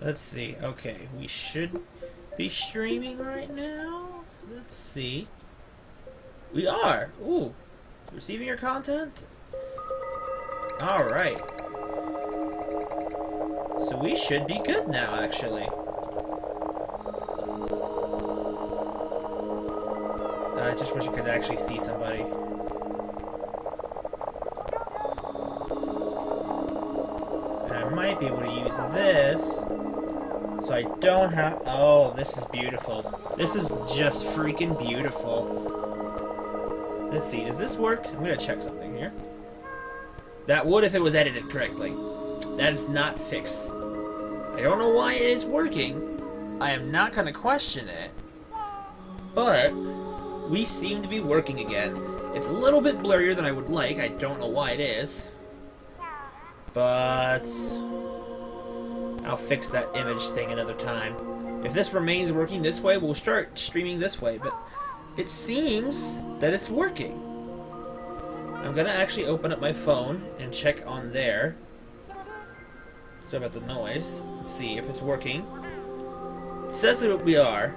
Let's see. Okay, we should be streaming right now. Let's see. We are. Ooh. Receiving your content? Alright. So we should be good now, actually. I just wish I could actually see somebody. And I might be able to use this. So I don't have... Oh, this is beautiful. This is just freaking beautiful. Let's see, does this work? I'm gonna check something here. That would if it was edited correctly. That is not fixed. I don't know why it is working. I am not gonna question it. But we seem to be working again. It's a little bit blurrier than I would like. I don't know why it is. But I'll fix that image thing another time. If this remains working this way, we'll start streaming this way. But it seems that it's working. I'm gonna actually open up my phone and check on there. Sorry about the noise. Let's see if it's working. It says that we are.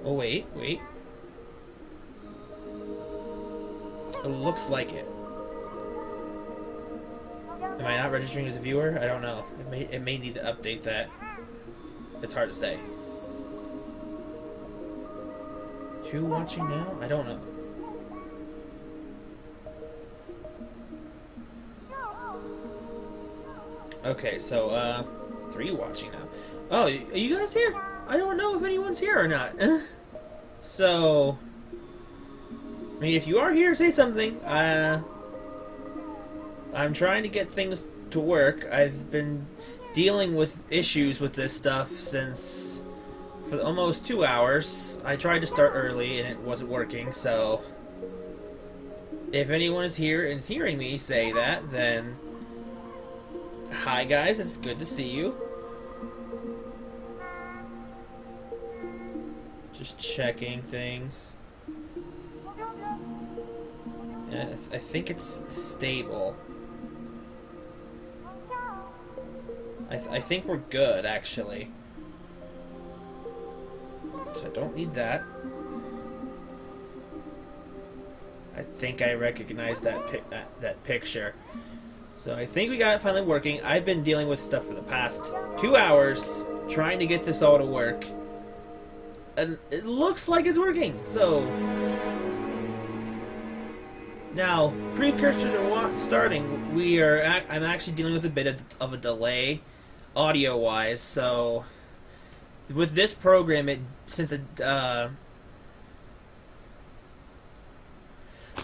Oh, wait. It looks like it. Am I not registering as a viewer? I don't know. It may need to update that. It's hard to say. 2 watching now? I don't know. Okay, so, 3 watching now. Oh, are you guys here? I don't know if anyone's here or not. So, I mean, if you are here, say something. I'm trying to get things to work. I've been dealing with issues with this stuff since for almost 2 hours. I tried to start early and it wasn't working, so if anyone is here and is hearing me say that, then hi guys, it's good to see you. Just checking things. And I think it's stable. I think we're good, actually. So I don't need that. I think I recognize that picture. So I think we got it finally working. I've been dealing with stuff for the past 2 hours, trying to get this all to work. And it looks like it's working, so... Now, precursor to starting, I'm actually dealing with a bit of a delay, audio-wise, so... With this program,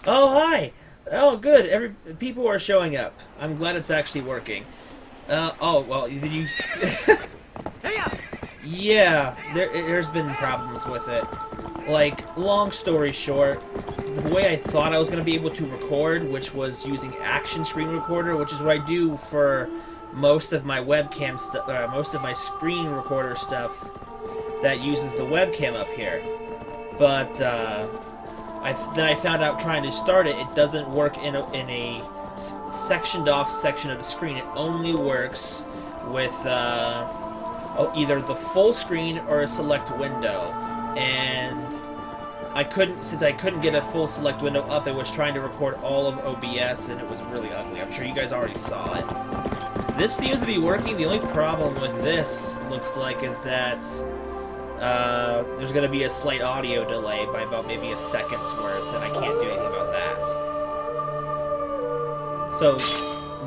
Oh, hi! Oh, good, people are showing up. I'm glad it's actually working. Oh, well, did you... Yeah, there's been problems with it. Like, long story short, the way I thought I was going to be able to record, which was using Action Screen Recorder, which is what I do for most of my webcam stuff, most of my screen recorder stuff that uses the webcam up here. But then I found out trying to start it, it doesn't work in a sectioned off section of the screen. It only works with either the full screen or a select window, and since I couldn't get a full select window up, I was trying to record all of OBS, and it was really ugly. I'm sure you guys already saw it. This seems to be working. The only problem with this, looks like, is that there's going to be a slight audio delay by about maybe a second's worth, and I can't do anything about that. So...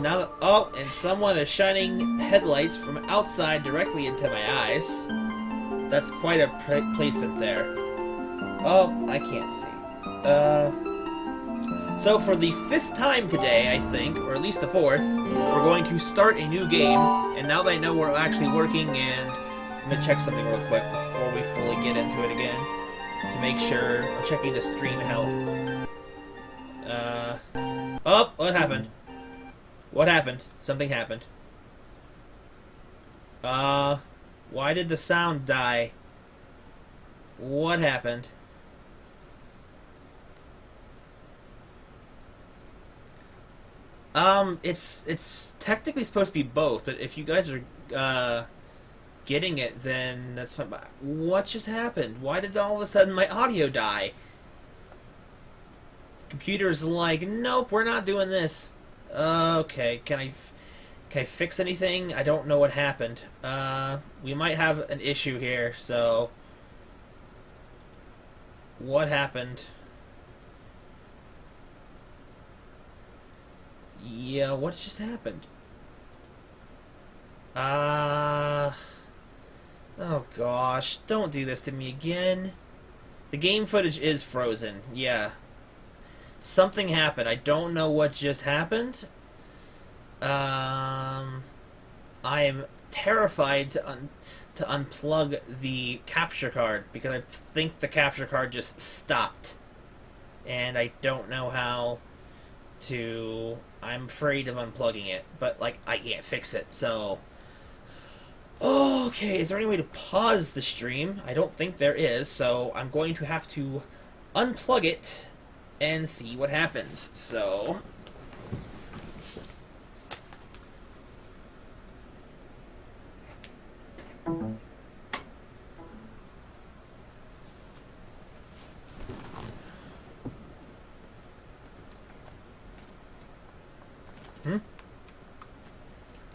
Now that, oh, and someone is shining headlights from outside directly into my eyes. That's quite a placement there. Oh, I can't see. So for the 5th time today, I think, or at least the 4th, we're going to start a new game. And now that I know we're actually working, and I'm gonna check something real quick before we fully get into it again, to make sure. I'm checking the stream health. Oh, what happened? What happened? Something happened. Why did the sound die? What happened? It's technically supposed to be both, but if you guys are getting it, then that's fine. But what just happened? Why did all of a sudden my audio die? Computer's like, nope, we're not doing this. Okay, can I fix anything? I don't know what happened. We might have an issue here, so... What happened? Yeah, what just happened? Oh gosh, don't do this to me again. The game footage is frozen, yeah. Something happened. I don't know what just happened. I am terrified to unplug the capture card because I think the capture card just stopped. And I don't know how to... I'm afraid of unplugging it, but, like, I can't fix it, so... Okay, is there any way to pause the stream? I don't think there is, so I'm going to have to unplug it and see what happens, so...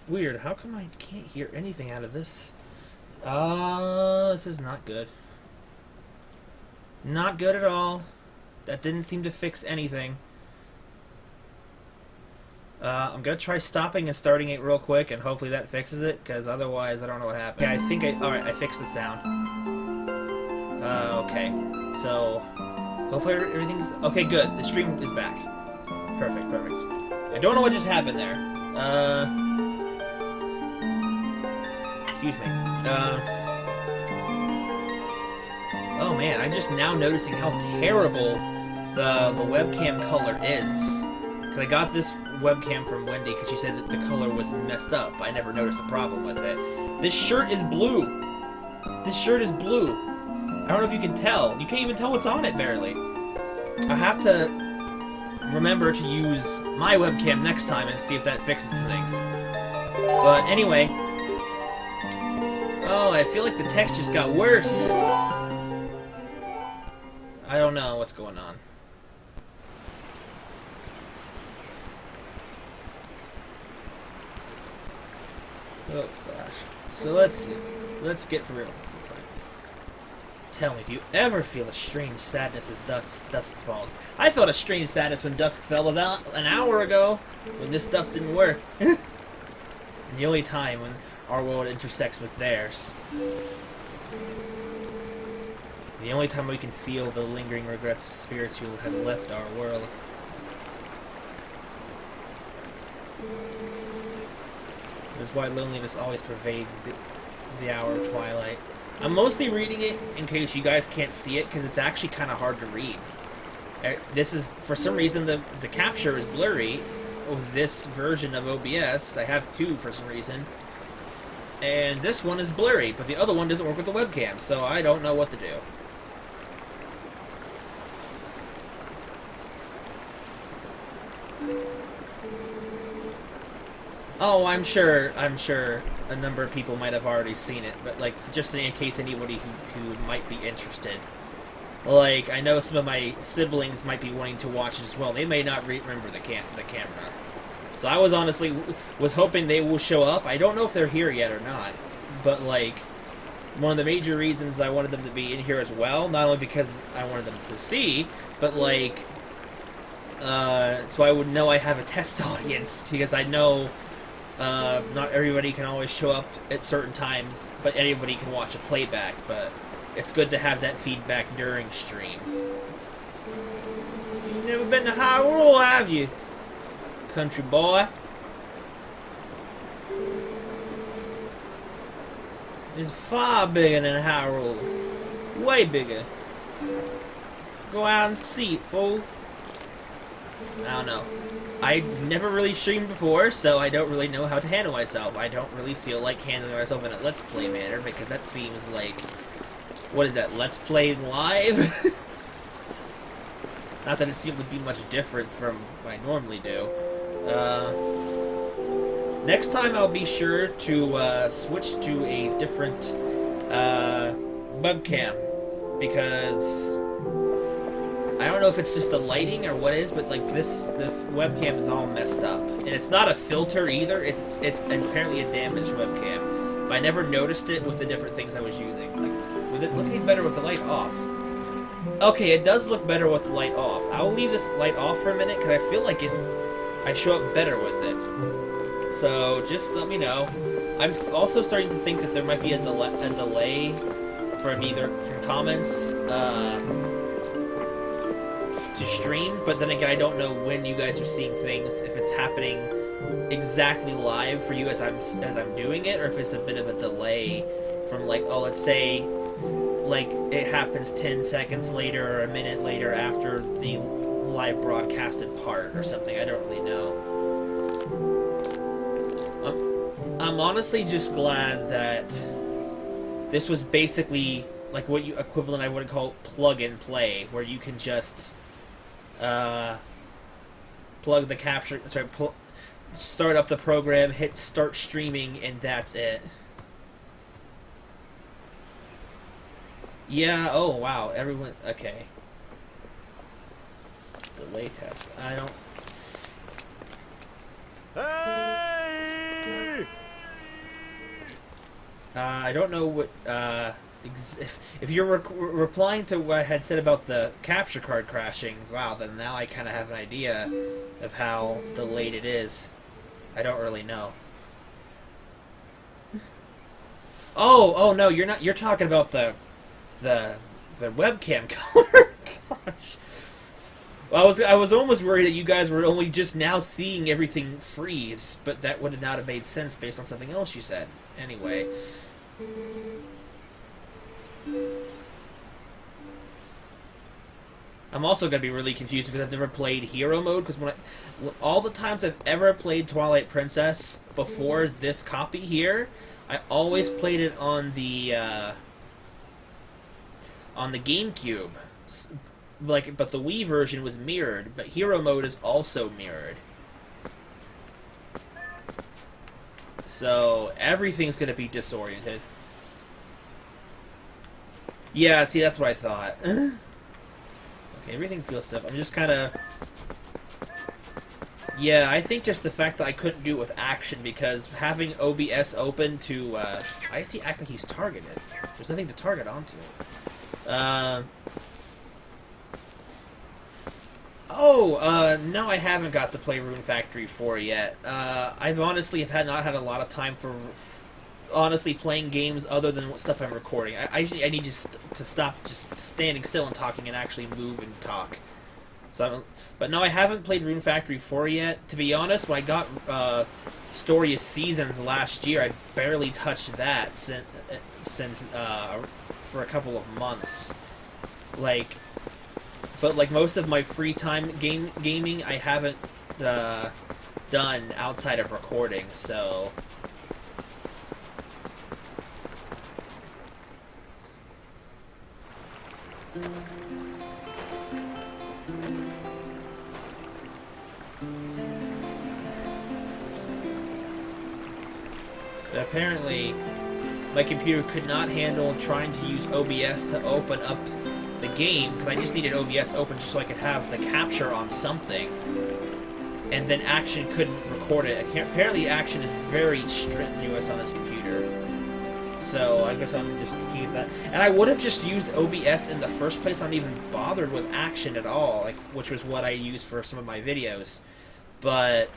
Weird, how come I can't hear anything out of this? This is not good. Not good at all. That didn't seem to fix anything. I'm gonna try stopping and starting it real quick, and hopefully that fixes it, because otherwise I don't know what happened. Yeah, I think alright, I fixed the sound. Okay. So, hopefully everything's... Okay, good. The stream is back. Perfect, perfect. I don't know what just happened there. Excuse me. Oh man, I'm just now noticing how terrible the webcam color is. Because I got this webcam from Wendy because she said that the color was messed up. I never noticed a problem with it. This shirt is blue. This shirt is blue. I don't know if you can tell. You can't even tell what's on it, barely. I have to remember to use my webcam next time and see if that fixes things. But anyway... Oh, I feel like the text just got worse. I don't know what's going on. Oh gosh. So let's see. Let's get for real this time. Tell me, do you ever feel a strange sadness as dusk falls? I felt a strange sadness when dusk fell about an hour ago, when this stuff didn't work. And the only time when our world intersects with theirs. The only time we can feel the lingering regrets of spirits who have left our world. That is why loneliness always pervades the hour of twilight. I'm mostly reading it in case you guys can't see it, because it's actually kind of hard to read. This is, for some reason, the capture is blurry with this version of OBS. I have two for some reason. And this one is blurry, but the other one doesn't work with the webcam, so I don't know what to do. Oh, I'm sure a number of people might have already seen it, but like, just in case anybody who might be interested. Like, I know some of my siblings might be wanting to watch it as well. They may not remember the camera. So I was honestly hoping they will show up. I don't know if they're here yet or not, but like, one of the major reasons I wanted them to be in here as well, not only because I wanted them to see, but like, so I would know I have a test audience, because I know not everybody can always show up at certain times, but anybody can watch a playback, but it's good to have that feedback during stream. You've never been to Hyrule, have you? Country boy. It's far bigger than Hyrule. Way bigger. Go out and see it, fool. I don't know. I never really streamed before, so I don't really know how to handle myself. I don't really feel like handling myself in a Let's Play manner, because that seems like... What is that, Let's Play live? Not that it would be much different from what I normally do. Uh, Next time I'll be sure to switch to a different webcam, because I don't know if it's just the lighting or what is, but like the webcam is all messed up, and it's not a filter either. It's apparently a damaged webcam, but I never noticed it with the different things I was using. Like, would it look any better with the light off? Okay, it does look better with the light off. I'll leave this light off for a minute because I feel like I show up better with it. So just let me know. I'm also starting to think that there might be a delay from comments to stream, but then again, I don't know when you guys are seeing things, if it's happening exactly live for you as I'm doing it, or if it's a bit of a delay from, like, oh, let's say like it happens 10 seconds later or a minute later after the live broadcasted part or something. I don't really know. I'm honestly just glad that this was basically like what you equivalent I would call plug and play, where you can just plug the capture, start up the program, hit start streaming, and that's it. Yeah, oh wow, everyone, okay. Delay test, I don't... Hey! I don't know what, if you're replying to what I had said about the capture card crashing, wow, then now I kind of have an idea of how delayed it is. I don't really know. Oh no, you're not, you're talking about the webcam color. Gosh. Well, I was almost worried that you guys were only just now seeing everything freeze, but that would not have made sense based on something else you said. Anyway. I'm also going to be really confused because I've never played hero mode, because all the times I've ever played Twilight Princess before this copy here, I always played it on the GameCube. Like, but the Wii version was mirrored, but hero mode is also mirrored. So everything's going to be disoriented. Yeah, see, that's what I thought. Okay, everything feels stiff. I'm just kind of... Yeah, I think just the fact that I couldn't do it with action, because having OBS open to... I see act like he's targeted. There's nothing to target onto. No, I haven't got to play Rune Factory 4 yet. I've honestly not had a lot of time for honestly playing games other than stuff I'm recording. I need to stop just standing still and talking and actually move and talk. So, but no, I haven't played Rune Factory 4 yet. To be honest, when I got Story of Seasons last year, I barely touched that since for a couple of months. Like, but like most of my free time gaming, I haven't done outside of recording. So. But apparently, my computer could not handle trying to use OBS to open up the game, because I just needed OBS open just so I could have the capture on something. And then Action couldn't record it. Apparently, Action is very strenuous on this computer. So I guess I'm just keep that. And I would have just used OBS in the first place. I'm not even bothered with Action at all, like, which was what I used for some of my videos. But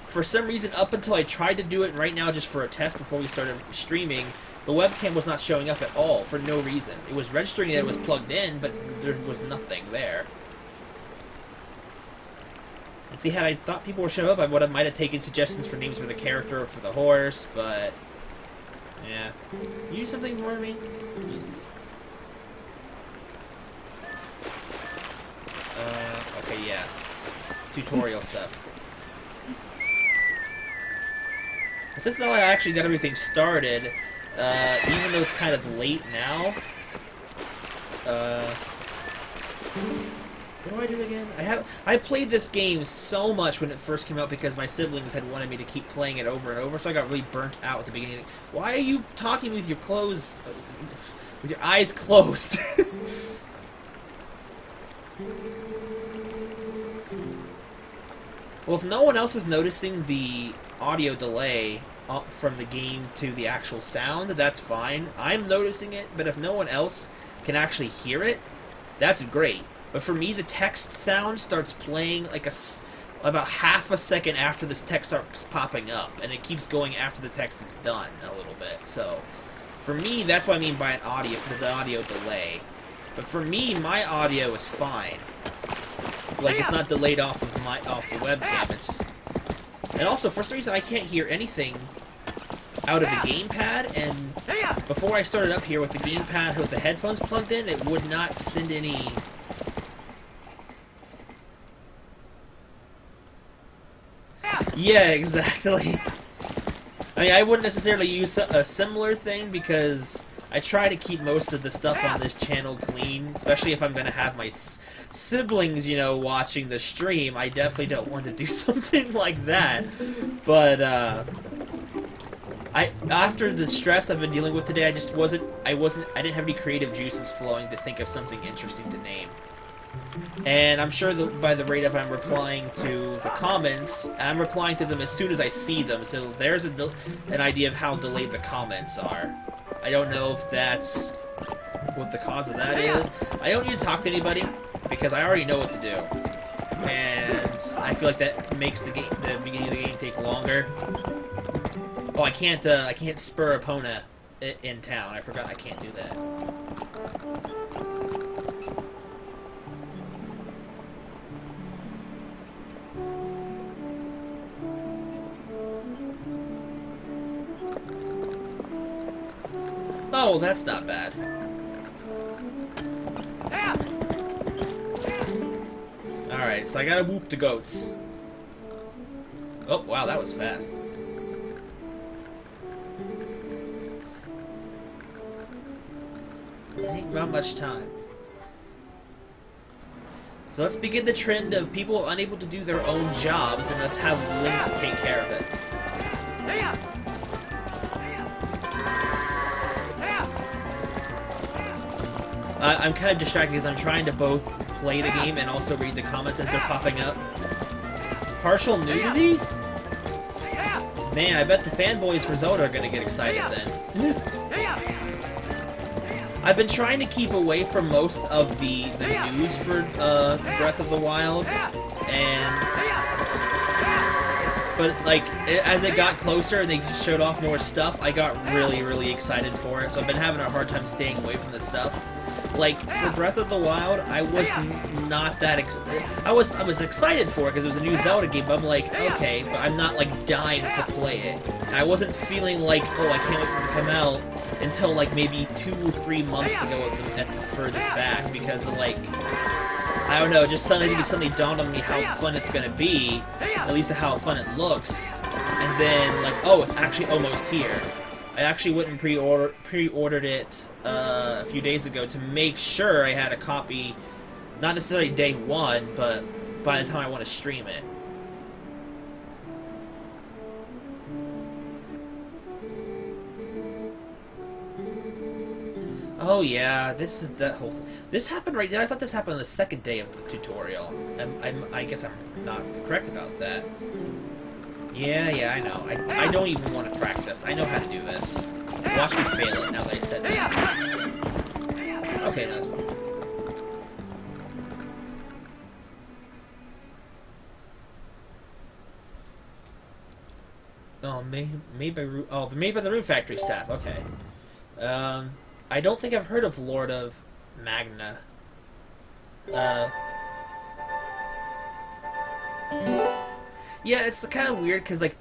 for some reason, up until I tried to do it right now just for a test before we started streaming, the webcam was not showing up at all for no reason. It was registering that it was plugged in, but there was nothing there. And see, had I thought people were showing up, I might have taken suggestions for names for the character or for the horse, but yeah. You do something for me? Okay, yeah. Tutorial stuff. Since now I actually got everything started, even though it's kind of late now, what What do I do again? I played this game so much when it first came out because my siblings had wanted me to keep playing it over and over, so I got really burnt out at the beginning. Why are you talking with your with your eyes closed? Well, if no one else is noticing the audio delay from the game to the actual sound, that's fine. I'm noticing it, but if no one else can actually hear it, that's great. But for me, the text sound starts playing like about half a second after this text starts popping up, and it keeps going after the text is done a little bit. So, for me, that's what I mean by the audio delay. But for me, my audio is fine. Like, it's not delayed off of the webcam. It's just, and also for some reason I can't hear anything out of the gamepad. And before I started up here with the gamepad with the headphones plugged in, it would not send any. Yeah, exactly. I mean, I wouldn't necessarily use a similar thing because I try to keep most of the stuff on this channel clean, especially if I'm going to have my siblings, you know, watching the stream. I definitely don't want to do something like that. But, after the stress I've been dealing with today, I didn't have any creative juices flowing to think of something interesting to name. And I'm sure that by the rate of I'm replying to the comments, I'm replying to them as soon as I see them, so there's an idea of how delayed the comments are. I don't know if that's what the cause of that is. I don't need to talk to anybody, because I already know what to do. And I feel like that makes the beginning of the game take longer. Oh, I can't spur Epona in town. I forgot I can't do that. Oh, well, that's not bad. Alright, so I gotta whoop the goats. Oh, wow, that was fast. Ain't not much time. So let's begin the trend of people unable to do their own jobs, and let's have Link take care of it. I'm kind of distracted because I'm trying to both play the game and also read the comments as they're popping up. Partial nudity? Man, I bet the fanboys for Zelda are going to get excited then. I've been trying to keep away from most of the news for Breath of the Wild, but like as it got closer and they showed off more stuff, I got really, really excited for it. So I've been having a hard time staying away from the stuff. Like for Breath of the Wild, I was not that I was excited for it because it was a new Zelda game. But I'm like, okay, but I'm not like dying to play it. And I wasn't feeling like, oh, I can't wait for it to come out until like maybe 2 or 3 months ago at the furthest back, because of like, I don't know, just suddenly it suddenly dawned on me how fun it's gonna be, at least how fun it looks, and then like, oh, it's actually almost here. I actually went and pre-ordered it a few days ago to make sure I had a copy, not necessarily day one, but by the time I want to stream it. Oh yeah, this is that whole thing. This happened right there. I thought this happened on the second day of the tutorial. I guess I'm not correct about that. Yeah, I know. I don't even want to practice. I know how to do this. Watch me fail it now that I said that. Okay, that's fine. Oh, made by the Rune Factory staff. Okay. I don't think I've heard of Lord of Magna. Yeah, it's kind of weird because like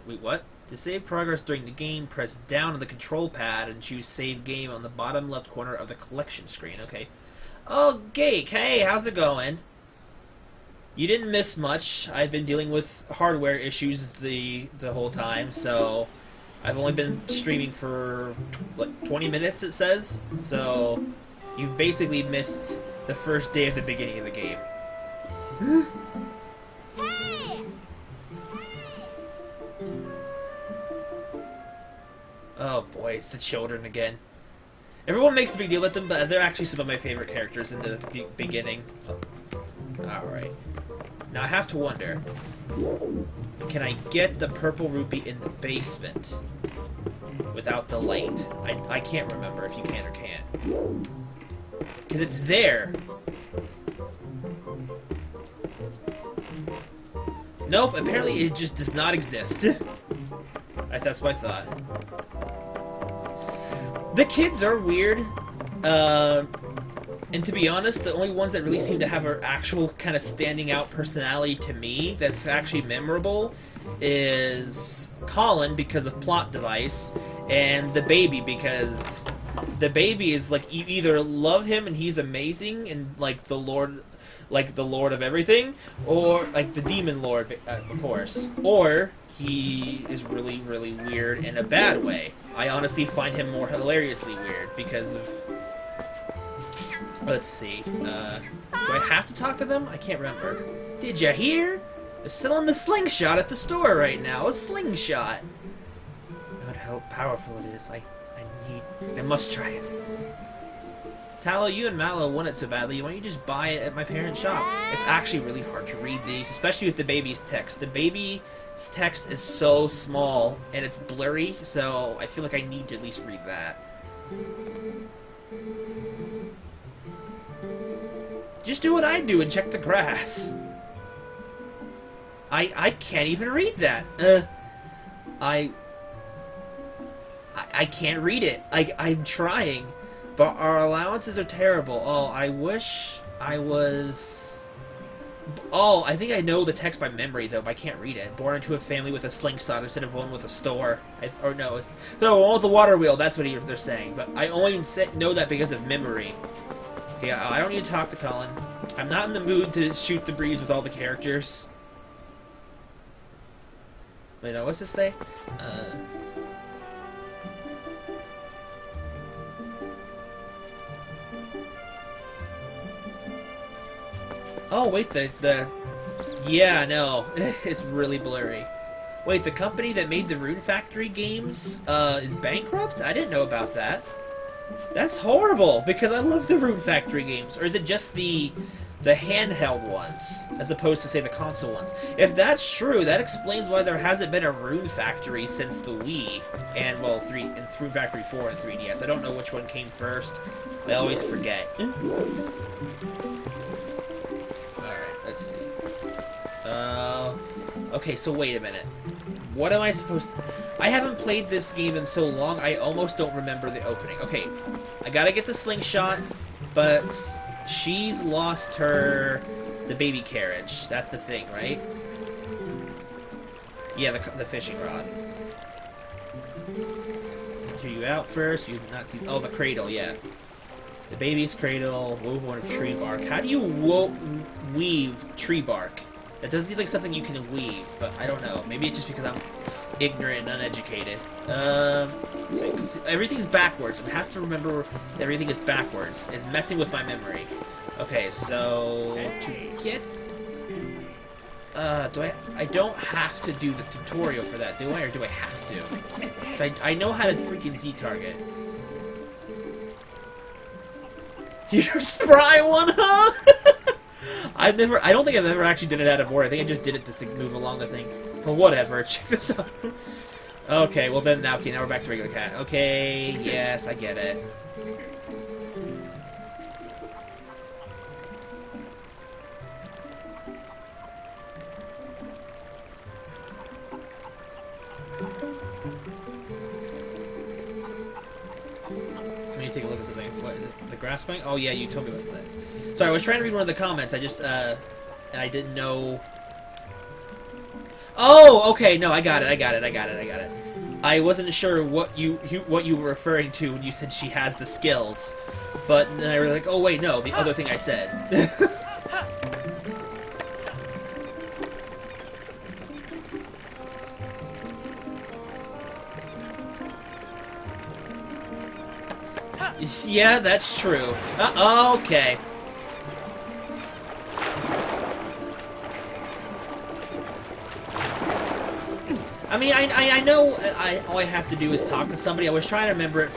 wait, what? To save progress during the game, press down on the control pad and choose Save Game on the bottom left corner of the collection screen. Okay. Oh, Gake, hey, how's it going? You didn't miss much. I've been dealing with hardware issues the whole time, so I've only been streaming for what, 20 minutes, it says. So you've basically missed the first day of the beginning of the game. Oh boy, it's the children again. Everyone makes a big deal with them, but they're actually some of my favorite characters in the beginning. Alright. Now I have to wonder, can I get the purple rupee in the basement without the light? I can't remember if you can or can't. Because it's there. Nope, apparently it just does not exist. That's what I thought. The kids are weird. And to be honest, the only ones that really seem to have an actual kind of standing out personality to me that's actually memorable is Colin because of plot device, and the baby because the baby is like you either love him and he's amazing and like the Lord of everything, or like the demon lord, of course, or he is really, really weird in a bad way. I honestly find him more hilariously weird because of... Let's see. Do I have to talk to them? I can't remember. Did you hear? They're selling the slingshot at the store right now. A slingshot. God, how powerful it is. I must try it. Tallow, you and Mallow want it so badly. Why don't you just buy it at my parents' shop? It's actually really hard to read these, especially with the baby's text. The baby's text is so small, and it's blurry, so I feel like I need to at least read that. Just do what I do and check the grass. I can't even read that. I can't read it. I'm trying. But our allowances are terrible. Oh, I wish I was... Oh, I think I know the text by memory, though, but I can't read it. Born into a family with a slingshot instead of one with a store. Or no, it's... No, one with a water wheel, that's what they're saying. But I only know that because of memory. Okay, I don't need to talk to Colin. I'm not in the mood to shoot the breeze with all the characters. Wait, no, what's this say? Oh, wait, yeah, no, it's really blurry. Wait, the company that made the Rune Factory games, is bankrupt? I didn't know about that. That's horrible, because I love the Rune Factory games. Or is it just the handheld ones, as opposed to, say, the console ones? If that's true, that explains why there hasn't been a Rune Factory since the Wii, and, well, Rune Factory 4 and 3DS. I don't know which one came first. I always forget. Let's see. Okay, so wait a minute. What am I supposed to... I haven't played this game in so long, I almost don't remember the opening. Okay, I gotta get the slingshot, but she's lost the baby carriage. That's the thing, right? Yeah, the fishing rod. Hear you out first. You've not seen... Oh, the cradle, yeah. The baby's cradle, woven of tree bark. How do you weave tree bark? That doesn't seem like something you can weave, but I don't know. Maybe it's just because I'm ignorant and uneducated. So everything's backwards. I have to remember that everything is backwards. It's messing with my memory. Okay, so to get... I don't have to do the tutorial for that, do I? Or do I have to? I know how to freaking Z-target. You're a spry one, huh? I don't think I've ever actually did it out of order. I think I just did it to move along the thing. Well, whatever. Check this out. Okay, well then, okay, now we're back to regular cat. Okay, yes, I get it. Let me take a look at something. What is it? The grass going? Oh yeah, you told me about that. Sorry, I was trying to read one of the comments. I just, and I didn't know. Oh, okay. No, I got it. I wasn't sure what you were referring to when you said she has the skills, but then I was like, oh wait, no, the other thing I said. Yeah, that's true. Okay. I mean, I know all I have to do is talk to somebody. I was trying to remember it,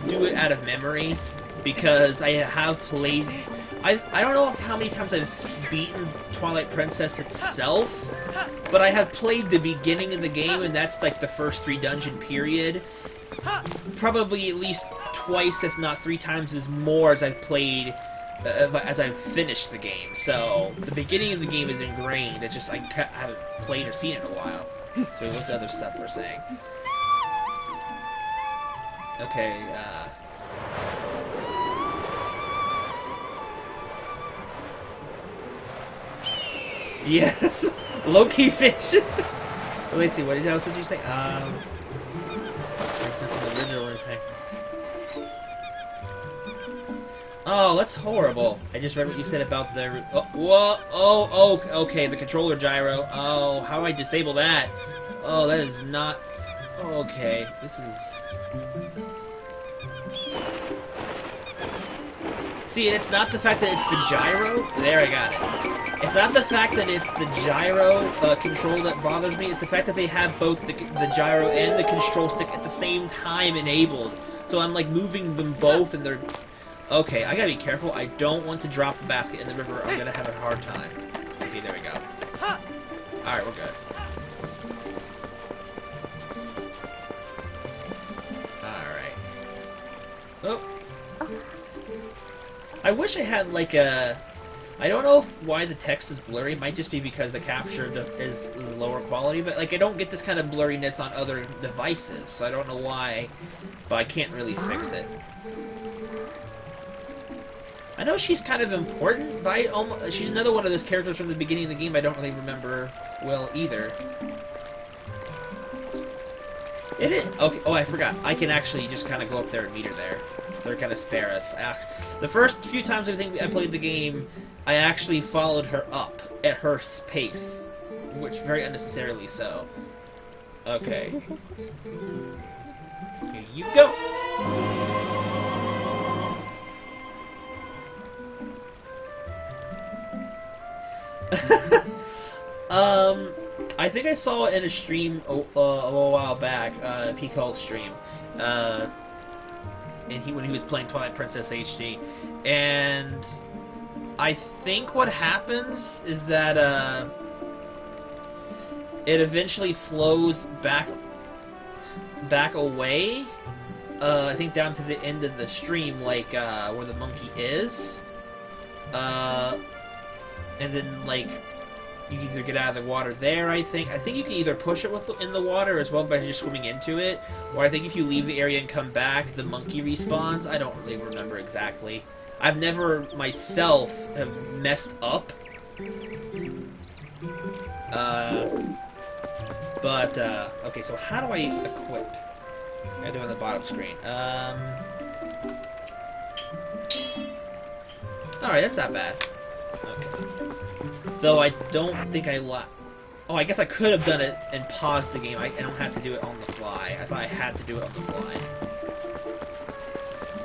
do it out of memory, because I have played... I don't know how many times I've beaten Twilight Princess itself, but I have played the beginning of the game, and that's like the first 3 dungeon period. Probably at least twice, if not 3 times as more as I've played, as I've finished the game. So, the beginning of the game is ingrained, it's just I haven't played or seen it in a while. So what's the other stuff we're saying? Okay, yes! Low-key fish! Let's see, what else did you say? From the original or anything. Oh, that's horrible. I just read what you said about the... Oh, whoa! Oh, okay, the controller gyro. Oh, how do I disable that? Oh, that is not... Okay, this is... See, and it's not the fact that it's the gyro... There, I got it. It's not the fact that it's the gyro control that bothers me, it's the fact that they have both the gyro and the control stick at the same time enabled. So I'm, like, moving them both, and they're... Okay, I gotta be careful. I don't want to drop the basket in the river. I'm gonna have a hard time. Okay, there we go. Alright, we're good. Alright. Oh. I wish I had, like, a... I don't know why the text is blurry. It might just be because the capture is lower quality, but, like, I don't get this kind of blurriness on other devices, so I don't know why, but I can't really fix it. I know she's kind of important, but she's another one of those characters from the beginning of the game I don't really remember well either. It is... Okay, oh, I forgot. I can actually just kind of go up there and meet her there. They're kind of spare us. The first few times I think I played the game, I actually followed her up at her pace, which very unnecessarily so. Okay. Here you go! I think I saw it in a stream a little while back, P-Call's stream, and when he was playing Twilight Princess HD, and I think what happens is that it eventually flows back away, I think down to the end of the stream, like where the monkey is, and then like you can either get out of the water there, I think you can either push it in the water as well by just swimming into it, or I think if you leave the area and come back, the monkey respawns. I don't really remember exactly. I've never, myself, have messed up. Okay, so how do I equip? I do it on the bottom screen. Alright, that's not bad. Okay. Though I don't think oh, I guess I could have done it and paused the game. I don't have to do it on the fly. I thought I had to do it on the fly.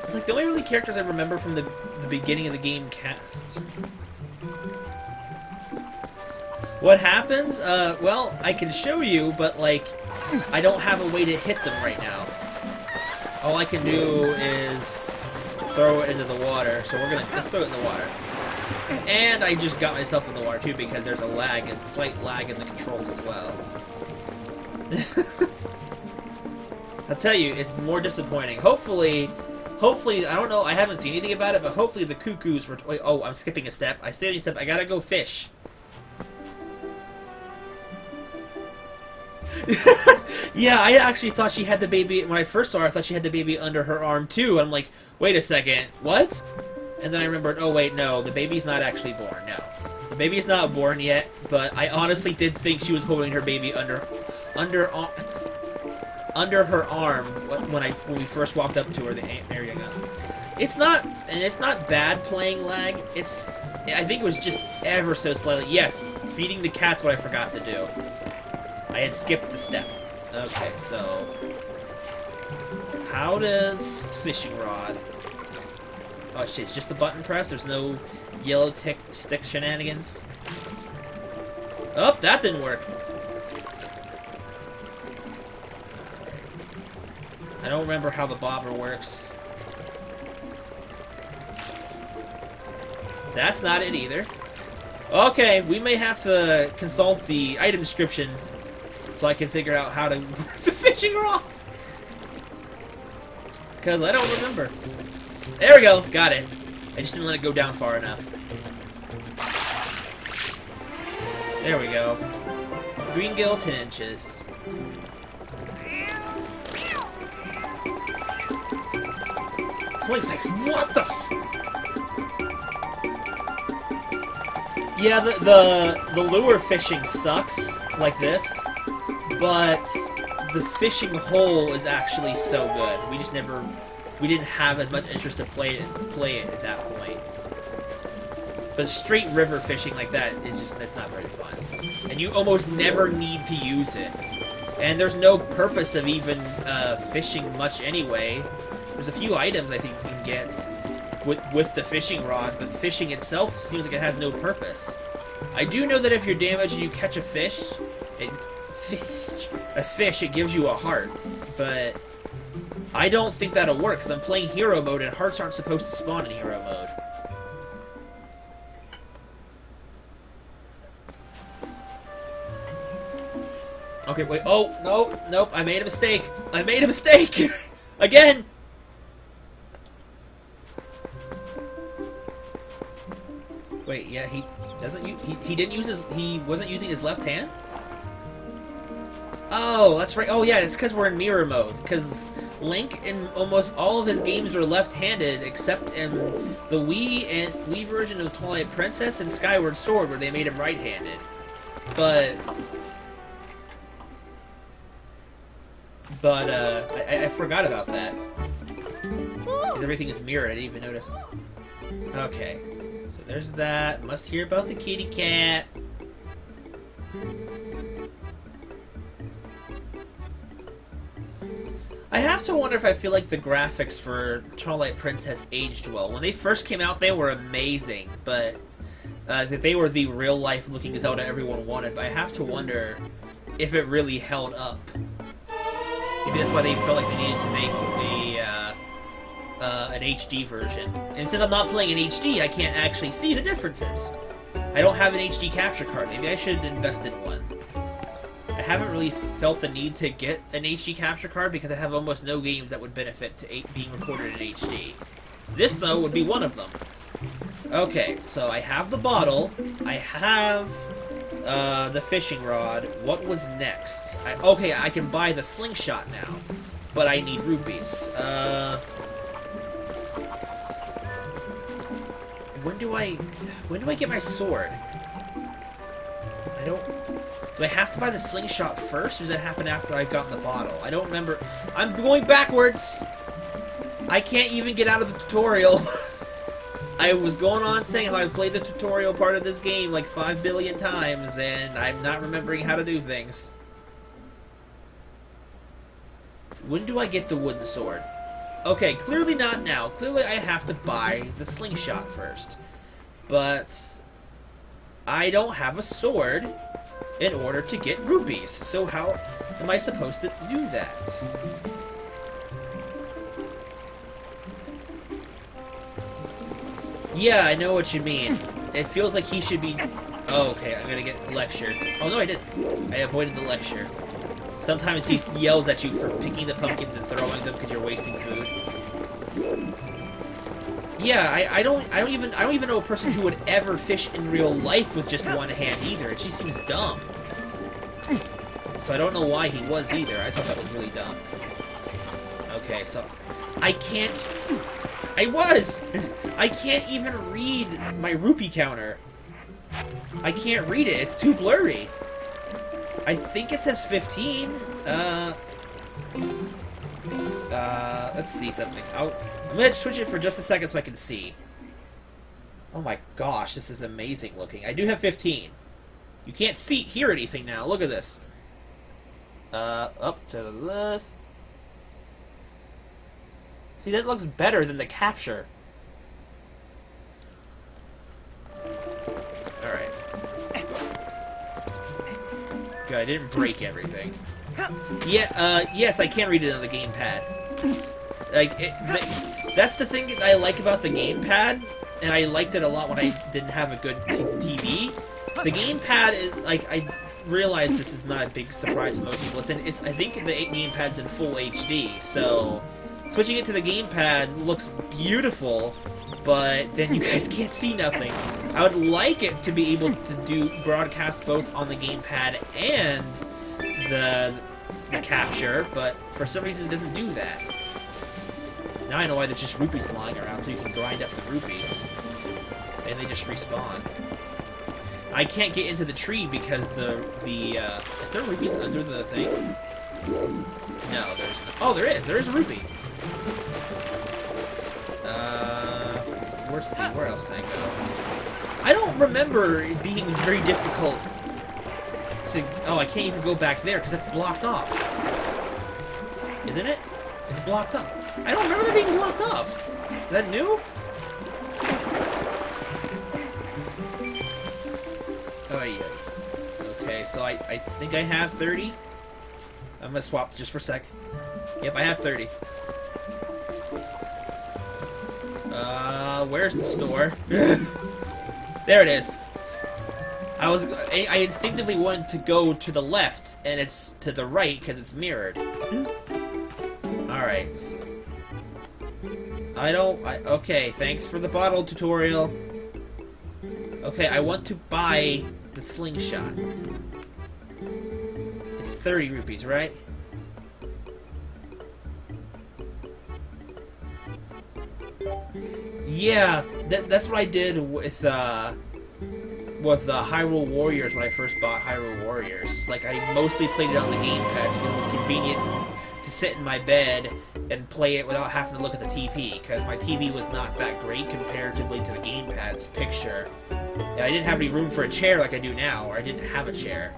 It's like the only really characters I remember from the beginning of the game cast. What happens? Well, I can show you, but, like, I don't have a way to hit them right now. All I can do is throw it into the water. So let's throw it in the water. And I just got myself in the water, too, because there's a slight lag in the controls as well. I'll tell you, it's more disappointing. Hopefully, I don't know, I haven't seen anything about it, but hopefully the cuckoos were... Wait, oh, I'm skipping a step. I skipped a step. I gotta go fish. Yeah, I actually thought she had the baby... When I first saw her, I thought she had the baby under her arm, too. I'm like, wait a second, what? And then I remembered, oh wait, no, the baby's not actually born, no. The baby's not born yet, but I honestly did think she was holding her baby under her arm when we first walked up to her, the area gun. It's not bad playing lag, I think it was just ever so slightly. Yes, feeding the cat's what I forgot to do. I had skipped the step. Okay, so... How does fishing rod... Oh shit, it's just a button press? There's no yellow stick shenanigans? Oh, that didn't work. I don't remember how the bobber works. That's not it either. Okay, we may have to consult the item description so I can figure out how to work the fishing rod. Because I don't remember. There we go, got it. I just didn't let it go down far enough. There we go. Green gill, 10 inches. Wait a second, what the f... Yeah, the lure fishing sucks, like this, but the fishing hole is actually so good. We just never... We didn't have as much interest to play it at that point. But straight river fishing like that is just, that's not very fun. And you almost never need to use it. And there's no purpose of even fishing much anyway. There's a few items I think you can get with the fishing rod, but fishing itself seems like it has no purpose. I do know that if you're damaged and you catch a fish, it gives you a heart. But I don't think that'll work, because I'm playing hero mode and hearts aren't supposed to spawn in hero mode. Okay, wait. Oh, no, nope. I made a mistake. I made a mistake! Again! Wait, yeah, he doesn't he didn't use his, he wasn't using his left hand? Oh, that's right. Oh, yeah, it's because we're in mirror mode. Because Link in almost all of his games are left-handed, except in the Wii version of Twilight Princess and Skyward Sword, where they made him right-handed. But I forgot about that. Because everything is mirrored, I didn't even notice. Okay, so there's that. Must hear about the kitty cat. I have to wonder if I feel like the graphics for Twilight Princess aged well. When they first came out, they were amazing, but they were the real-life looking Zelda everyone wanted, but I have to wonder if it really held up. Maybe that's why they felt like they needed to make an HD version. And since I'm not playing in HD, I can't actually see the differences. I don't have an HD capture card. Maybe I should invest in one. I haven't really felt the need to get an HD capture card because I have almost no games that would benefit to being recorded in HD. This, though, would be one of them. Okay, so I have the bottle. I have the fishing rod. What was next? Okay, I can buy the slingshot now, but I need rupees. When do I get my sword? I don't... Do I have to buy the slingshot first, or does that happen after I've gotten the bottle? I don't remember. I'm going backwards! I can't even get out of the tutorial. I was going on saying how I played the tutorial part of this game like 5 billion times, and I'm not remembering how to do things. When do I get the wooden sword? Okay, clearly not now. Clearly I have to buy the slingshot first. But I don't have a sword in order to get rupees. So how am I supposed to do that? Yeah, I know what you mean. It feels like he should be... Oh, okay, I'm gonna get lectured. Oh, no, I didn't. I avoided the lecture. Sometimes he yells at you for picking the pumpkins and throwing them because you're wasting food. Yeah, I don't even know a person who would ever fish in real life with just one hand either. It just seems dumb. So I don't know why he was either. I thought that was really dumb. Okay, so I can't... I can't even read my rupee counter. I can't read it. It's too blurry. I think it says 15. Let's see something. I'm gonna switch it for just a second so I can see. Oh my gosh, this is amazing looking. I do have 15. You can't hear anything now. Look at this. Up to this. See, that looks better than the capture. Alright. Good, I didn't break everything. Yeah, yes, I can read it on the gamepad. Like, that's the thing that I like about the gamepad, and I liked it a lot when I didn't have a good TV. The gamepad is, like, I realize this is not a big surprise to most people. I think the gamepad's in full HD, so switching it to the gamepad looks beautiful, but then you guys can't see nothing. I would like it to be able to broadcast both on the gamepad and the capture, but for some reason it doesn't do that. Now I know why there's just rupees lying around, so you can grind up the rupees. And they just respawn. I can't get into the tree because is there rupees under the thing? No, there's not. Oh, there is. There is a rupee. Let's see. Where else can I go? I don't remember it being very difficult to... Oh, I can't even go back there because that's blocked off. Isn't it? It's blocked off. I don't remember that being blocked off. Is that new? Oh, yeah. Okay, so I think I have 30. I'm gonna swap just for a sec. Yep, I have 30. Where's the store? There it is. I instinctively wanted to go to the left, and it's to the right because it's mirrored. Alright. Okay, thanks for the bottle tutorial. Okay, I want to buy the slingshot. It's 30 rupees, right? Yeah, that's what I did with Hyrule Warriors when I first bought Hyrule Warriors. Like, I mostly played it on the gamepad because it was convenient to sit in my bed and play it without having to look at the TV, because my TV was not that great comparatively to the gamepad's picture. And I didn't have any room for a chair like I do now, or I didn't have a chair.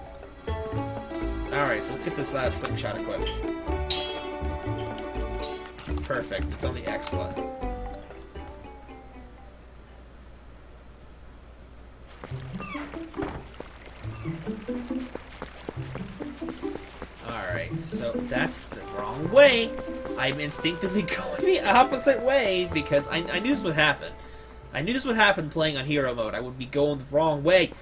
Alright, so let's get this slingshot equipped. Perfect, it's on the X button. Alright, so that's the wrong way. I'm instinctively going the opposite way because I knew this would happen. I knew this would happen playing on hero mode. I would be going the wrong way.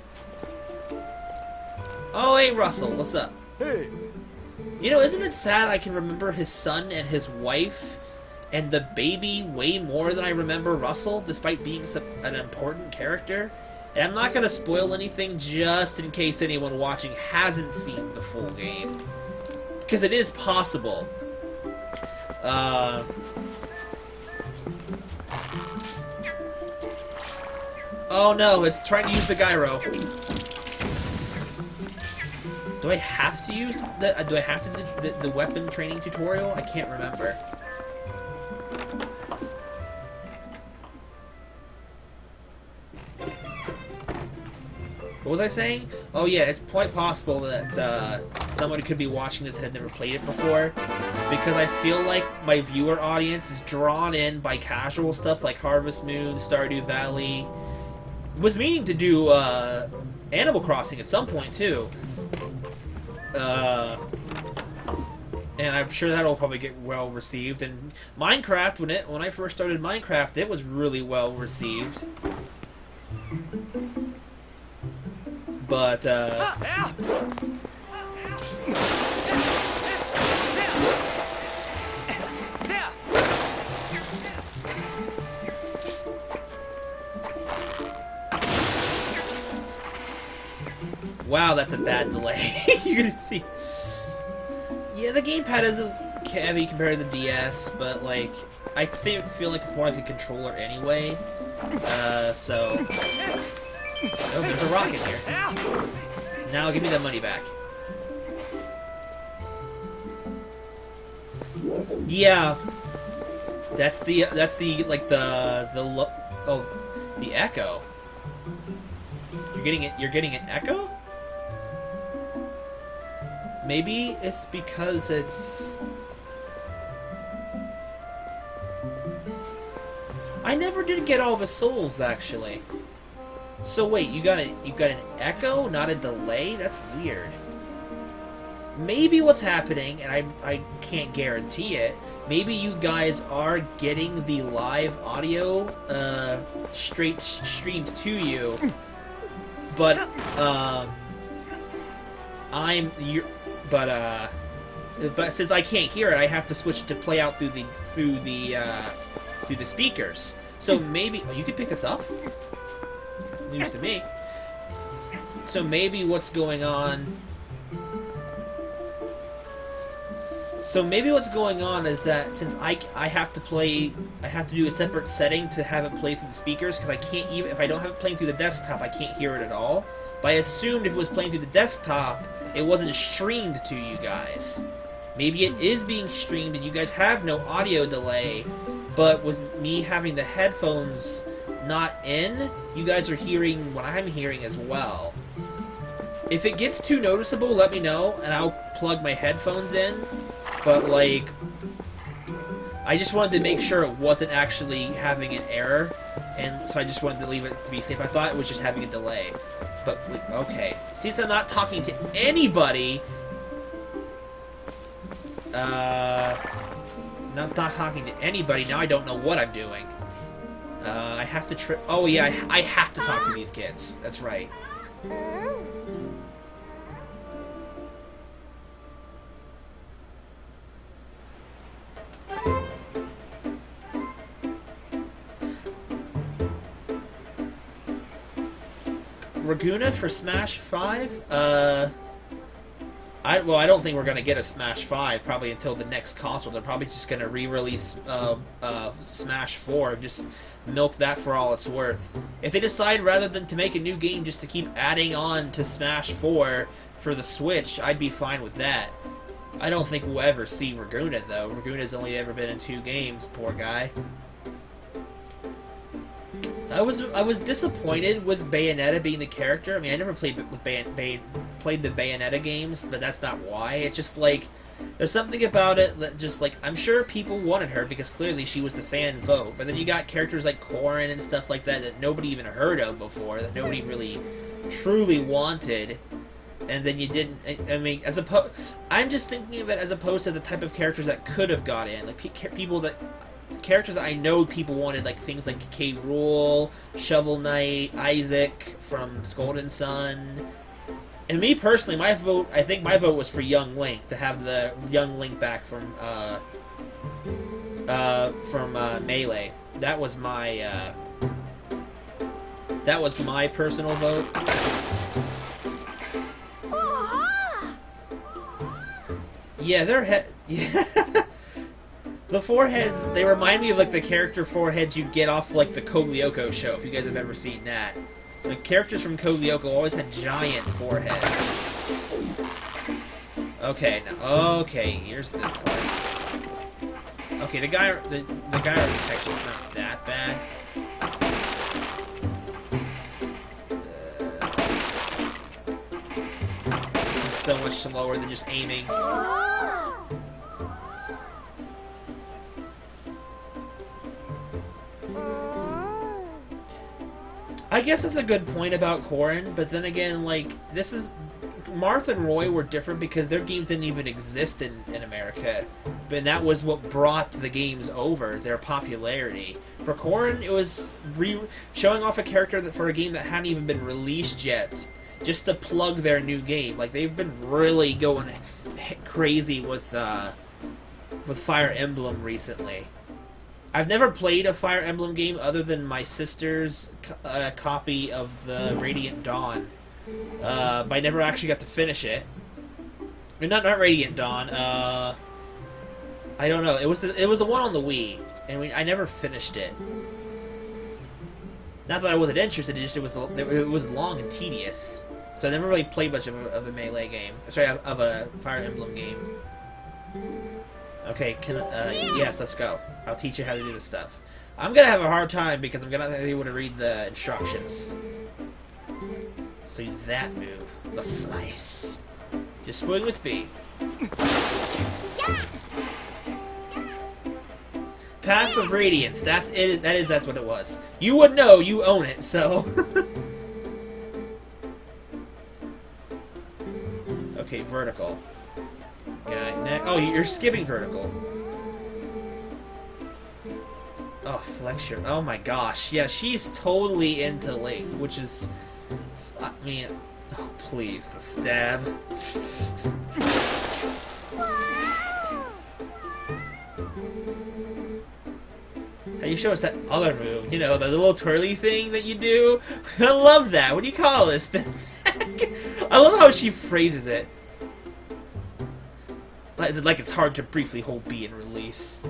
Oh, hey, Russell, what's up? Hey. You know, isn't it sad I can remember his son and his wife and the baby way more than I remember Russell, despite being an important character? And I'm not going to spoil anything just in case anyone watching hasn't seen the full game. Because it is possible. Oh no, it's trying to use the gyro. Do I have to use the weapon training tutorial? I can't remember. What was I saying? Oh yeah, it's quite possible that somebody could be watching this and had never played it before, because I feel like my viewer audience is drawn in by casual stuff like Harvest Moon, Stardew Valley. Was meaning to do Animal Crossing at some point too, and I'm sure that'll probably get well received. And Minecraft, when I first started Minecraft, it was really well received. But, wow, that's a bad delay. You can see. Yeah, the gamepad isn't heavy compared to the DS, but, like, I feel like it's more like a controller anyway. So... Oh, there's a rocket here. Now give me that money back. Yeah. That's the echo. You're getting an echo? Maybe it's because it's... I never did get all the souls, actually. So wait, you got an echo, not a delay? That's weird. maybe what's happening, and I can't guarantee it, maybe you guys are getting the live audio straight streamed to you, but but since I can't hear it, I have to switch to play out through the speakers. So maybe you could pick this up. It's news to me. So maybe what's going on? So maybe what's going on is that since I have to do a separate setting to have it play through the speakers, because I can't even, if I don't have it playing through the desktop, I can't hear it at all. But I assumed if it was playing through the desktop, it wasn't streamed to you guys. Maybe it is being streamed and you guys have no audio delay, but with me having the headphones not in, you guys are hearing what I'm hearing as well. If it gets too noticeable, let me know, and I'll plug my headphones in. But, like, I just wanted to make sure it wasn't actually having an error, and so I just wanted to leave it to be safe. I thought it was just having a delay. But, okay. Since I'm not talking to anybody, not talking to anybody, now I don't know what I'm doing. I have to oh yeah, I have to talk to these kids. That's right. Raguna for Smash 5? I don't think we're gonna get a Smash 5 probably until the next console. They're probably just gonna re-release Smash 4 and just milk that for all it's worth. If they decide rather than to make a new game just to keep adding on to Smash 4 for the Switch, I'd be fine with that. I don't think we'll ever see Raguna though. Raguna's only ever been in 2 games, poor guy. I was disappointed with Bayonetta being the character. I mean, I never played with played the Bayonetta games, but that's not why. It's just like there's something about it that just like I'm sure people wanted her because clearly she was the fan vote. But then you got characters like Corrin and stuff like that that nobody even heard of before, that nobody really truly wanted. And then you didn't. I mean, I'm just thinking of it as opposed to the type of characters that could have got in, like characters that I know people wanted, like things like K. Rool, Shovel Knight, Isaac from Skull and Sun. And me personally, I think my vote was for Young Link, to have the Young Link back from Melee. That was my personal vote. Yeah, the foreheads, they remind me of like the character foreheads you get off like the Code Lyoko show, if you guys have ever seen that. The characters from Code Lyoko always had giant foreheads. Okay, now, okay, here's this part. Okay, the guy detection's not that bad. This is so much slower than just aiming. I guess that's a good point about Corrin, but then again, like, Marth and Roy were different because their games didn't even exist in America, but that was what brought the games over, their popularity. For Corrin, it was showing off a character for a game that hadn't even been released yet, just to plug their new game. Like, they've been really going crazy with Fire Emblem recently. I've never played a Fire Emblem game other than my sister's copy of the Radiant Dawn, but I never actually got to finish it. Not Radiant Dawn. I don't know. It was the one on the Wii, and I never finished it. Not that I wasn't interested. It was long and tedious, so I never really played much of a Melee game. Sorry, of a Fire Emblem game. Okay, yes, let's go. I'll teach you how to do this stuff. I'm gonna have a hard time because I'm gonna be able to read the instructions. So that move, the slice. Just swing with B. Path of Radiance. That's it. That's what it was. You would know. You own it. So. Okay, vertical. guy. Oh, you're skipping vertical. Oh, flex your... Oh my gosh. Yeah, she's totally into Link, which is... I mean... Oh, please, the stab. How you show us that other move? You know, the little twirly thing that you do? I love that. What do you call this? I love how she phrases it. Is it like it's hard to briefly hold B and release?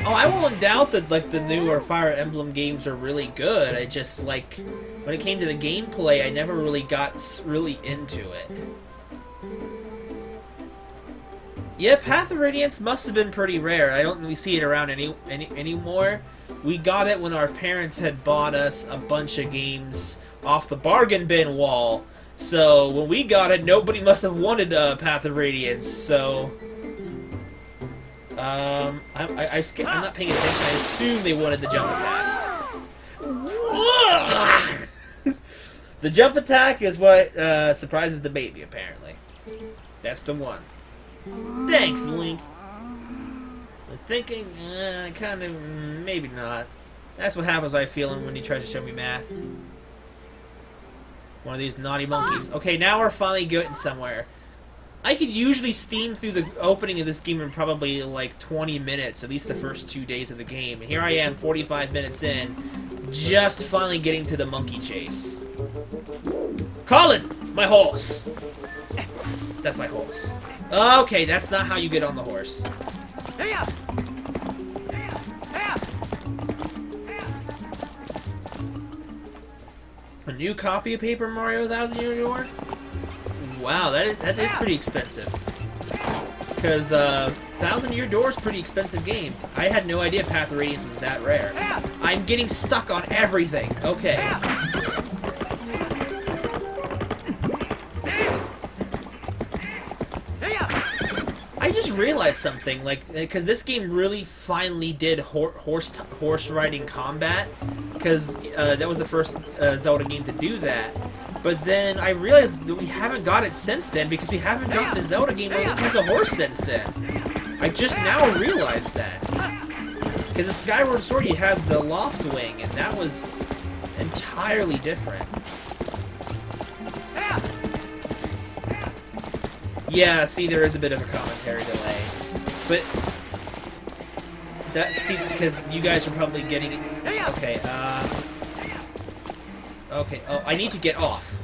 Oh, I won't doubt that like the newer Fire Emblem games are really good. I just like when it came to the gameplay, I never really got really into it. Yeah, Path of Radiance must have been pretty rare. I don't really see it around anymore. We got it when our parents had bought us a bunch of games off the bargain bin wall. So when we got it, nobody must have wanted Path of Radiance. So I'm not paying attention. I assume they wanted the jump attack. The jump attack is what surprises the baby, apparently. That's the one. Thanks, Link. So thinking, kind of, maybe not. That's what happens, I feel, when he tries to show me math. One of these naughty monkeys. Okay, now we're finally getting somewhere. I could usually steam through the opening of this game in probably like 20 minutes, at least the first 2 days of the game. And here I am, 45 minutes in, just finally getting to the monkey chase. Colin! My horse! That's my horse. Okay, that's not how you get on the horse. A new copy of Paper Mario Thousand Year Door? Wow, that is pretty expensive. Because Thousand Year Door is a pretty expensive game. I had no idea Path of Radiance was that rare. I'm getting stuck on everything. Okay. I just realized something, like, because this game really finally did horse riding combat, because that was the first Zelda game to do that. But then I realized that we haven't got it since then, because we haven't gotten a Zelda game where Link has a horse since then. I just now realized that. Because in Skyward Sword you had the Loft Wing, and that was entirely different. Yeah, see, there is a bit of a commentary delay. But that, see, because you guys are probably getting it. Okay, okay, oh, I need to get off.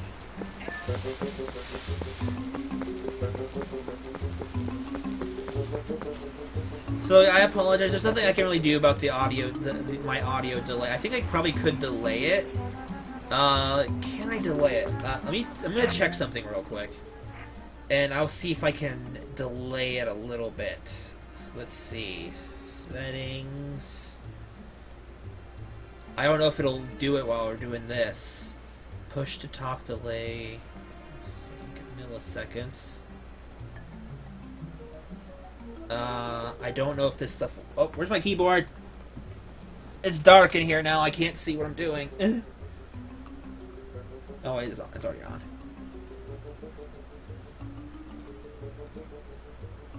So I apologize. There's nothing I can really do about the audio, my audio delay. I think I probably could delay it. Can I delay it? I'm gonna check something real quick, and I'll see if I can delay it a little bit. Let's see, settings. I don't know if it'll do it while we're doing this. Push to talk delay, milliseconds. I don't know if this stuff... Oh, where's my keyboard? It's dark in here now. I can't see what I'm doing. Oh, it's on. It's already on.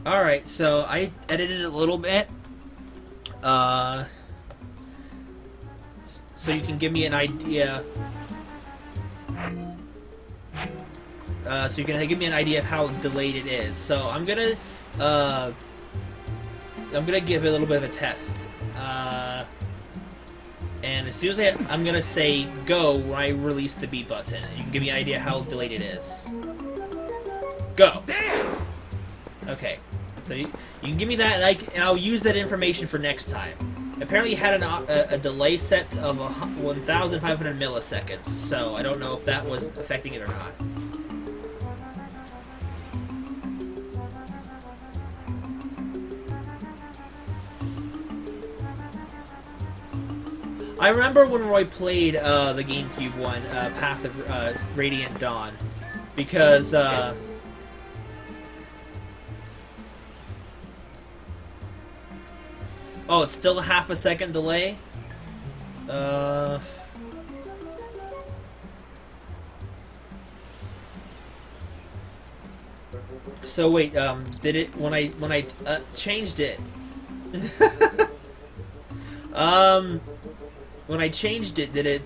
Alright, so I edited it a little bit. So you can give me an idea... so you can give me an idea of how delayed it is. So I'm gonna give it a little bit of a test. And as soon as I'm gonna say go when I release the B button. You can give me an idea how delayed it is. Go! Okay. So you can give me that, and I'll use that information for next time. Apparently it had a delay set of 1,500 milliseconds, so I don't know if that was affecting it or not. I remember when Roy played the GameCube one, Path of Radiant Dawn, because Oh, it's still a half a second delay? So wait, did it, when I changed it... when I changed it, did it,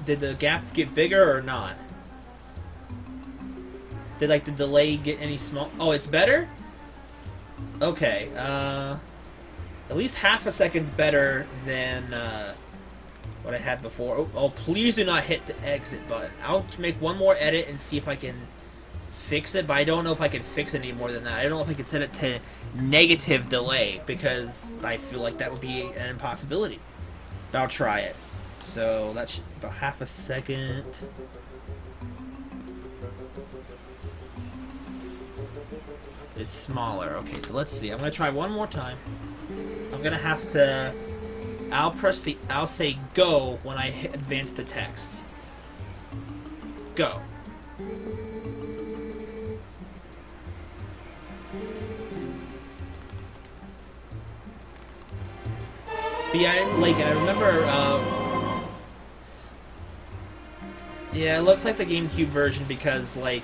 did the gap get bigger or not? Did, like, the delay get any small... Oh, it's better? Okay, at least half a second's better than, what I had before. Oh, please do not hit the exit button. I'll make one more edit and see if I can fix it, but I don't know if I can fix it any more than that. I don't know if I can set it to negative delay, because I feel like that would be an impossibility. But I'll try it. So that's about half a second. It's smaller. Okay, so let's see. I'm gonna try one more time. I'm gonna have to... I'll say go when I advance the text. Go. But yeah, I remember, yeah, it looks like the GameCube version because, like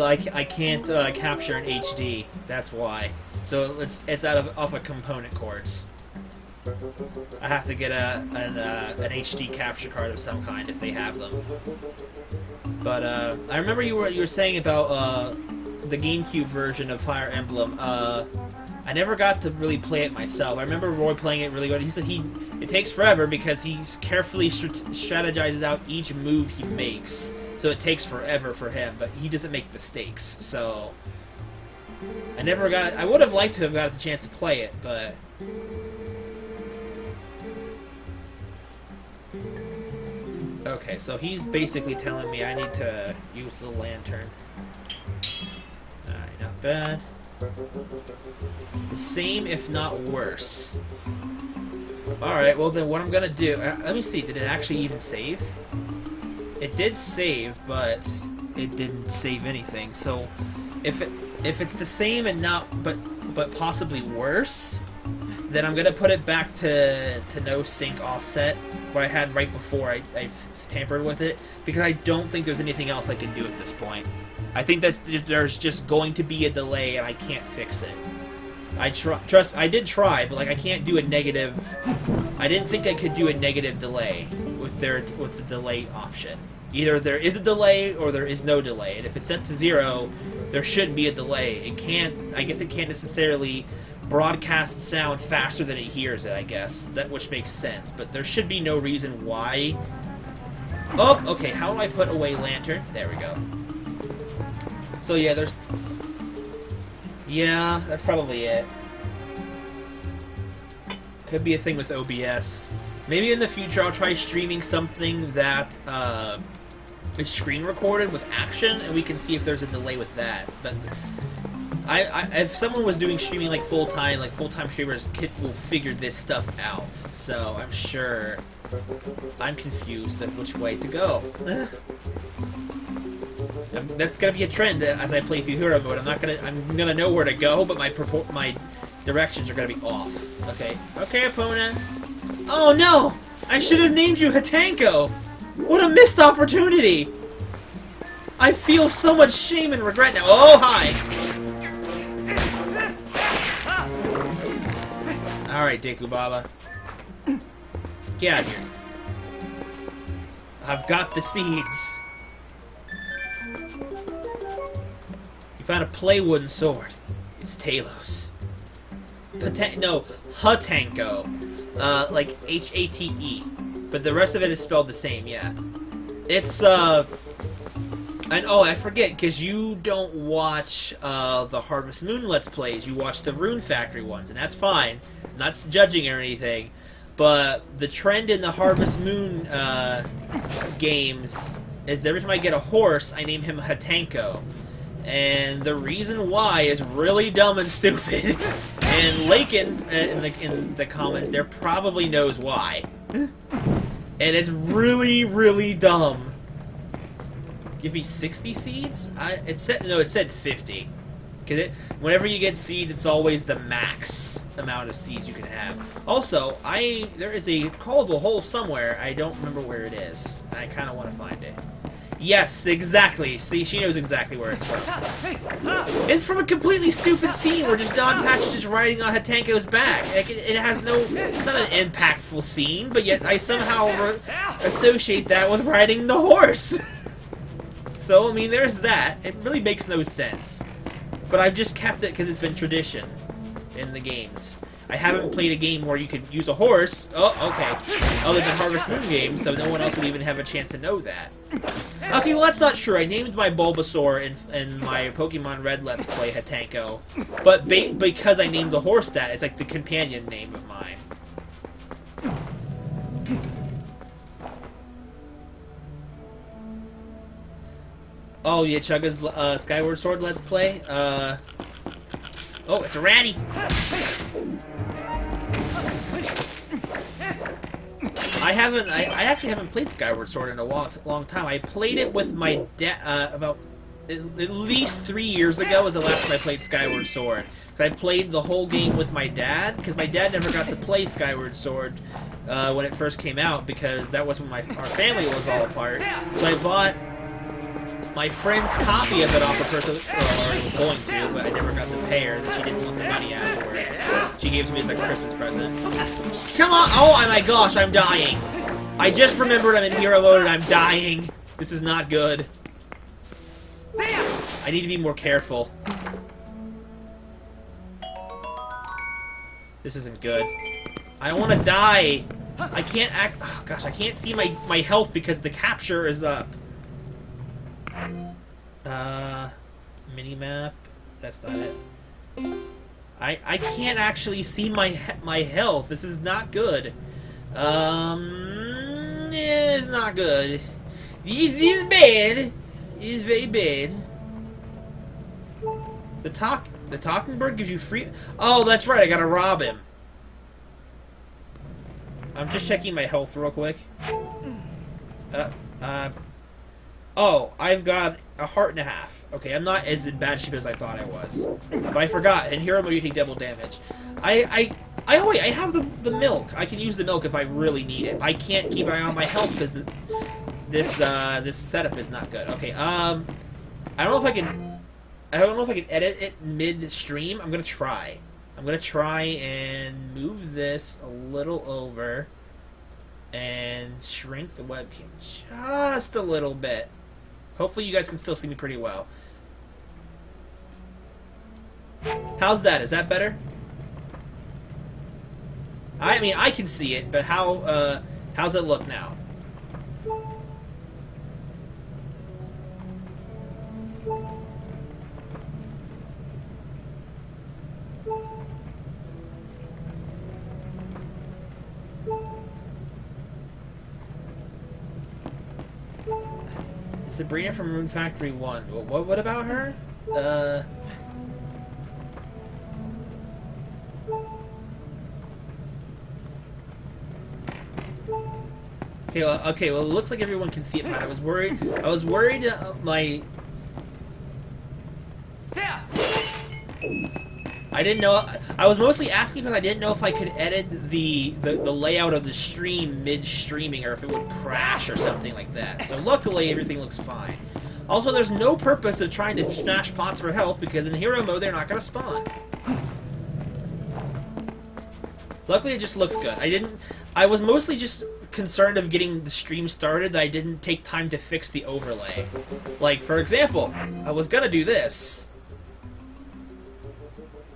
I can't capture in HD. That's why. So it's off of component cords. I have to get an HD capture card of some kind if they have them. But I remember you were saying about the GameCube version of Fire Emblem. I never got to really play it myself. I remember Roy playing it really good. He said it takes forever because he carefully strategizes out each move he makes. So it takes forever for him, but he doesn't make mistakes. So I would have liked to have got the chance to play it, but okay, so he's basically telling me I need to use the lantern. Alright, not bad. The same, if not worse. Alright, well then what I'm gonna do... let me see, did it actually even save? It did save, but it didn't save anything. So, if it's the same and not... but possibly worse, then I'm gonna put it back to no sync offset, what I had right before I tampered with it, because I don't think there's anything else I can do at this point. I think that there's just going to be a delay and I can't fix it. I did try, but like I can't do a negative. I didn't think I could do a negative delay with the delay option. Either there is a delay or there is no delay, and if it's set to 0, there shouldn't be a delay. It can't. I guess it can't necessarily broadcast sound faster than it hears it. I guess which makes sense, but there should be no reason why. Oh, okay. How do I put away lantern? There we go. So yeah, there's... Yeah, that's probably it. Could be a thing with OBS. Maybe in the future I'll try streaming something that is screen recorded with action, and we can see if there's a delay with that. But if someone was doing streaming like full-time streamers will figure this stuff out. So I'm sure I'm confused of which way to go. That's gonna be a trend as I play through hero mode. I'm gonna know where to go, but my directions are gonna be off. Okay, okay, opponent. Oh no! I should have named you Hatanko. What a missed opportunity! I feel so much shame and regret now. Oh hi! All right, Deku Baba, get out of here. I've got the seeds. You found a play wooden sword. It's Talos. Hatanko. Like H-A-T-E. But the rest of it is spelled the same, yeah. It's, and oh, I forget, because you don't watch, the Harvest Moon Let's Plays. You watch the Rune Factory ones, and that's fine. I'm not judging or anything. But the trend in the Harvest Moon, games is every time I get a horse, I name him Hatanko. And the reason why is really dumb and stupid. And Lakin, in the comments there, probably knows why. And it's really, really dumb. Give me 60 seeds? It said 50. Because whenever you get seeds, it's always the max amount of seeds you can have. Also, there is a callable hole somewhere. I don't remember where it is. I kind of want to find it. Yes, exactly. See, she knows exactly where it's from. It's from a completely stupid scene where just Don Patch is just riding on Hatanko's back. Like, it has no... It's not an impactful scene, but yet I somehow associate that with riding the horse. So, I mean, there's that. It really makes no sense. But I've just kept it because it's been tradition in the games. I haven't played a game where you could use a horse. Oh, okay. Other than Harvest Moon games, so no one else would even have a chance to know that. Okay, well that's not true. I named my Bulbasaur in my Pokemon Red Let's Play Hatanko. But because I named the horse that, it's like the companion name of mine. Oh, yeah, Chugga's Skyward Sword Let's Play. Oh, it's a ratty! I actually haven't played Skyward Sword in a long time. I played it with my dad, about at least 3 years ago was the last time I played Skyward Sword. I played the whole game with my dad, because my dad never got to play Skyward Sword when it first came out, because that was when our family was all apart. So I bought my friend's copy of it off of her, or was going to, but I never got to pay her, that she didn't want the money afterwards. She gave it to me as a Christmas present. Come on! Oh my gosh, I'm dying! I just remembered I'm in hero mode and I'm dying. This is not good. I need to be more careful. This isn't good. I don't want to die! I can't act... Oh gosh, I can't see my health because the capture is up. Minimap. That's not it. I can't actually see my health. This is not good. Yeah, it's not good. This is bad. It is very bad. The talking bird gives you free... Oh, that's right. I gotta rob him. I'm just checking my health real quick. Oh, I've got a heart and a half. Okay, I'm not as in bad shape as I thought I was. But I forgot. In hero mode, you take double damage. I have the milk. I can use the milk if I really need it. I can't keep an eye on my health because this setup is not good. Okay, I don't know if I can edit it mid-stream. I'm gonna try. I'm gonna try and move this a little over and shrink the webcam just a little bit. Hopefully you guys can still see me pretty well. How's that? Is that better? I mean, I can see it, but how's it look now? Sabrina from Rune Factory 1. What about her? Okay, well, it looks like everyone can see it fine. I was worried I didn't know. I was mostly asking because I didn't know if I could edit the layout of the stream mid-streaming or if it would crash or something like that. So luckily, everything looks fine. Also, there's no purpose of trying to smash pots for health because in hero mode, they're not going to spawn. Luckily, it just looks good. I was mostly just concerned of getting the stream started that I didn't take time to fix the overlay. Like, for example, I was going to do this,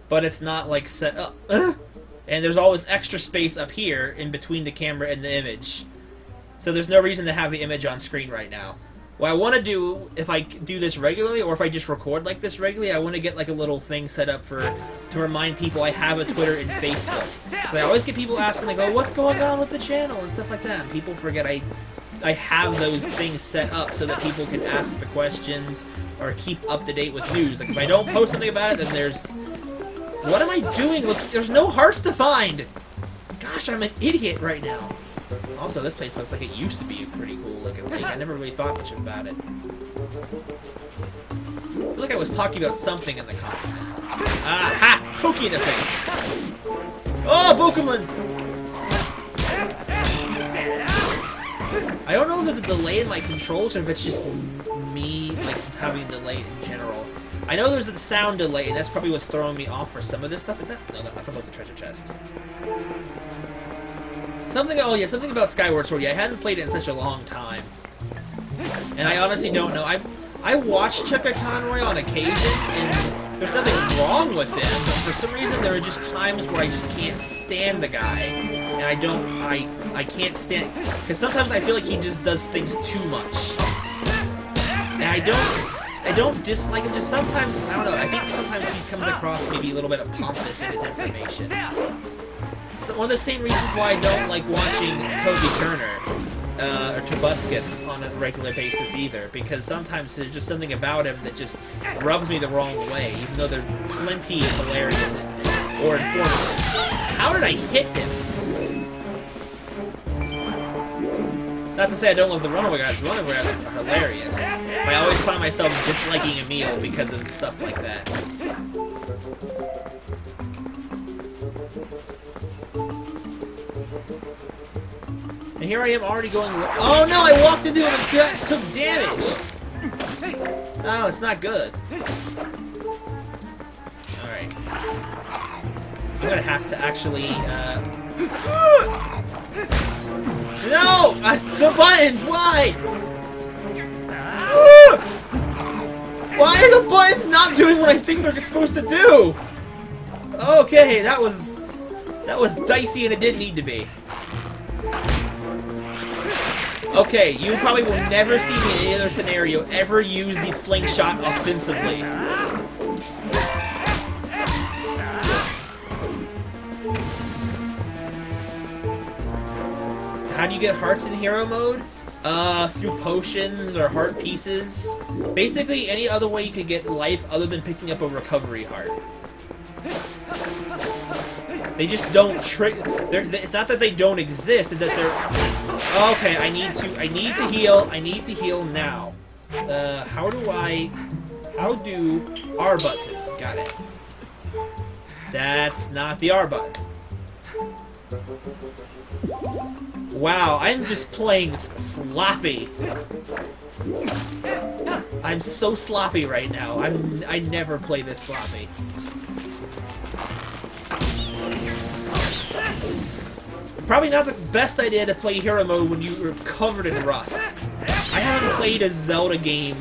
but it's not, like, set up. And there's all this extra space up here in between the camera and the image. So there's no reason to have the image on screen right now. What I want to do, if I do this regularly, or if I just record like this regularly, I want to get, like, a little thing set up to remind people I have a Twitter and Facebook. I always get people asking, like, oh, what's going on with the channel, and stuff like that. And people forget I have those things set up so that people can ask the questions or keep up to date with news. Like, if I don't post something about it, then there's... What am I doing? Look, there's no hearts to find! Gosh, I'm an idiot right now. Also, this place looks like it used to be a pretty cool looking lake. I never really thought much about it. feel like I was talking about something in the comment. Aha! Pokey in the face! Oh, Pokemon! I don't know if there's a delay in my controls or if it's just me, like, having a delay in general. I know there's a sound delay, and that's probably what's throwing me off for some of this stuff. Is that? No, I thought that was a treasure chest. Something, oh yeah, something about Skyward Sword. Yeah, I hadn't played it in such a long time. And I honestly don't know. I watched Chuck Conroy on occasion, and there's nothing wrong with him, but for some reason there are just times where I just can't stand the guy. And I can't stand, because sometimes I feel like he just does things too much. And I don't dislike him, just sometimes, I don't know, I think sometimes he comes across maybe a little bit of pompous in his information. So one of the same reasons why I don't like watching Toby Turner. Or Tobuscus on a regular basis either, because sometimes there's just something about him that just rubs me the wrong way, even though they're plenty hilarious or informative. How did I hit him? Not to say I don't love the Runaway guys. The Runaway guys are hilarious. But I always find myself disliking Emil because of stuff like that. And here I am already going... Oh no, I walked into him and took damage! Oh, it's not good. Alright. I'm gonna have to actually, No! The buttons! Why? Why are the buttons not doing what I think they're supposed to do? Okay, that was dicey and it didn't need to be. Okay, you probably will never see me in any other scenario ever use the slingshot offensively. How do you get hearts in hero mode? Through potions or heart pieces. Basically, any other way you could get life other than picking up a recovery heart. They just don't trick. It's not that they don't exist. It's that they're. Okay, I need to heal. I need to heal now. How do R button? Got it. That's not the R button. Wow, I'm just playing sloppy. I'm so sloppy right now. I never play this sloppy. Probably not the best idea to play hero mode when you were covered in rust. I haven't played a Zelda game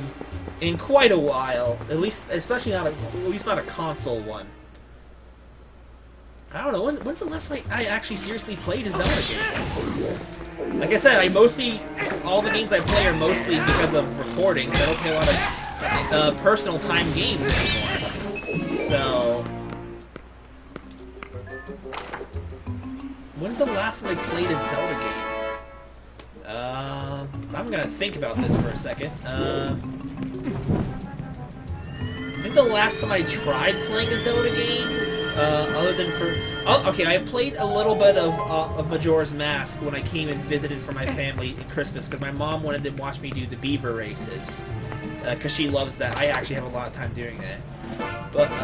in quite a while, at least not a console one. I don't know, when's the last time I actually seriously played a Zelda game? Like I said, all the games I play are mostly because of recording, so I don't play a lot of personal time games anymore. So... when's the last time I played a Zelda game? I'm gonna think about this for a second. I think the last time I tried playing a Zelda game, other than for... Oh, okay, I played a little bit of Majora's Mask when I came and visited for my family at Christmas, because my mom wanted to watch me do the beaver races, because she loves that. I actually have a lot of time doing that. But I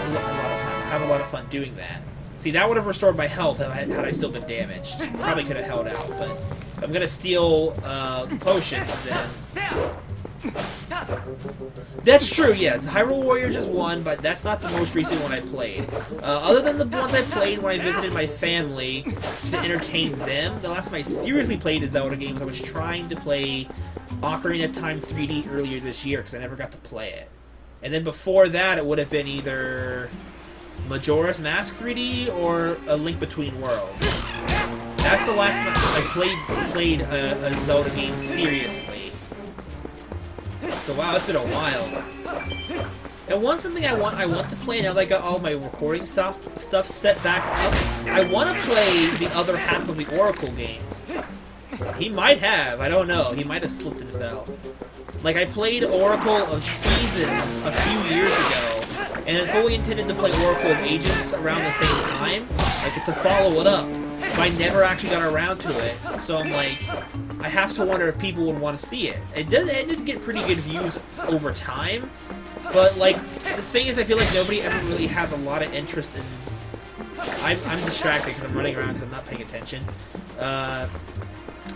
have a lot of fun doing that. See, that would have restored my health had I still been damaged. Probably could have held out, but if I'm gonna steal potions, then... That's true, yes. Hyrule Warriors is one, but that's not the most recent one I played. Other than the ones I played when I visited my family to entertain them, the last time I seriously played a Zelda game was I was trying to play Ocarina of Time 3D earlier this year, because I never got to play it. And then before that, it would have been either Majora's Mask 3D or A Link Between Worlds. That's the last time I played a Zelda game seriously. So wow, it's been a while. And something I want to play now that I got all my recording stuff set back up. I want to play the other half of the Oracle games. He might have, I don't know. He might have slipped and fell. Like, I played Oracle of Seasons a few years ago, and fully intended to play Oracle of Ages around the same time, like to follow it up, but I never actually got around to it, so I'm like, I have to wonder if people would want to see it. It did get pretty good views over time, But, like, the thing is, I feel like nobody ever really has a lot of interest in... I'm distracted because I'm running around because I'm not paying attention.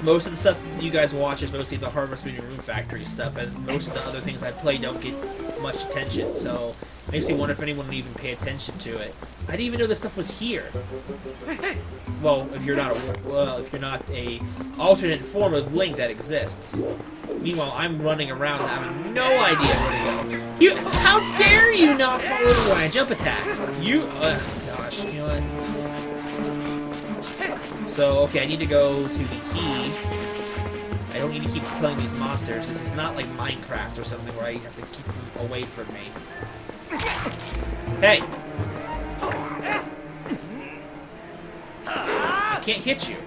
Most of the stuff that you guys watch is mostly the Harvest Moon and Rune Factory stuff, and most of the other things I play don't get much attention, so it makes me wonder if anyone would even pay attention to it. I didn't even know this stuff was here. Well, if you're not a alternate form of Link that exists. Meanwhile, I'm running around and having no idea where to go. How dare you not follow when I jump attack? Gosh, you know what? So, okay, I need to go to the key. I don't need to keep killing these monsters. This is not like Minecraft or something where I have to keep them away from me. Hey! I can't hit you.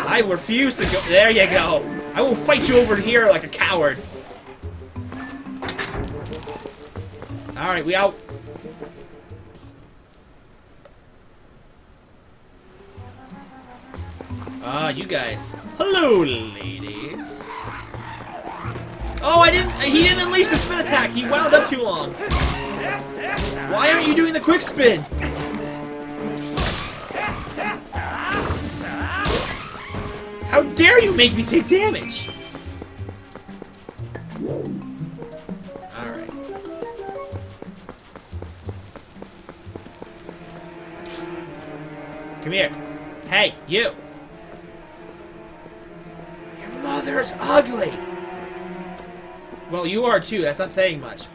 I refuse to go. There you go. I will fight you over here like a coward. Alright, we out. Ah, you guys. Hello, ladies. Oh, he didn't unleash the spin attack. He wound up too long. Why aren't you doing the quick spin? How dare you make me take damage? Alright. Come here. Hey, you. Your mother's ugly. Well, you are too. That's not saying much.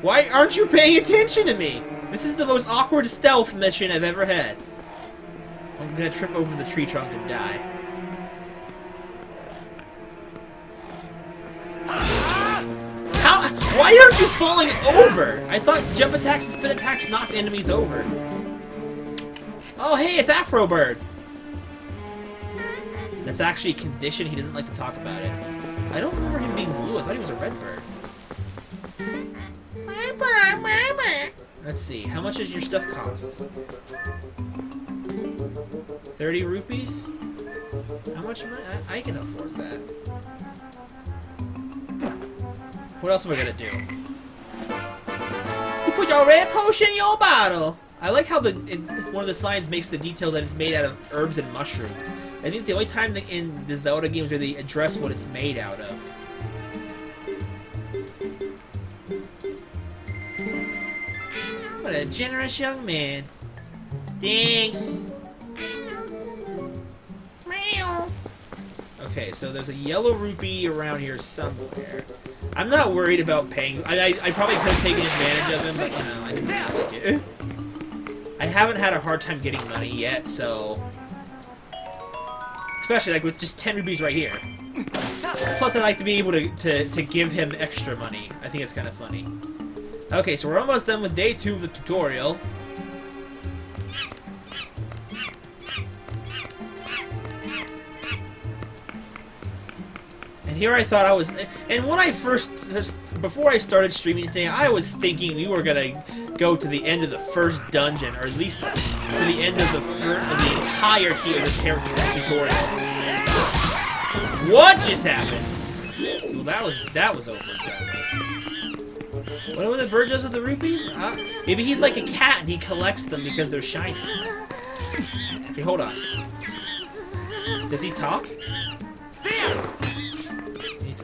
Why aren't you paying attention to me? This is the most awkward stealth mission I've ever had. I'm gonna trip over the tree trunk and die. Why aren't you falling over? I thought jump attacks and spin attacks knocked enemies over. Oh, hey, it's Afro Bird. That's actually a condition. He doesn't like to talk about it. I don't remember him being blue. I thought he was a red bird. Let's see. How much does your stuff cost? 30 rupees? How much money? I can afford that. What else am I gonna do? You put your red potion in your bottle. I like how one of the signs makes the detail that it's made out of herbs and mushrooms. I think it's the only time in the Zelda games where they address what it's made out of. What a generous young man. Thanks. Meow. Okay, so there's a yellow rupee around here somewhere. I'm not worried about paying. I probably could have taken advantage of him, but you know, I didn't feel like it. I haven't had a hard time getting money yet, so... Especially like with just 10 rupees right here. Plus I like to be able to give him extra money. I think it's kind of funny. Okay, so we're almost done with day 2 of the tutorial. And here I thought I was... And when I before I started streaming today, I was thinking we were gonna go to the end of the first dungeon, or at least to the end of the entirety of the tutorial. What just happened? Well, that was over. What the bird does with the rupees? Maybe he's like a cat and he collects them because they're shiny. Okay, hold on. Does he talk?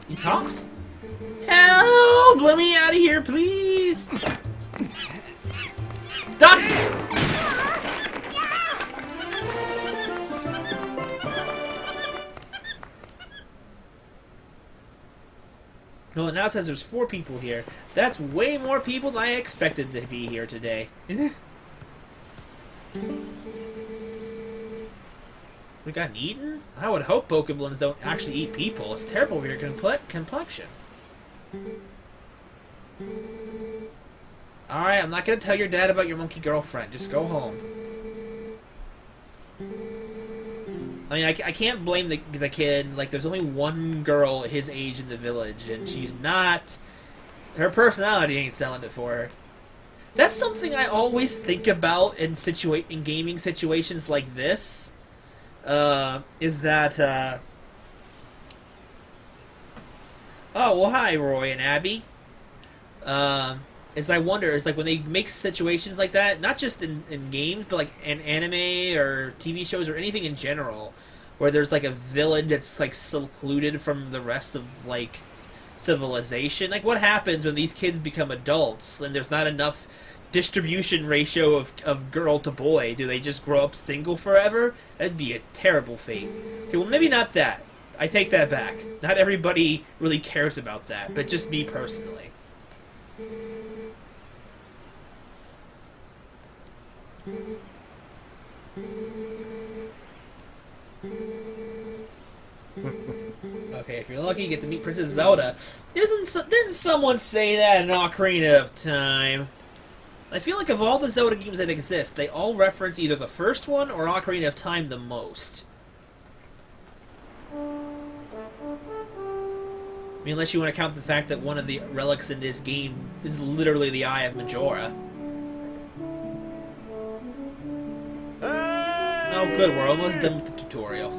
He talks? Help! Let me out of here, please! Duck! Well, now it says there's 4 people here. That's way more people than I expected to be here today. We got eaten? I would hope Pokeblins don't actually eat people. It's terrible for your complexion. Alright, I'm not gonna tell your dad about your monkey girlfriend. Just go home. I mean, I can't blame the kid. Like, there's only one girl his age in the village, and she's not... Her personality ain't selling it for her. That's something I always think about in gaming situations like this. Is that, Oh, well, hi, Roy and Abby. As I wonder, is like when they make situations like that, not just in games, but like in anime or TV shows or anything in general, where there's like a villain that's like secluded from the rest of like civilization. Like, what happens when these kids become adults and there's not enough distribution ratio of girl to boy? Do they just grow up single forever? That'd be a terrible fate. Okay, well, maybe not that. I take that back. Not everybody really cares about that, but just me personally. Okay, if you're lucky, you get to meet Princess Zelda. Didn't someone say that in Ocarina of Time? I feel like of all the Zelda games that exist, they all reference either the first one or Ocarina of Time the most. I mean, unless you want to count the fact that one of the relics in this game is literally the Eye of Majora. Oh, good, we're almost done with the tutorial.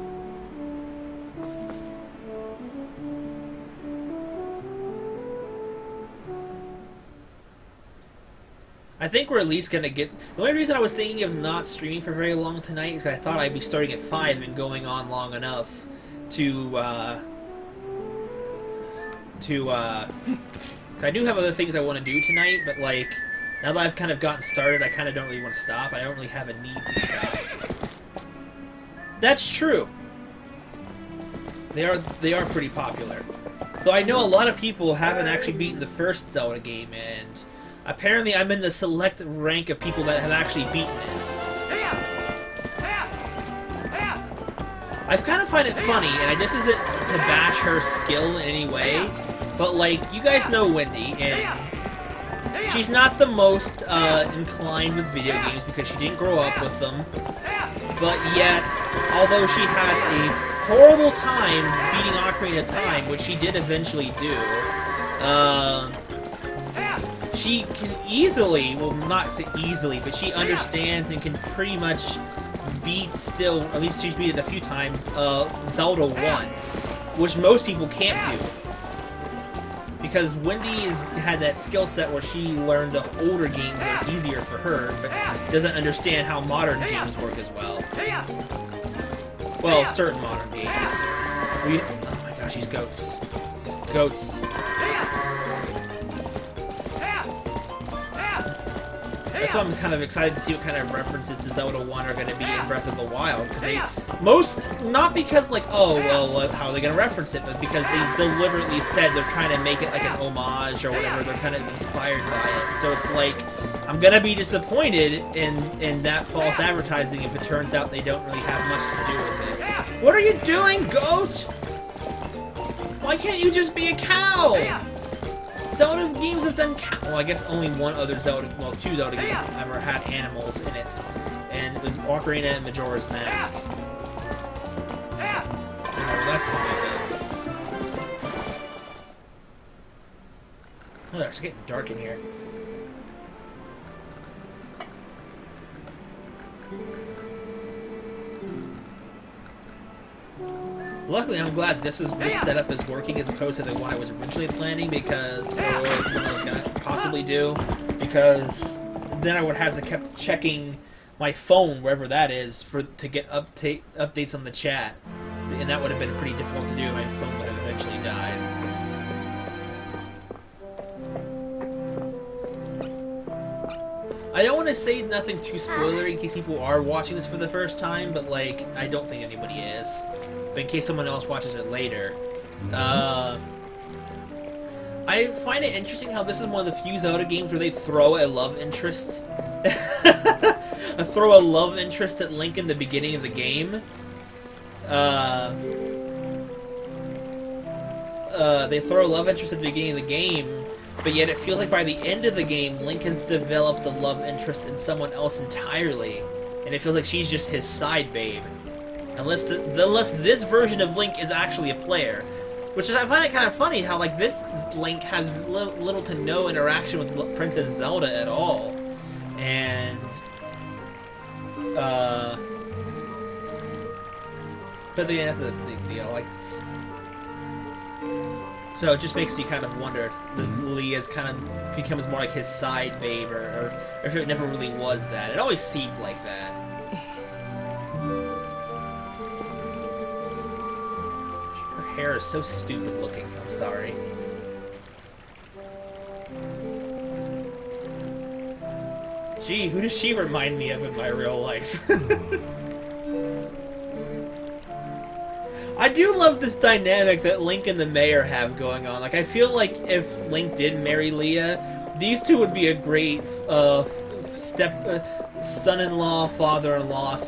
I think we're at least gonna get... The only reason I was thinking of not streaming for very long tonight is because I thought I'd be starting at 5 and going on long enough to, I do have other things I want to do tonight, but, like, now that I've kind of gotten started, I kind of don't really want to stop. I don't really have a need to stop. That's true. They are pretty popular. Though I know a lot of people haven't actually beaten the first Zelda game, and apparently I'm in the select rank of people that have actually beaten it. I kind of find it funny, and this isn't to bash her skill in any way, but, like, you guys know Wendy, and she's not the most inclined with video games because she didn't grow up with them, but yet, although she had a horrible time beating Ocarina of Time, which she did eventually do, she can easily, well, not say easily, but she understands and can pretty much beat still, at least she's beat it a few times, Zelda 1, which most people can't do. Because Wendy had that skill set where she learned the older games are easier for her, but doesn't understand how modern games work as well. Well, certain modern games. Oh my gosh, these goats. These goats. That's why I'm kind of excited to see what kind of references to Zelda 1 are going to be in Breath of the Wild, because not because, like, oh, well, how are they going to reference it, but because they deliberately said they're trying to make it like an homage or whatever, they're kind of inspired by it. So it's like, I'm going to be disappointed in that false advertising if it turns out they don't really have much to do with it. What are you doing, goat? Why can't you just be a cow? Zelda games have done well, I guess only one other Zelda, well, two Zelda games have ever had animals in it, and it was Ocarina and Majora's Mask. Oh, that's funny, though. Oh, it's getting dark in here. Luckily, I'm glad this setup is working as opposed to the one I was originally planning, because, or what I was going to possibly do, because then I would have to keep checking my phone, wherever that is, to get updates on the chat, and that would have been pretty difficult to do. My phone would have eventually died. I don't want to say nothing too spoilery in case people are watching this for the first time, but, like, I don't think anybody is. But in case someone else watches it later. I find it interesting how this is one of the few Zelda games where they throw a love interest. Throw a love interest at Link in the beginning of the game. They throw a love interest at the beginning of the game, but yet it feels like by the end of the game, Link has developed a love interest in someone else entirely. And it feels like she's just his side babe. Unless this version of Link is actually a player. Which is, I find it kind of funny how, like, this Link has little to no interaction with Princess Zelda at all. And, but then that's the big deal. Like, So it just makes me kind of wonder if Leah's kind of becomes more like his side babe, or if it never really was that. It always seemed like that. Her hair is so stupid looking. I'm sorry. Gee, who does she remind me of in my real life? I do love this dynamic that Link and the mayor have going on. Like, I feel like if Link did marry Leah, these two would be a great son-in-law, father-in-law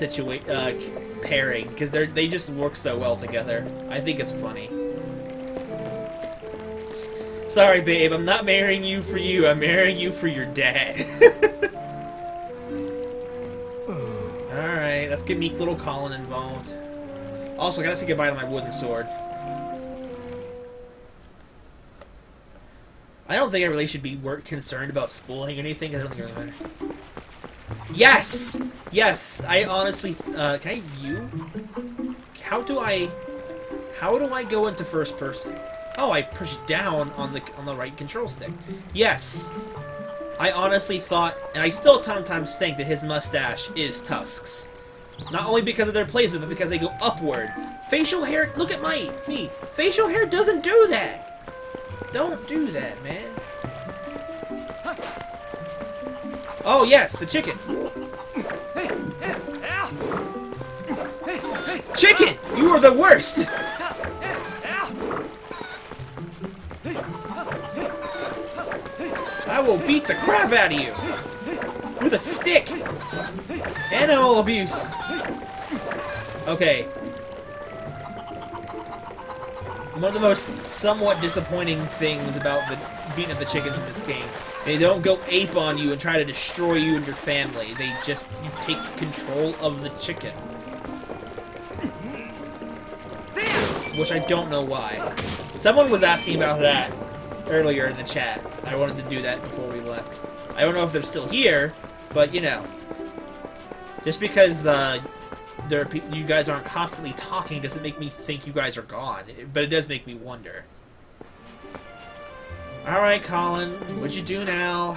pairing, because they just work so well together. I think it's funny. Sorry, babe, I'm not marrying you for you. I'm marrying you for your dad. Alright, let's get meek little Colin involved. Also, I gotta say goodbye to my wooden sword. I don't think I really should be concerned about spoiling anything, because I don't think it really matters. Yes! Yes! I honestly... can I view? How do I go into first person? Oh, I push down on the right control stick. Yes! I honestly thought, and I still sometimes think, that his mustache is tusks. Not only because of their placement, but because they go upward. Facial hair, look at me. Facial hair doesn't do that. Don't do that, man. Oh, yes, the chicken. Chicken, you are the worst. I will beat the crap out of you with a stick. Animal abuse. Okay. One of the most somewhat disappointing things about the beating of the chickens in this game, they don't go ape on you and try to destroy you and your family. They just take control of the chicken. Which I don't know why. Someone was asking about that earlier in the chat. I wanted to do that before we left. I don't know if they're still here, but you know. Just because you guys aren't constantly talking doesn't make me think you guys are gone, but it does make me wonder. Alright, Colin, what'd you do now?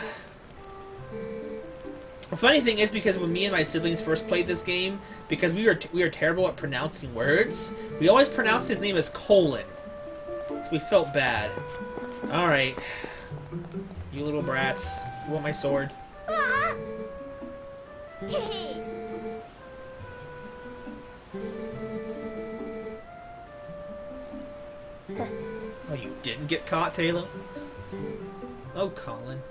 The funny thing is, because when me and my siblings first played this game, because we were terrible at pronouncing words, we always pronounced his name as Colin. So we felt bad. Alright. You little brats. You want my sword? Oh, you didn't get caught, Taylor? Oh, Colin.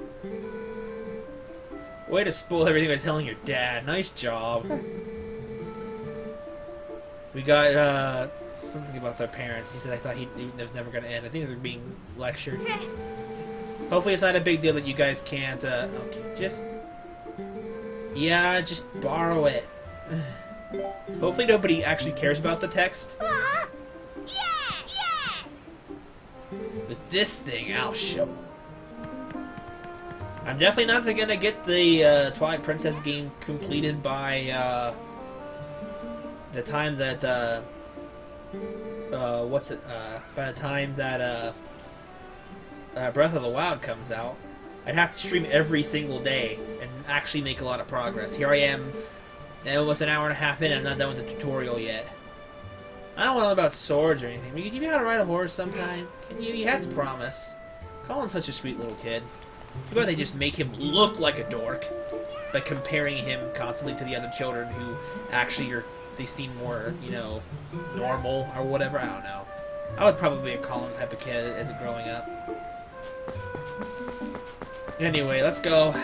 Way to spoil everything by telling your dad. Nice job. We got, something about their parents. He said I thought it was never going to end. I think they're being lectured. Hopefully it's not a big deal that you guys can't, okay, just... Yeah, just borrow it. Hopefully nobody actually cares about the text. With this thing, I'll show. I'm definitely not gonna get the Twilight Princess game completed by the time that by the time that Breath of the Wild comes out. I'd have to stream every single day and actually make a lot of progress. Here I am, almost an hour and a half in, and I'm not done with the tutorial yet. I don't want to know about swords or anything. Can you teach me how to ride a horse sometime? Can you? You have to promise. Colin's such a sweet little kid. Too bad they just make him look like a dork by comparing him constantly to the other children who actually they seem more, you know, normal or whatever. I don't know. I was probably a Colin type of kid as a growing up. Anyway, let's go.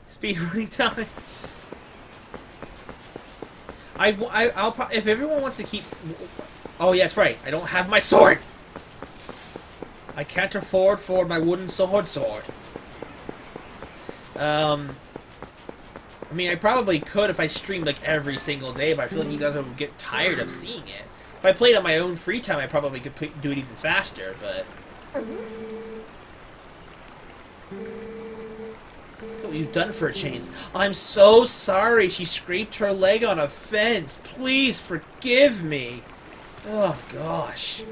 Speedrunning time. I'll if everyone wants to keep. Oh yeah, that's right. I don't have my sword. I can't afford for my wooden sword. I mean, I probably could if I streamed like every single day, but I feel like you guys would get tired of seeing it. If I played on my own free time, I probably could do it even faster, but... Look what you've done for a change. I'm so sorry. She scraped her leg on a fence. Please forgive me. Oh, gosh.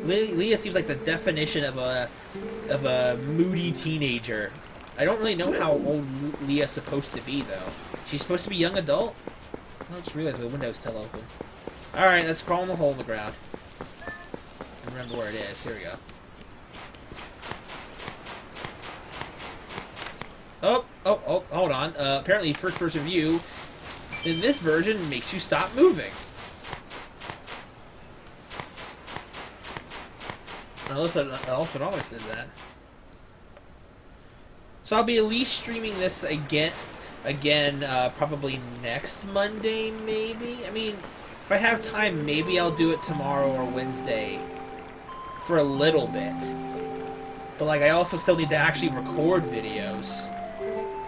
Leah seems like the definition of a moody teenager. I don't really know how old Leah's supposed to be, though. She's supposed to be young adult? I just realized the window's still open. Alright, let's crawl in the hole in the ground. And remember where it is. Here we go. Oh, hold on. Apparently first-person view in this version makes you stop moving. Unless it always did that. So I'll be at least streaming this again, probably next Monday, maybe? I mean, if I have time, maybe I'll do it tomorrow or Wednesday for a little bit. But, like, I also still need to actually record videos.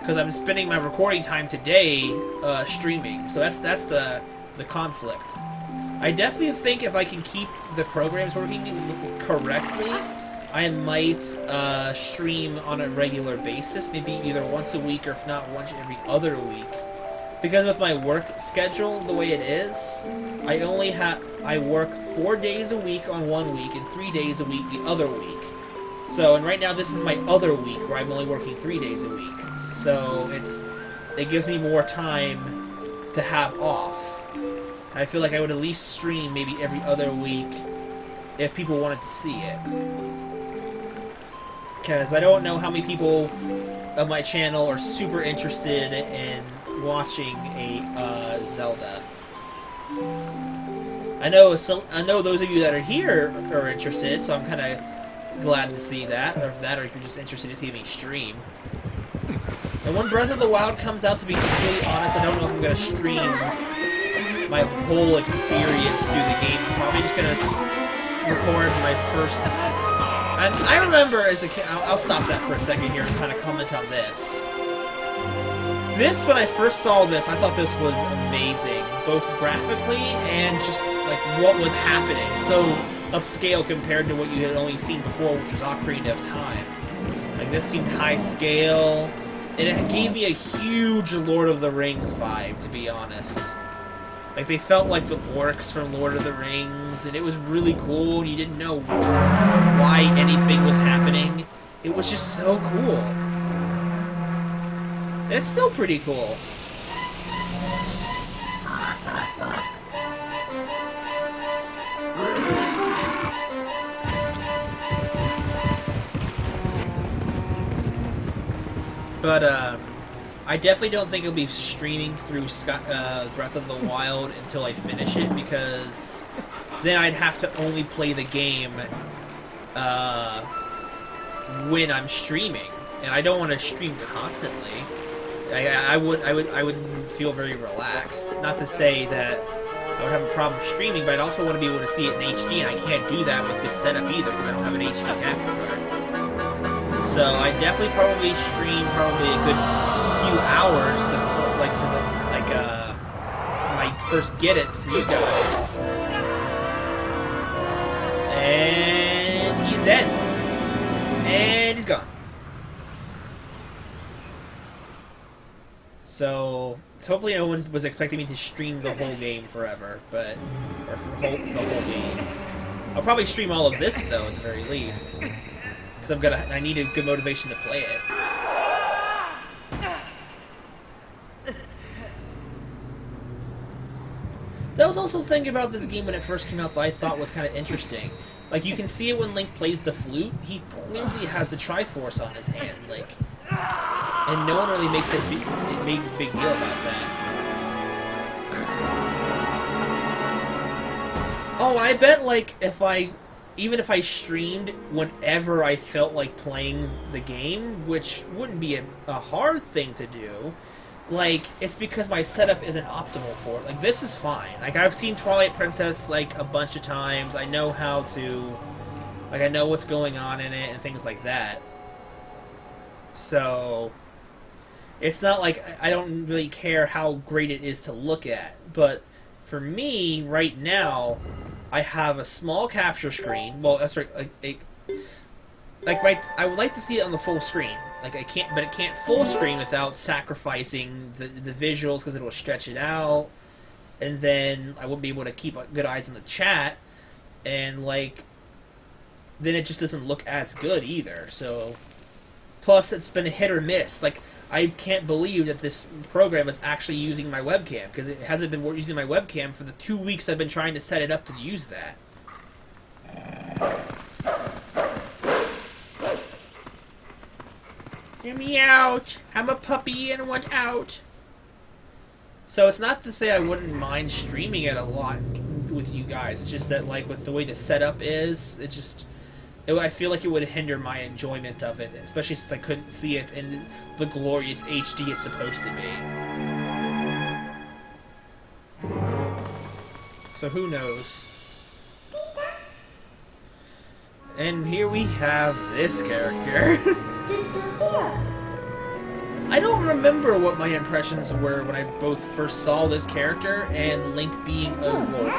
Because I'm spending my recording time today streaming. So that's the conflict. I definitely think if I can keep the programs working correctly, I might stream on a regular basis, maybe either once a week or if not once every other week. Because with my work schedule the way it is, I work 4 days a week on one week and 3 days a week the other week. So, and right now this is my other week where I'm only working 3 days a week. So it gives me more time to have off. I feel like I would at least stream maybe every other week if people wanted to see it. Because I don't know how many people of my channel are super interested in watching a Zelda. I know those of you that are here are interested, so I'm kind of glad to see that. Or if you're just interested to see me stream. And when Breath of the Wild comes out, to be completely honest, I don't know if I'm going to stream my whole experience through the game. I'm probably just going to record my first... And I remember as a kid... I'll stop that for a second here and kind of comment on this. When I first saw this, I thought this was amazing. Both graphically and just, like, what was happening. So upscale compared to what you had only seen before, which was Ocarina of Time. Like, this seemed high scale. And it gave me a huge Lord of the Rings vibe, to be honest. Like, they felt like the orcs from Lord of the Rings, and it was really cool, and you didn't know why anything was happening. It was just so cool. And it's still pretty cool. But, I definitely don't think I'll be streaming through Breath of the Wild until I finish it, because then I'd have to only play the game when I'm streaming, and I don't want to stream constantly. I would feel very relaxed. Not to say that I would have a problem streaming, but I'd also want to be able to see it in HD, and I can't do that with this setup either, because I don't have an HD capture card. So I definitely probably stream a good few hours when I first get it for you guys. And he's dead. And he's gone. So hopefully no one was expecting me to stream the whole game forever, or the whole game. I'll probably stream all of this though, at the very least. Because I need a good motivation to play it. That was also thinking about this game when it first came out that I thought was kind of interesting. Like, you can see it when Link plays the flute. He clearly has the Triforce on his hand, like, and no one really makes a big deal about that. Oh, and I bet, like, even if I streamed whenever I felt like playing the game, which wouldn't be a hard thing to do, like, it's because my setup isn't optimal for it. Like, this is fine. Like, I've seen Twilight Princess, like, a bunch of times. I know how to... Like, I know what's going on in it and things like that. So... It's not like I don't really care how great it is to look at. But for me, right now... I have a small capture screen. Well, that's right. like, right, I would like to see it on the full screen. Like, I can't, but it can't full screen without sacrificing the visuals because it'll stretch it out, and then I won't be able to keep good eyes on the chat, and like, then it just doesn't look as good either. So, plus it's been a hit or miss. Like, I can't believe that this program is actually using my webcam because it hasn't been using my webcam for the 2 weeks I've been trying to set it up to use that. Get me out! I'm a puppy and I want out. So it's not to say I wouldn't mind streaming it a lot with you guys. It's just that, like, with the way the setup is, I feel like it would hinder my enjoyment of it, especially since I couldn't see it in the glorious HD it's supposed to be. So who knows? And here we have this character. I don't remember what my impressions were when I both first saw this character and Link being a wolf.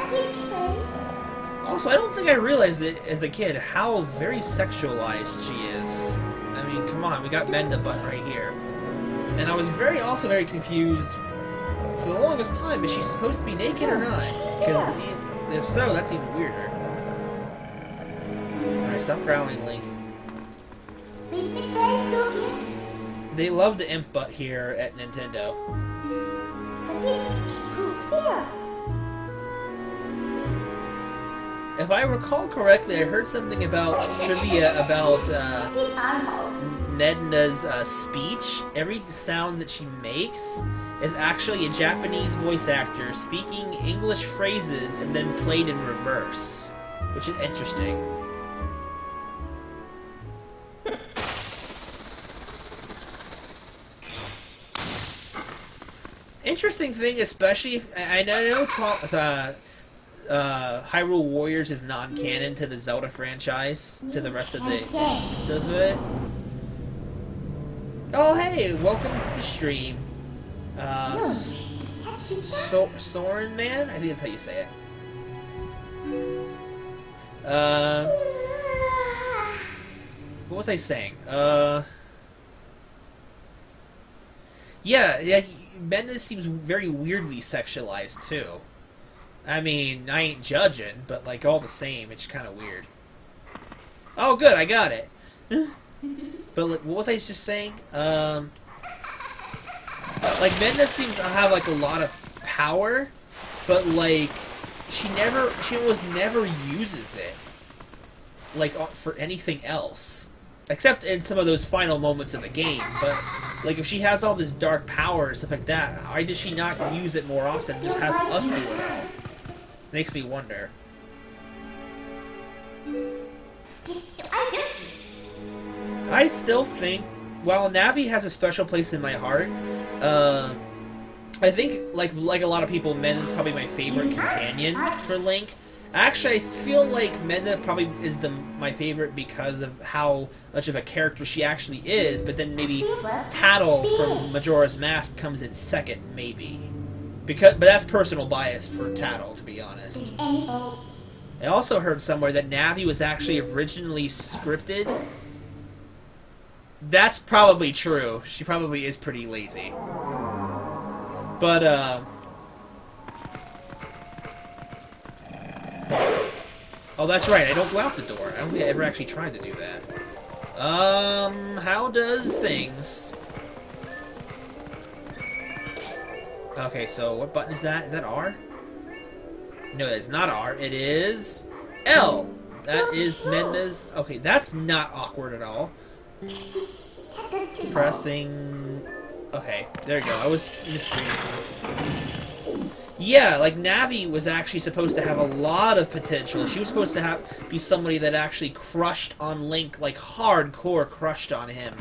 Also, I don't think I realized it as a kid how very sexualized she is. I mean, come on, we got Menda Butt right here. And I was also very confused for the longest time, is she supposed to be naked or not? Because if so, that's even weirder. Alright, stop growling, Link. They love the imp butt here at Nintendo. If I recall correctly, I heard something about trivia about Medna's speech. Every sound that she makes is actually a Japanese voice actor speaking English phrases and then played in reverse, which is interesting. Interesting thing, especially if I know Hyrule Warriors is non-canon to the Zelda franchise, to the rest of the instances of it. Oh, hey, welcome to the stream. Soren Man? I think that's how you say it. What was I saying? Yeah, Menda seems very weirdly sexualized, too. I mean, I ain't judging, but, like, all the same, it's kind of weird. Oh, good, I got it. But, like, what was I just saying? Like, Menda seems to have, like, a lot of power, but, like, she almost never uses it, like, for anything else. Except in some of those final moments of the game, but, like, if she has all this dark power and stuff like that, why does she not use it more often? Just has us do it all. Makes me wonder. I still think, while Navi has a special place in my heart, I think, like a lot of people, Menda's probably my favorite companion for Link. Actually, I feel like Menda probably is my favorite because of how much of a character she actually is, but then maybe Tattle from Majora's Mask comes in second, maybe. But that's personal bias for Tattle, to be honest. I also heard somewhere that Navi was actually originally scripted. That's probably true. She probably is pretty lazy. But, oh, that's right, I don't go out the door. I don't think I ever actually tried to do that. How does things... Okay, so what button is that? Is that R? No, it's not R. It is L. That is Menda's... Okay, that's not awkward at all. Pressing... Okay, there you go. I was misreading. Yeah, like, Navi was actually supposed to have a lot of potential. She was supposed to be somebody that actually crushed on Link, like, hardcore crushed on him.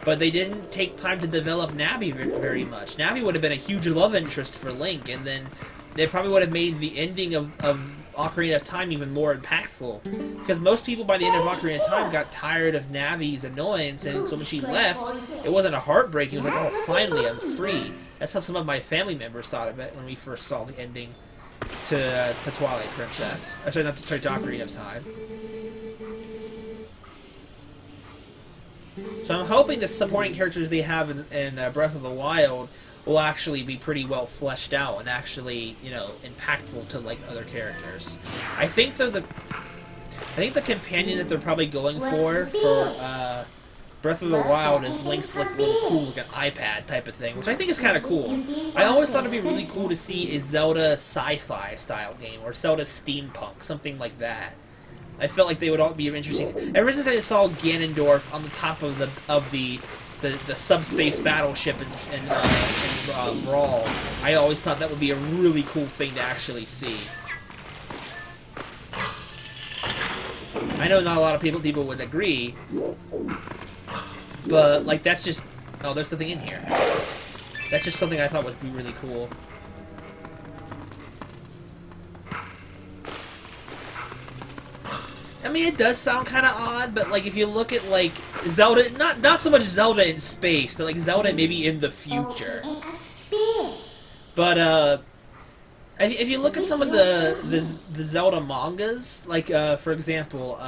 But they didn't take time to develop Navi very much. Navi would have been a huge love interest for Link, and then they probably would have made the ending of Ocarina of Time even more impactful. Because most people by the end of Ocarina of Time got tired of Navi's annoyance, and so when she left, it wasn't a heartbreaking. It was like, oh, finally, I'm free. That's how some of my family members thought of it when we first saw the ending to Twilight Princess. Sorry, not to Ocarina of Time. So I'm hoping the supporting characters they have in Breath of the Wild will actually be pretty well fleshed out and actually, you know, impactful to like other characters. I think though the companion that they're probably going for Breath of the Wild is Link's like little cool like an iPad type of thing, which I think is kind of cool. I always thought it'd be really cool to see a Zelda sci-fi style game or Zelda steampunk, something like that. I felt like they would all be interesting. Ever since I saw Ganondorf on the top of the subspace battleship in Brawl, I always thought that would be a really cool thing to actually see. I know not a lot of people would agree, but like that's just there's something in here. That's just something I thought would be really cool. I mean, it does sound kind of odd, but like if you look at like Zelda, not so much Zelda in space, but like Zelda maybe in the future. But if you look at some of the Zelda mangas, like for example,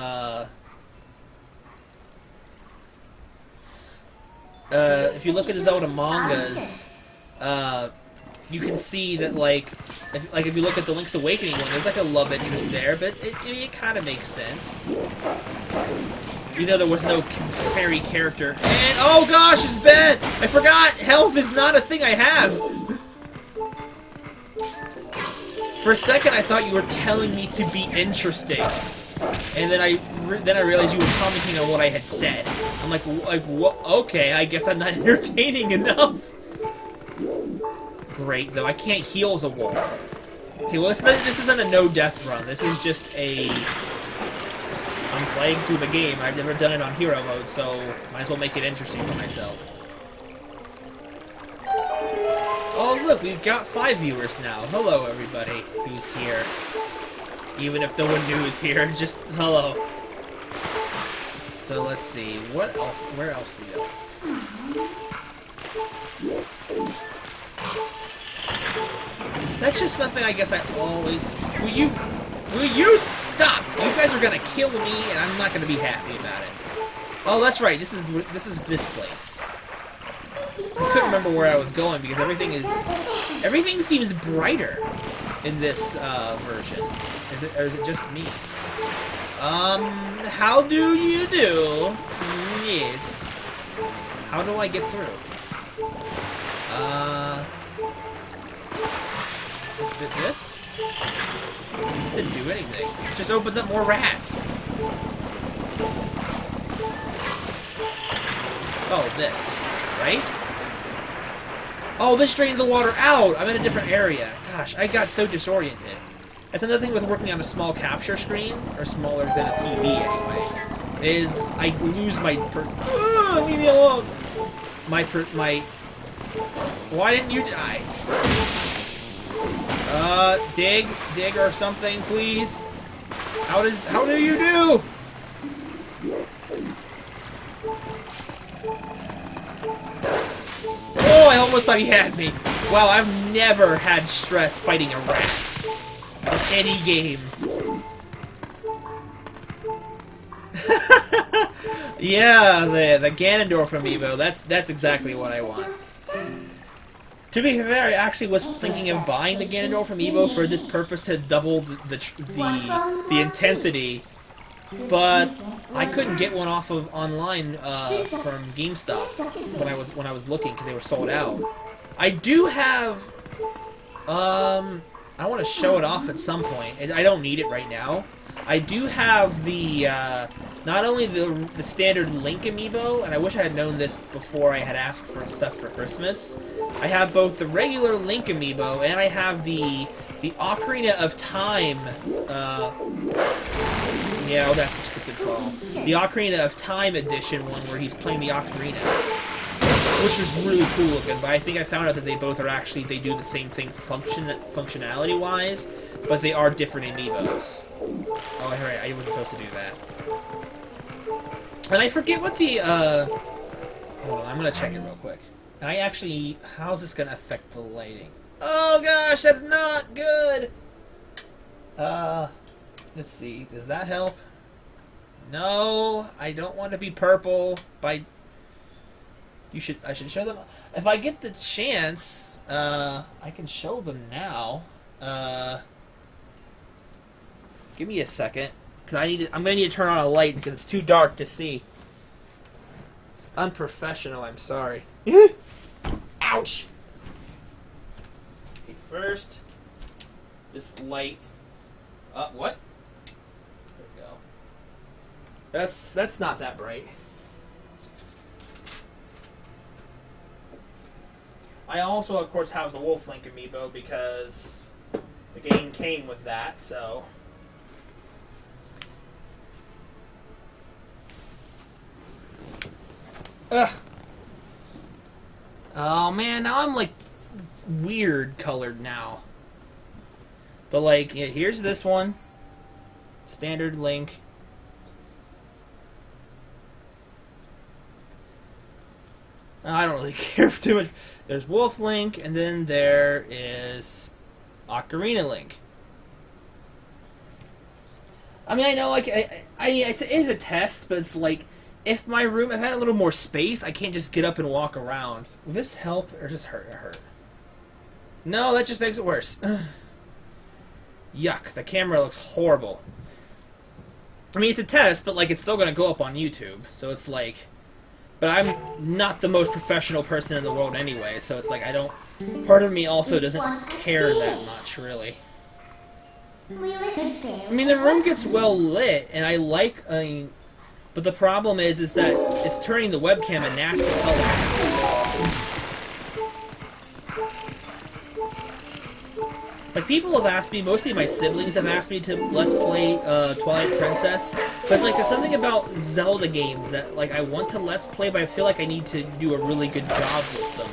if you look at the Zelda mangas, you can see that like if you look at the Link's Awakening one, there's like a love interest there, but it kind of makes sense. Even though there was no fairy character. And oh gosh, it's bad! I forgot! Health is not a thing I have! For a second, I thought you were telling me to be interesting. And then I realized you were commenting on what I had said. I'm like what? Okay, I guess I'm not entertaining enough. Great, though. I can't heal as a wolf. Okay, well, this isn't a no-death run. This is just a... I'm playing through the game. I've never done it on hero mode, so might as well make it interesting for myself. Oh, look, we've got 5 viewers now. Hello, everybody who's here. Even if no one new is here, just hello. So, let's see. What else? Where else do we go? That's just something I guess I always... Will you stop? You guys are gonna kill me, and I'm not gonna be happy about it. Oh, that's right. This is this place. I couldn't remember where I was going because everything seems brighter in this version. Or is it just me? How do you do? Yes. How do I get through? Is this? Didn't do anything. It just opens up more rats. Oh, this. Right? Oh, this drained the water out! I'm in a different area. Gosh, I got so disoriented. That's another thing with working on a small capture screen, or smaller than a TV anyway, is I lose my leave me alone! Why didn't you die? Dig or something, please. How do you do? Oh, I almost thought he had me. Wow, I've never had stress fighting a rat. In any game. Yeah, the Ganondorf amiibo. That's exactly what I want. To be fair, I actually was thinking of buying the Ganondorf amiibo for this purpose to double the intensity, but I couldn't get one off of online from GameStop when I was looking because they were sold out. I do have I want to show it off at some point. I don't need it right now. I do have the not only the standard Link amiibo, and I wish I had known this before I had asked for stuff for Christmas. I have both the regular Link amiibo and I have the Ocarina of Time. Yeah, that's the scripted fall. The Ocarina of Time edition one where he's playing the ocarina, which is really cool looking. But I think I found out that they both are actually they do the same thing functionality wise, but they are different amiibos. Oh, right, I wasn't supposed to do that. And I forget what the, hold on, I'm gonna check it real quick. How's this gonna affect the lighting? Oh gosh, that's not good! Let's see, does that help? No, I don't want to be purple by I should show them. If I get the chance, I can show them now. Give me a second, cause I'm gonna need to turn on a light because it's too dark to see. It's unprofessional. I'm sorry. Ouch. Okay, first, this light. What? There we go. That's not that bright. I also, of course, have the Wolf Link amiibo because the game came with that, so. Ugh. Oh man, now I'm like weird colored now. But like, yeah, here's this one. Standard Link. I don't really care too much. There's Wolf Link, and then there is Ocarina Link. I mean, I know, like, it is a test, but it's like, if I had a little more space, I can't just get up and walk around. Will this help, or just hurt? It hurt. No, that just makes it worse. Yuck, the camera looks horrible. I mean, it's a test, but, like, it's still gonna go up on YouTube, so it's like... But I'm not the most professional person in the world anyway, so it's like I don't... Part of me also doesn't care that much, really. I mean, the room gets well lit, and I like... but the problem is that it's turning the webcam a nasty color. Like, people have asked me, mostly my siblings have asked me to Let's Play Twilight Princess. But, like, there's something about Zelda games that, like, I want to Let's Play, but I feel like I need to do a really good job with them.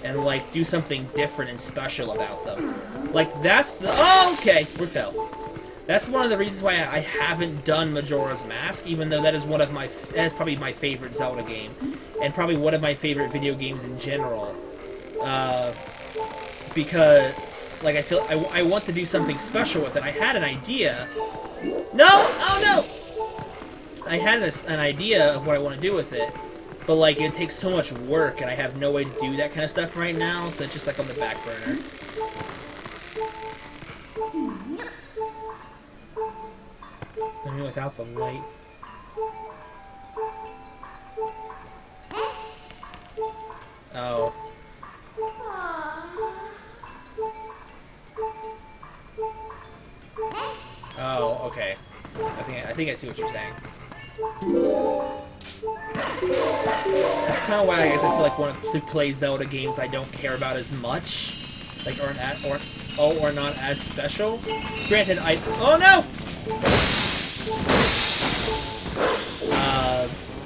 And, like, do something different and special about them. Like, that's the... Oh, okay! We fell. That's one of the reasons why I haven't done Majora's Mask, even though that is one of my... That is probably my favorite Zelda game. And probably one of my favorite video games in general. Because, like, I feel I want to do something special with it. I had an idea. No! Oh, no! I had an idea of what I want to do with it. But, like, it takes so much work, and I have no way to do that kind of stuff right now, so it's just, like, on the back burner. I mean, without the light. Oh. Oh, okay. I think I see what you're saying. That's kind of why I guess I feel like when I play Zelda games I don't care about as much, like or not as special. Granted, oh no.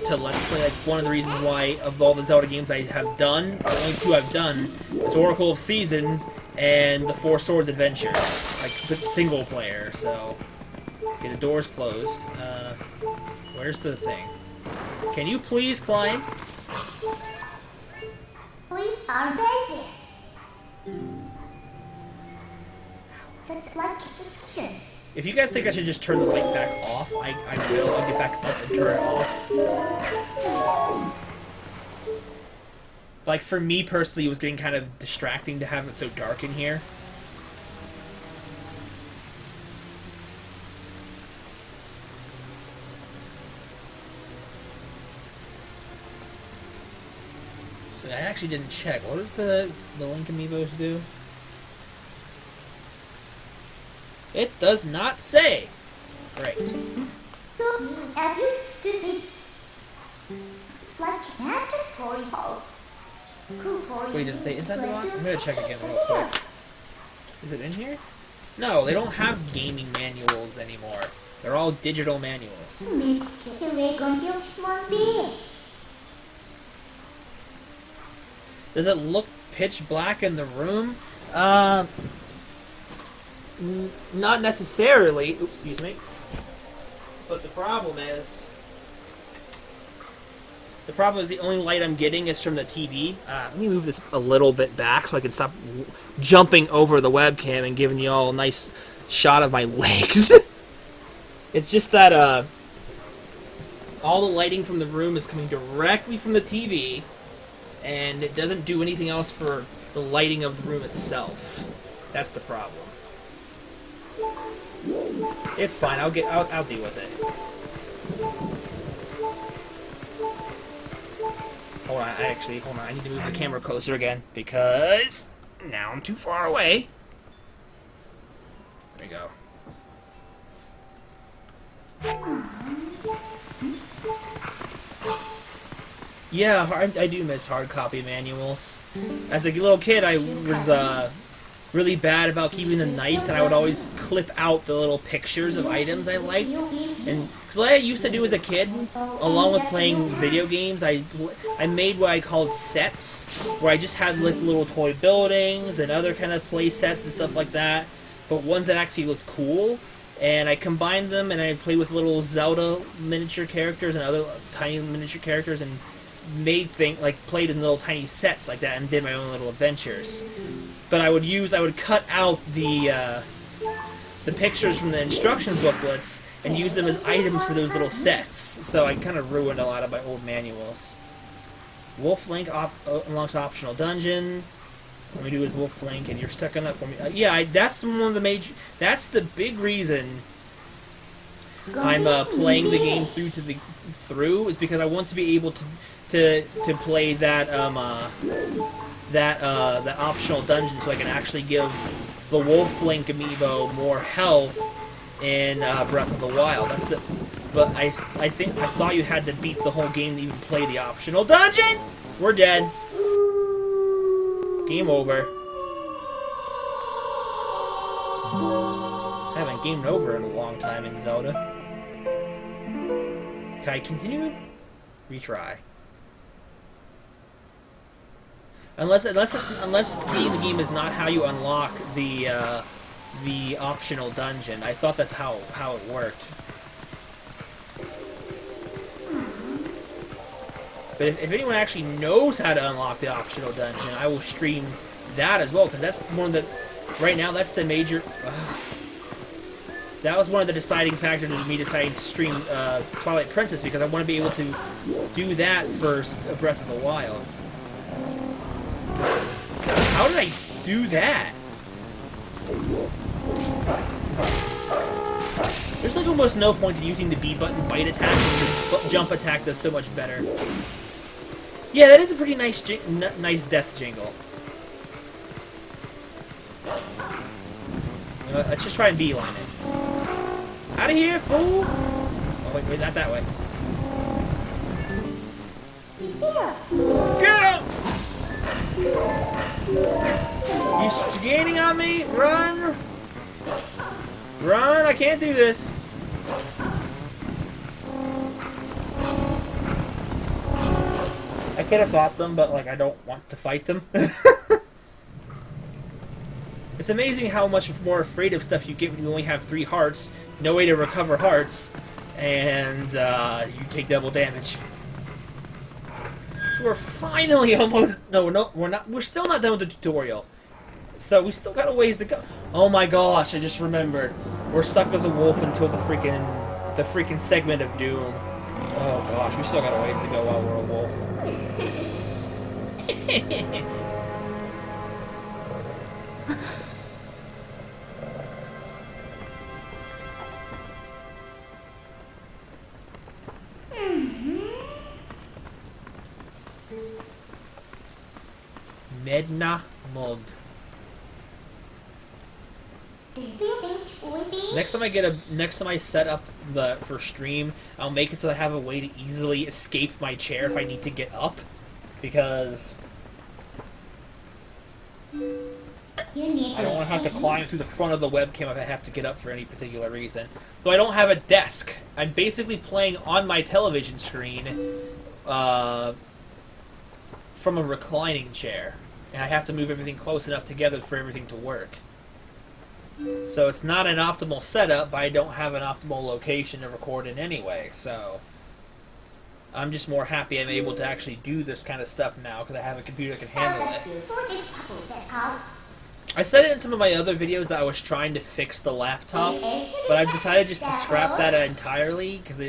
To Let's Play, like, one of the reasons why of all the Zelda games I have done, the only two I've done is Oracle of Seasons and the Four Swords Adventures, like, but single player. So, okay, the door's closed. Where's the thing? Can you please climb? We are ready. That's like just. If you guys think I should just turn the light back off, I will. I'll get back up and turn it off. Like, for me personally, it was getting kind of distracting to have it so dark in here. So I actually didn't check. What does the Link amiibos do? It does not say. Great. Wait, did it say inside the box? I'm gonna check again real quick. Is it in here? No, they don't have gaming manuals anymore. They're all digital manuals. Does it look pitch black in the room? Not necessarily. Oops, excuse me. But the problem is the only light I'm getting is from the TV. Let me move this a little bit back so I can stop jumping over the webcam and giving you all a nice shot of my legs. It's just that all the lighting from the room is coming directly from the TV, and it doesn't do anything else for the lighting of the room itself. That's the problem. It's fine. I'll deal with it. Hold on. Hold on. I need to move the camera closer again because now I'm too far away. There we go. Yeah, I do miss hard copy manuals. As a little kid, I was really bad about keeping them nice, and I would always clip out the little pictures of items I liked. And because what I used to do as a kid, along with playing video games, I made what I called sets, where I just had like little toy buildings and other kind of play sets and stuff like that, but ones that actually looked cool. And I combined them, and I played with little Zelda miniature characters and other tiny miniature characters, and played in little tiny sets like that, and did my own little adventures. But I would cut out the pictures from the instruction booklets and use them as items for those little sets. So I kind of ruined a lot of my old manuals. Wolf Link unlocks optional dungeon. What we do is Wolf Link, and you're stuck on that for me. That's one of the major. That's the big reason I'm playing the game through is because I want to be able to play that that optional dungeon, so I can actually give the Wolf Link amiibo more health in Breath of the Wild. But I thought you had to beat the whole game to even play the optional dungeon. We're dead. Game over. I haven't gamed over in a long time in Zelda. Can I continue? Retry. Unless beating the game is not how you unlock the optional dungeon. I thought that's how it worked. But if anyone actually knows how to unlock the optional dungeon, I will stream that as well, because that's one of the... Right now, that's the major... that was one of the deciding factors of me deciding to stream Twilight Princess, because I want to be able to do that for Breath of the Wild. How did I do that? There's like almost no point in using the B button bite attack, because the jump attack does so much better. Yeah, that is a pretty nice death jingle. Let's just try and beeline it. Out of here, fool! Oh, wait, not that way. Get up! You're gaining on me? Run! Run! I can't do this. I could have fought them, but like I don't want to fight them. It's amazing how much more afraid of stuff you get when you only have 3 hearts, no way to recover hearts, and you take double damage. So we're finally almost... No, we're not. We're still not done with the tutorial. So we still got a ways to go. Oh my gosh, I just remembered. We're stuck as a wolf until the freaking segment of Doom. Oh gosh, we still got a ways to go while we're a wolf. Medna Mud. Next time I set up for stream, I'll make it so I have a way to easily escape my chair if I need to get up, because I don't want to have to climb through the front of the webcam if I have to get up for any particular reason. Though I don't have a desk. I'm basically playing on my television screen from a reclining chair, and I have to move everything close enough together for everything to work. So it's not an optimal setup, but I don't have an optimal location to record in anyway, so I'm just more happy I'm able to actually do this kind of stuff now because I have a computer that can handle it. I said it in some of my other videos that I was trying to fix the laptop, but I've decided just to scrap that entirely because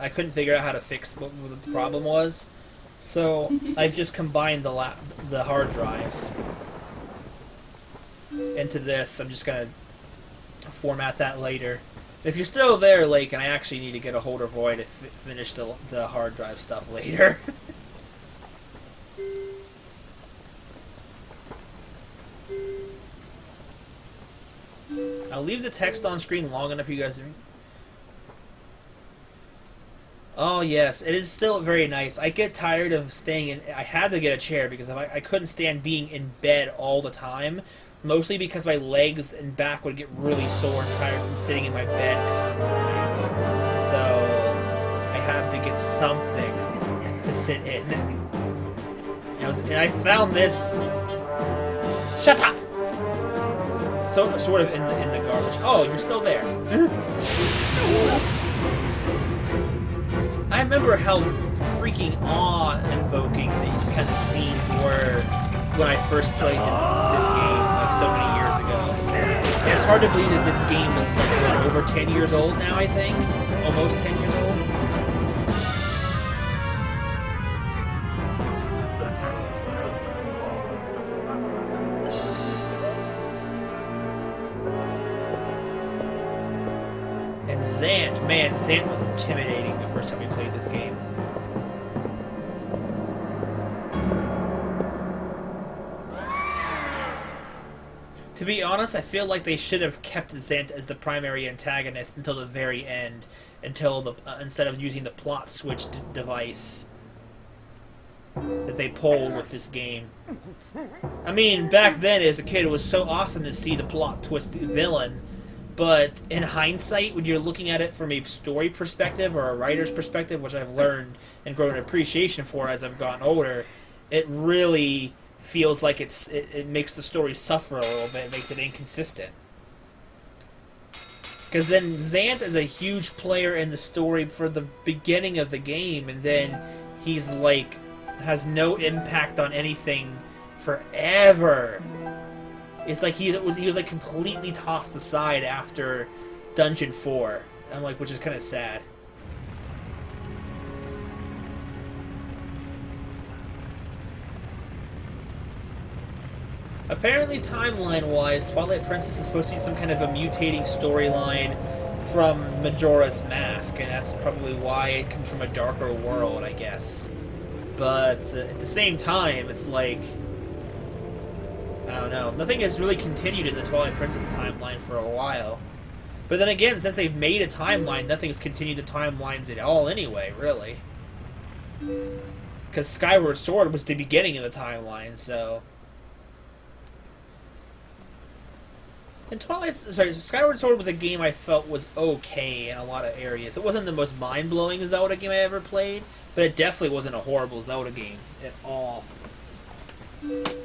I couldn't figure out how to fix what the problem was. So I've just combined the hard drives into this. I'm just gonna format that later. If you're still there, Lake, and I actually need to get a hold of Roy to finish the hard drive stuff later. I'll leave the text on screen long enough for you guys to... Oh, yes. It is still very nice. I get tired of staying in... I had to get a chair because I couldn't stand being in bed all the time. Mostly because my legs and back would get really sore and tired from sitting in my bed constantly. So, I had to get something to sit in. And I found this... Shut up! So, sort of in the garbage. Oh, you're still there. I remember how freaking awe-invoking these kind of scenes were when I first played this game, like so many years ago. And it's hard to believe that this game is like, what, over 10 years old now, I think? Almost 10 years old? And Zant, man, Zant was intimidating the first time we played this game. To be honest, I feel like they should have kept Zant as the primary antagonist until the very end, instead of using the plot switch device that they pulled with this game. I mean, back then as a kid, it was so awesome to see the plot twist villain. But in hindsight, when you're looking at it from a story perspective or a writer's perspective, which I've learned and grown an appreciation for as I've gotten older, it really feels like it makes the story suffer a little bit. It makes it inconsistent. Because then Zant is a huge player in the story for the beginning of the game, and then he's like has no impact on anything forever. It's like he was like completely tossed aside after Dungeon 4. I'm like, which is kind of sad. Apparently, timeline-wise, Twilight Princess is supposed to be some kind of a mutating storyline from Majora's Mask, and that's probably why it comes from a darker world, I guess. But at the same time, it's like, I don't know. Nothing has really continued in the Twilight Princess timeline for a while. But then again, since they've made a timeline, nothing has continued the timelines at all anyway, really. Because Skyward Sword was the beginning of the timeline, so... And Skyward Sword was a game I felt was okay in a lot of areas. It wasn't the most mind-blowing Zelda game I ever played, but it definitely wasn't a horrible Zelda game at all.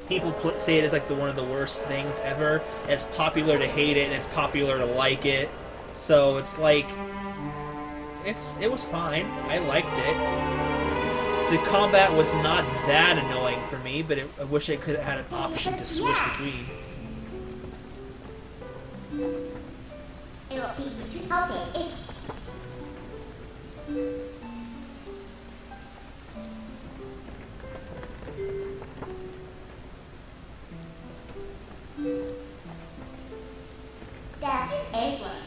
People say it is like one of the worst things ever. And it's popular to hate it, and it's popular to like it. So it's like, it was fine. I liked it. The combat was not that annoying for me, but I wish I could have had an option to switch between. Okay.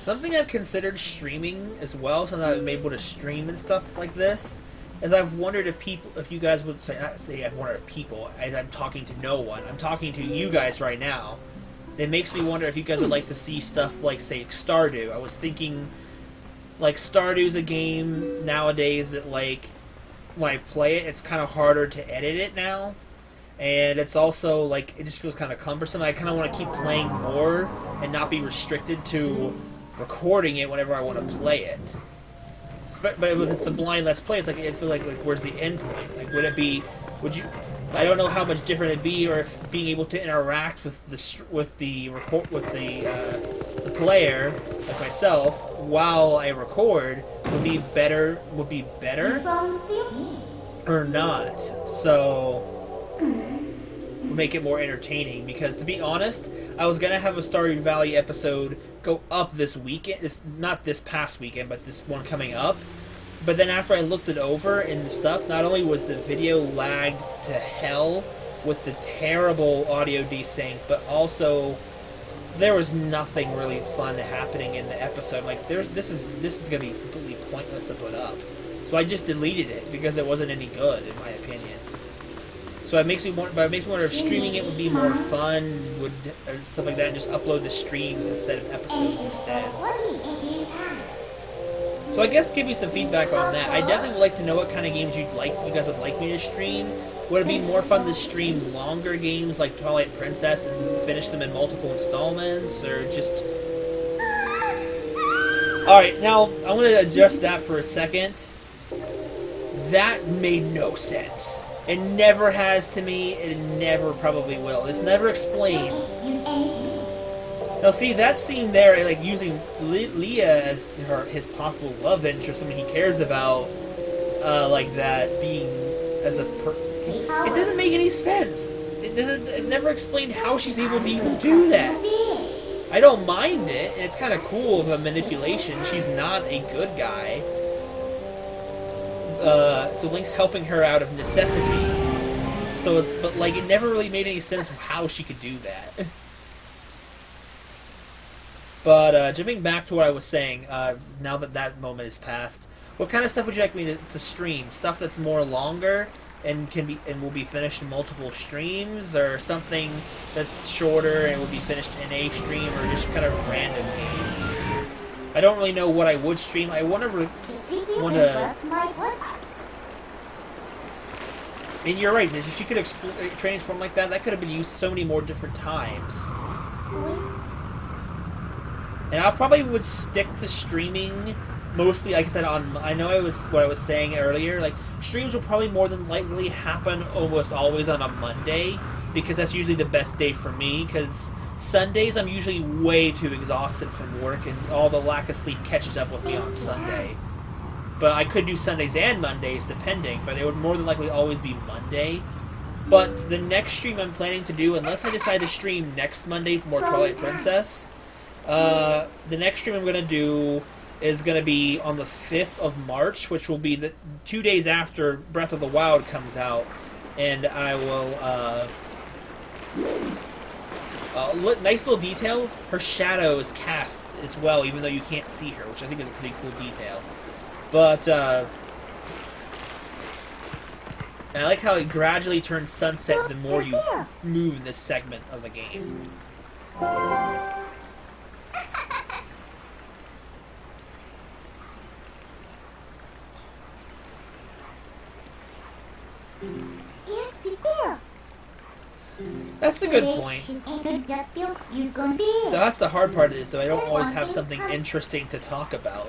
Something I've considered streaming as well, so that I'm able to stream and stuff like this, is I've wondered if you guys would say I've wondered if people, as I'm talking to no one, I'm talking to you guys right now. It makes me wonder if you guys would like to see stuff like, say, Stardew. I was thinking, like, Stardew's a game nowadays that, like, when I play it, it's kind of harder to edit it now. And it's also, like, it just feels kind of cumbersome. I kind of want to keep playing more and not be restricted to recording it whenever I want to play it. But with the blind Let's Play, it's like, I feel like where's the end point? Like, I don't know how much different it'd be, or if being able to interact with the player, like myself, while I record would be better, or not. So make it more entertaining, because to be honest, I was gonna have a Stardew Valley episode go up this weekend. Not this past weekend, but this one coming up. But then after I looked it over and the stuff, not only was the video lagged to hell with the terrible audio desync, but also there was nothing really fun happening in the episode. Like this is gonna be completely pointless to put up. So I just deleted it because it wasn't any good, in my opinion. So it makes me wonder if streaming it would be more fun, or stuff like that, and just upload the streams instead of episodes instead. So I guess give me some feedback on that. I definitely would like to know what kind of games you guys would like me to stream. Would it be more fun to stream longer games like Twilight Princess and finish them in multiple installments, or just... Alright, now I'm going to adjust that for a second. That made no sense. It never has to me, and it never probably will. It's never explained. Now see, that scene there, like using Leah as his possible love interest, someone he cares about, like that, being as a it doesn't make any sense. It's never explained how she's able to even do that. I don't mind it, and it's kind of cool of a manipulation. She's not a good guy. So Link's helping her out of necessity. But like, it never really made any sense how she could do that. But jumping back to what I was saying, now that that moment is past, what kind of stuff would you like me to stream? Stuff that's more longer and will be finished in multiple streams, or something that's shorter and will be finished in a stream, or just kind of random games? I don't really know what I would stream. I want to. And you're right. If she could transform like that, that could have been used so many more different times. And I probably would stick to streaming mostly, like I said, I know what I was saying earlier, like, streams will probably more than likely happen almost always on a Monday, because that's usually the best day for me, because Sundays I'm usually way too exhausted from work, and all the lack of sleep catches up with me on Sunday. But I could do Sundays and Mondays, depending, but it would more than likely always be Monday. But the next stream I'm planning to do, unless I decide to stream next Monday for more Twilight Princess, the next stream I'm going to do is going to be on the 5th of March, which will be the 2 days after Breath of the Wild comes out. And I will... nice little detail, her shadow is cast as well, even though you can't see her, which I think is a pretty cool detail. But, I like how it gradually turns sunset the more you move in this segment of the game. That's a good point. That's the hard part of this, though. I don't always have something interesting to talk about.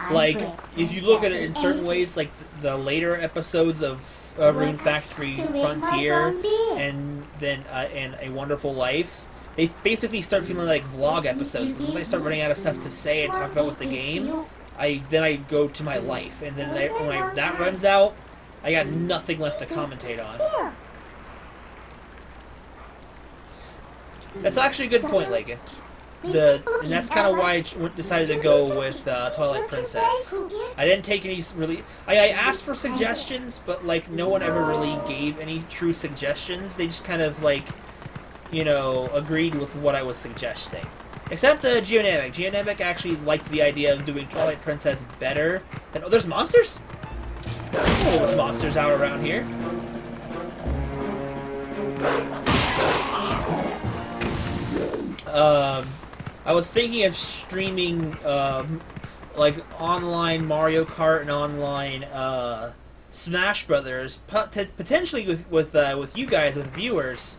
Like, if you look at it in certain ways, like the later episodes of Rune Factory Frontier and then and A Wonderful Life, they basically start feeling like vlog episodes, because once I start running out of stuff to say and talk about with the game, I go to my life, and then when that runs out, I got nothing left to commentate on. That's actually a good point, Lakin. And that's kind of why I decided to go with Twilight Princess. I didn't take any really... I asked for suggestions, but, like, no one ever really gave any true suggestions. They just kind of, like, you know, agreed with what I was suggesting. Except Geonamic. Geonamic actually liked the idea of doing Twilight Princess better. And, oh, there's monsters? Oh, there's monsters out around here. I was thinking of streaming, like, online Mario Kart and online, Smash Brothers, potentially with you guys, with viewers,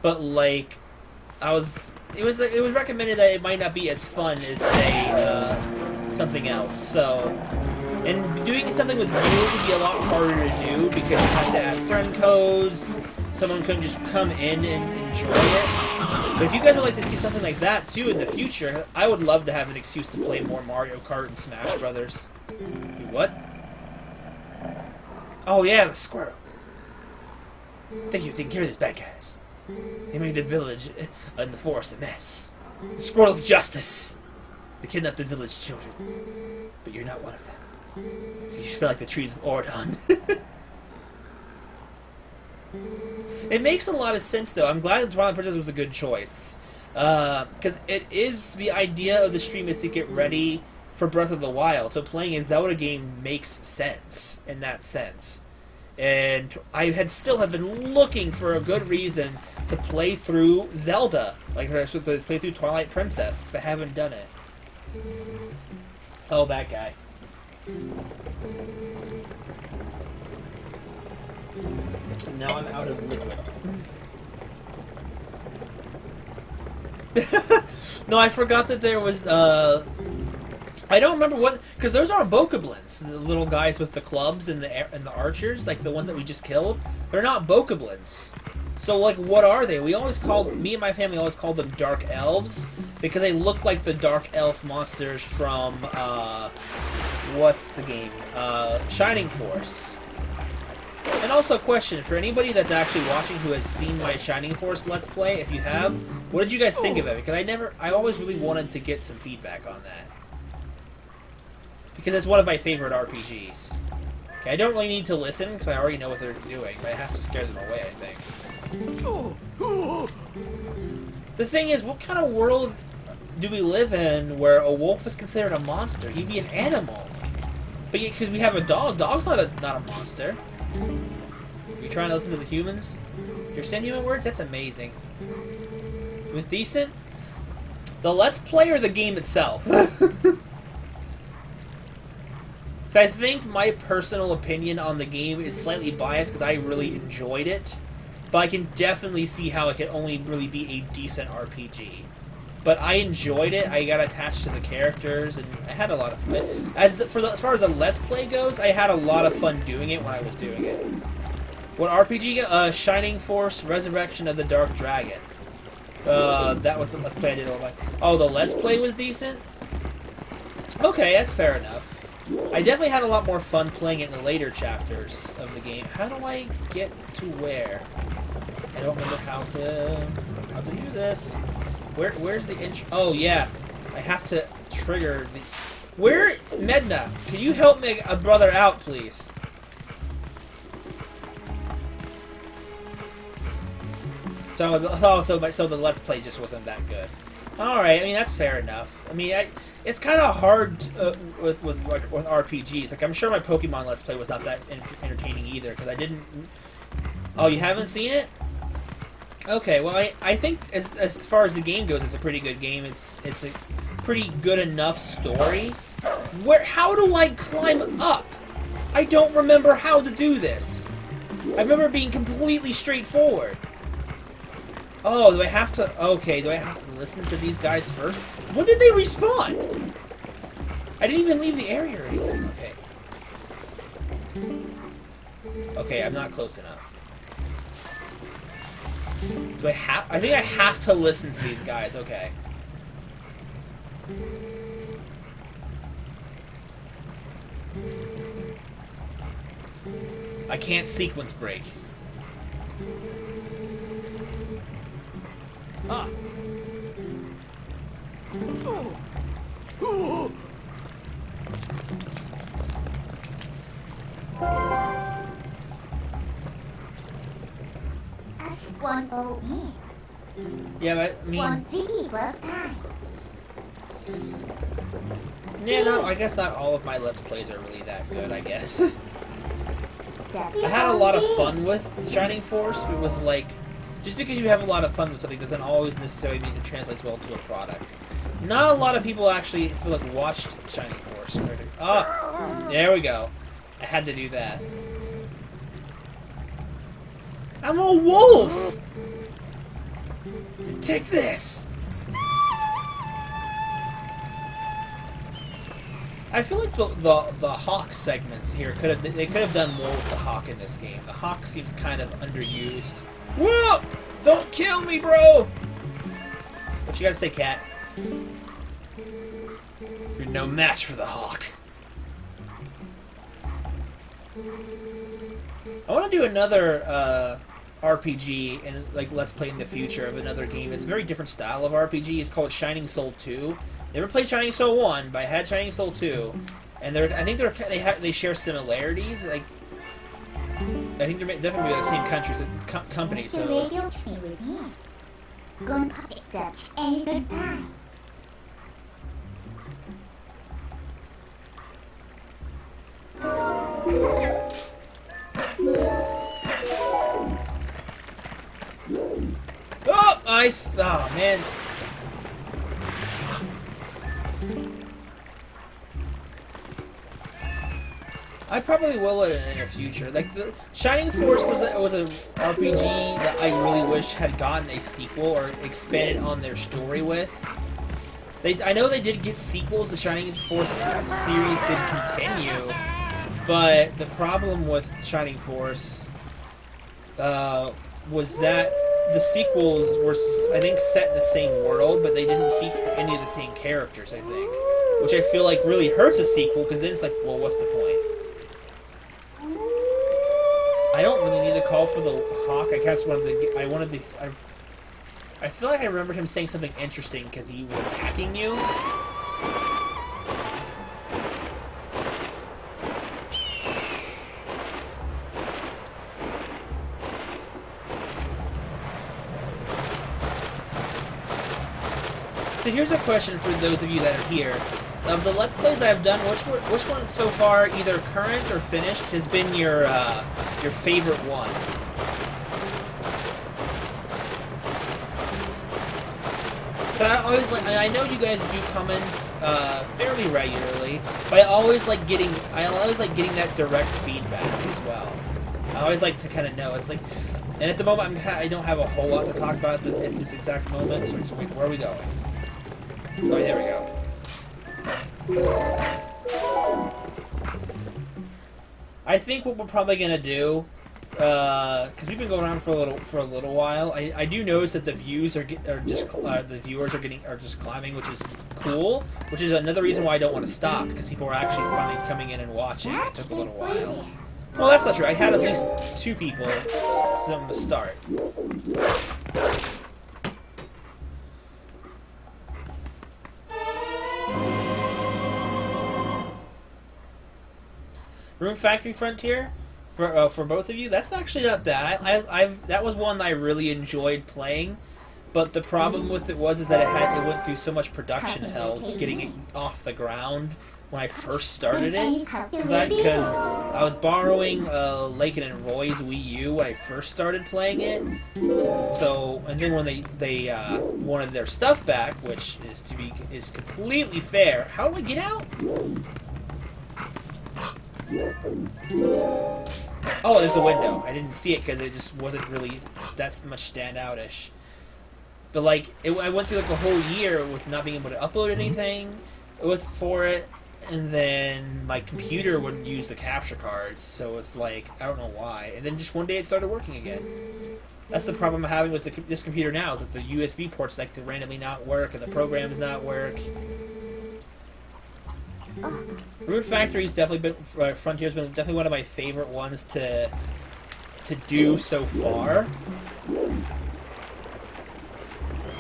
but, like, it was recommended that it might not be as fun as, say, something else, so... And doing something with viewers would be a lot harder to do, because you have to add friend codes, someone couldn't just come in and enjoy it. But if you guys would like to see something like that, too, in the future, I would love to have an excuse to play more Mario Kart and Smash Brothers. What? Oh yeah, the squirrel. Thank you for taking care of these bad guys. They made the village and the forest a mess. The squirrel of justice. They kidnapped the village children. But you're not one of them. should be like the trees of Ordon. It makes a lot of sense, though. I'm glad Twilight Princess was a good choice. Because it is, the idea of the stream is to get ready for Breath of the Wild. So playing a Zelda game makes sense in that sense. And I still have been looking for a good reason to play through Zelda. Like, to play through Twilight Princess, because I haven't done it. Oh, that guy. Now I'm out of liquid. No, I forgot that there was, I don't remember what, because those aren't bokoblins, the little guys with the clubs and the archers, like the ones that we just killed. They're not bokoblins. So, like, what are they? Me and my family always called them dark elves, because they look like the dark elf monsters from, what's the game? Shining Force. And also a question, for anybody that's actually watching who has seen my Shining Force Let's Play, if you have, what did you guys think of it? Because I always really wanted to get some feedback on that. Because it's one of my favorite RPGs. Okay, I don't really need to listen, because I already know what they're doing, but I have to scare them away, I think. The thing is, what kind of world do we live in where a wolf is considered a monster? He'd be an animal. But yeah, because we have a dog. Dog's not a monster. You trying to listen to the humans? You're saying human words? That's amazing. It was decent? The Let's Play or the game itself? So I think my personal opinion on the game is slightly biased because I really enjoyed it. But I can definitely see how it could only really be a decent RPG. But I enjoyed it. I got attached to the characters, and I had a lot of fun. As far as the Let's Play goes, I had a lot of fun doing it when I was doing it. What RPG? Shining Force: Resurrection of the Dark Dragon. That was the Let's Play I did all my. Oh, the Let's Play was decent. Okay, that's fair enough. I definitely had a lot more fun playing it in the later chapters of the game. How do I get to where? I don't remember how to do this. Where's the intro? Oh, yeah. I have to trigger the... Where... Medna, can you help me a brother out, please? So the Let's Play just wasn't that good. Alright, I mean, that's fair enough. I mean, it's kind of hard with RPGs. Like, I'm sure my Pokemon Let's Play was not that entertaining either, because I didn't... Oh, you haven't seen it? Okay, well, I think as far as the game goes, it's a pretty good game. It's a pretty good enough story. How do I climb up? I don't remember how to do this. I remember it being completely straightforward. Oh, do I have to... Okay, do I have to listen to these guys first? When did they respawn? I didn't even leave the area or anything. Okay. Okay, I'm not close enough. Do I have... I think I have to listen to these guys. Okay. I can't sequence break. Ah. S1OE. Yeah, but I mean... 1 GB plus 9. Yeah, no, I guess not all of my Let's Plays are really that good, I guess. I had a lot of fun with Shining Force, but it was like... Just because you have a lot of fun with something doesn't always necessarily mean it translates well to a product. Not a lot of people actually feel like watched Shining Force. Oh, there we go. I had to do that. I'm a wolf! Take this! I feel like the Hawk segments here could have done more with the Hawk in this game. The Hawk seems kind of underused. Whoa! Don't kill me, bro! What you gotta say, cat? You're no match for the Hawk. I want to do another RPG and like Let's Play in the future of another game. It's a very different style of RPG. It's called Shining Soul 2. Never played Shining Soul 1, but I had Shining Soul 2. and I think they share similarities. Like, I think they're definitely the same countries, company. So. Radio train with me. Gun puppet search any good time. Oh, man. I probably will in the future. Like, the Shining Force was a RPG that I really wish had gotten a sequel or expanded on their story with. I know they did get sequels. The Shining Force series did continue, but the problem with Shining Force was that the sequels were, I think, set in the same world, but they didn't feature any of the same characters, I think. Which I feel like really hurts a sequel, because then it's like, well, what's the point? I don't really need to call for the hawk. I guess I feel like I remember him saying something interesting, because he was attacking you. So here's a question for those of you that are here. Of the Let's Plays I've done, which one so far, either current or finished, has been your favorite one? So I know you guys do comment fairly regularly, but I always like getting that direct feedback as well. I always like to kind of know. It's like, and at the moment I don't have a whole lot to talk about at this exact moment. So where are we going? Oh, there we go. I think what we're probably gonna do, because we've been going on for a little while. I do notice that the viewers are just climbing, which is cool. Which is another reason why I don't want to stop, because people are actually finally coming in and watching. It took a little while. Well, that's not true. I had at least 2 people from the start. Rune Factory Frontier, for both of you, that's actually not bad. That was one that I really enjoyed playing, but the problem with it is that it went through so much production hell getting it off the ground when I first started it, because I was borrowing Lakin and Roy's Wii U when I first started playing it. So, and then when they wanted their stuff back, which is completely fair. How do I get out? Oh, there's the window. I didn't see it because it just wasn't really that much standout-ish. But like, I went through like a whole year with not being able to upload anything for it, and then my computer wouldn't use the capture cards, so it's like, I don't know why. And then just one day it started working again. That's the problem I'm having with this computer now, is that the USB ports like to randomly not work and the programs not work. Rune Factory's definitely been Frontier's been definitely one of my favorite ones to do so far,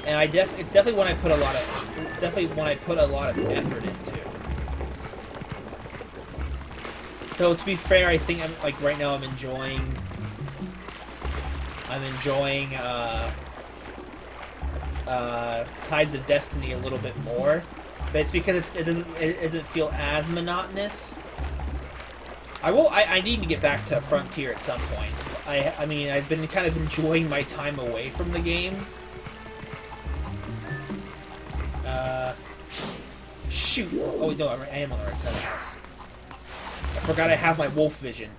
and it's definitely one I put a lot of effort into. Though to be fair, I think right now I'm enjoying Tides of Destiny a little bit more. But it's because it doesn't feel as monotonous. I need to get back to Frontier at some point. I mean, I've been kind of enjoying my time away from the game. Shoot! Oh no, I am on the right side of the house. I forgot I have my wolf vision.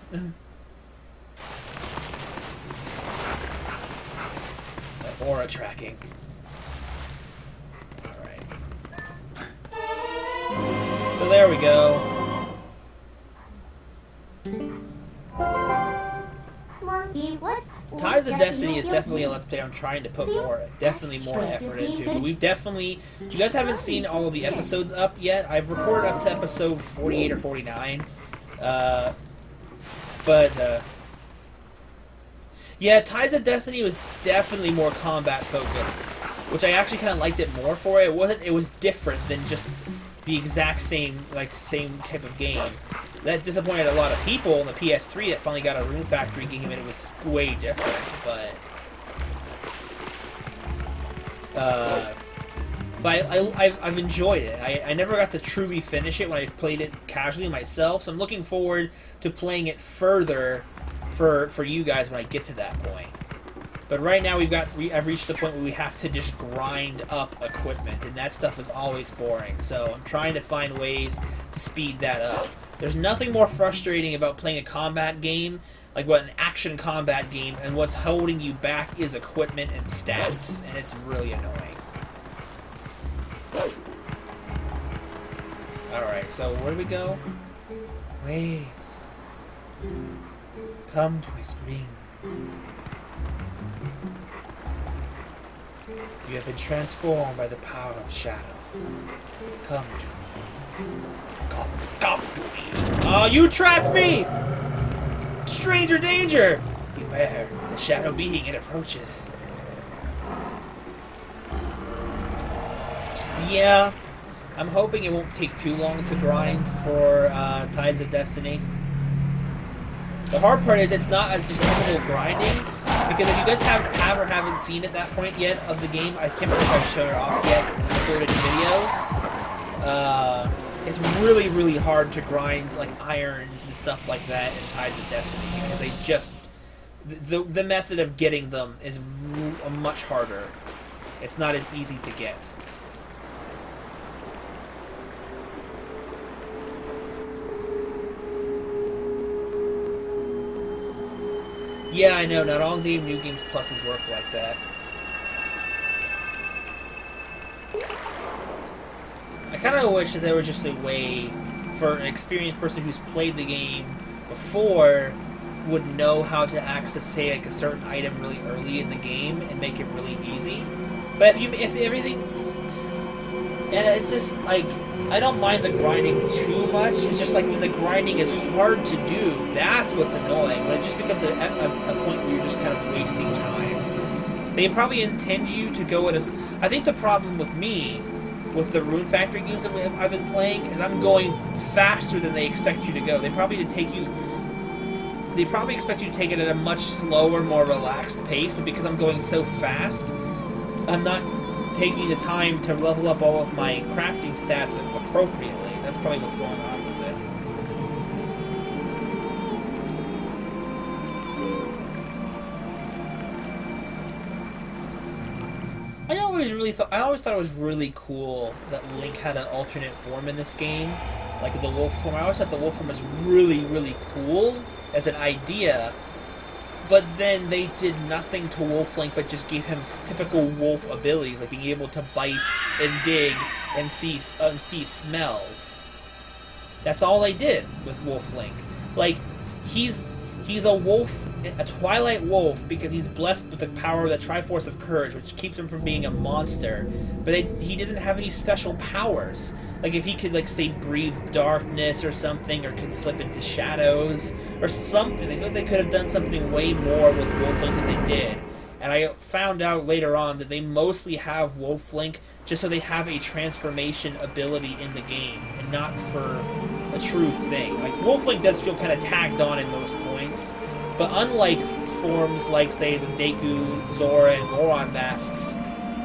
Aura tracking. So there we go. Tides of Destiny is definitely a Let's Play I'm trying to put more effort into. But you guys haven't seen all of the episodes up yet. I've recorded up to episode 48 or 49. Yeah, Tides of Destiny was definitely more combat focused, which I actually kind of liked it more for. It was different than just the exact same type of game. That disappointed a lot of people on the PS3 that finally got a Rune Factory game, and it was way different. But I've enjoyed it. I never got to truly finish it when I played it casually myself, so I'm looking forward to playing it further for you guys when I get to that point. But right now I've reached the point where we have to just grind up equipment, and that stuff is always boring. So I'm trying to find ways to speed that up. There's nothing more frustrating about playing a combat game, like an action combat game, and what's holding you back is equipment and stats, and it's really annoying. Alright, so where do we go? Wait. Come to his ring. You have been transformed by the power of shadow. Come to me. Come to me. Oh, you trapped me! Stranger danger! Beware, the shadow being it approaches. Yeah, I'm hoping it won't take too long to grind for Tides of Destiny. The hard part is it's not just typical grinding, because if you guys have or haven't seen at that point yet of the game, I can't remember if I've shown it off yet and uploaded videos. It's really, really hard to grind like irons and stuff like that in Tides of Destiny, because they just the method of getting them is much harder. It's not as easy to get. Yeah, I know, not all New Games Pluses work like that. I kind of wish that there was just a way for an experienced person who's played the game before would know how to access, say, like a certain item really early in the game and make it really easy. But if everything... And it's just, like, I don't mind the grinding too much. It's just like when the grinding is hard to do, that's what's annoying. When it just becomes a point where you're just kind of wasting time. They probably intend you to go at a... I think the problem with me, with the Rune Factory games that I've been playing, is I'm going faster than they expect you to go. They probably expect you to take it at a much slower, more relaxed pace, but because I'm going so fast, I'm not taking the time to level up all of my crafting stats appropriately. That's probably what's going on with it. I always thought it was really cool that Link had an alternate form in this game, like the wolf form. I always thought the wolf form was really, really cool as an idea. But then they did nothing to Wolf Link but just gave him typical wolf abilities, like being able to bite and dig and see smells. That's all they did with Wolf Link. Like, he's a wolf, a Twilight wolf, because he's blessed with the power of the Triforce of Courage, which keeps him from being a monster. But he doesn't have any special powers. Like, if he could, like, say, breathe darkness or something, or could slip into shadows, or something. They thought they could have done something way more with Wolf Link than they did. And I found out later on that they mostly have Wolf Link just so they have a transformation ability in the game, and not for a true thing. Like, Wolf Link does feel kind of tagged on in most points, but unlike forms like, say, the Deku, Zora, and Goron masks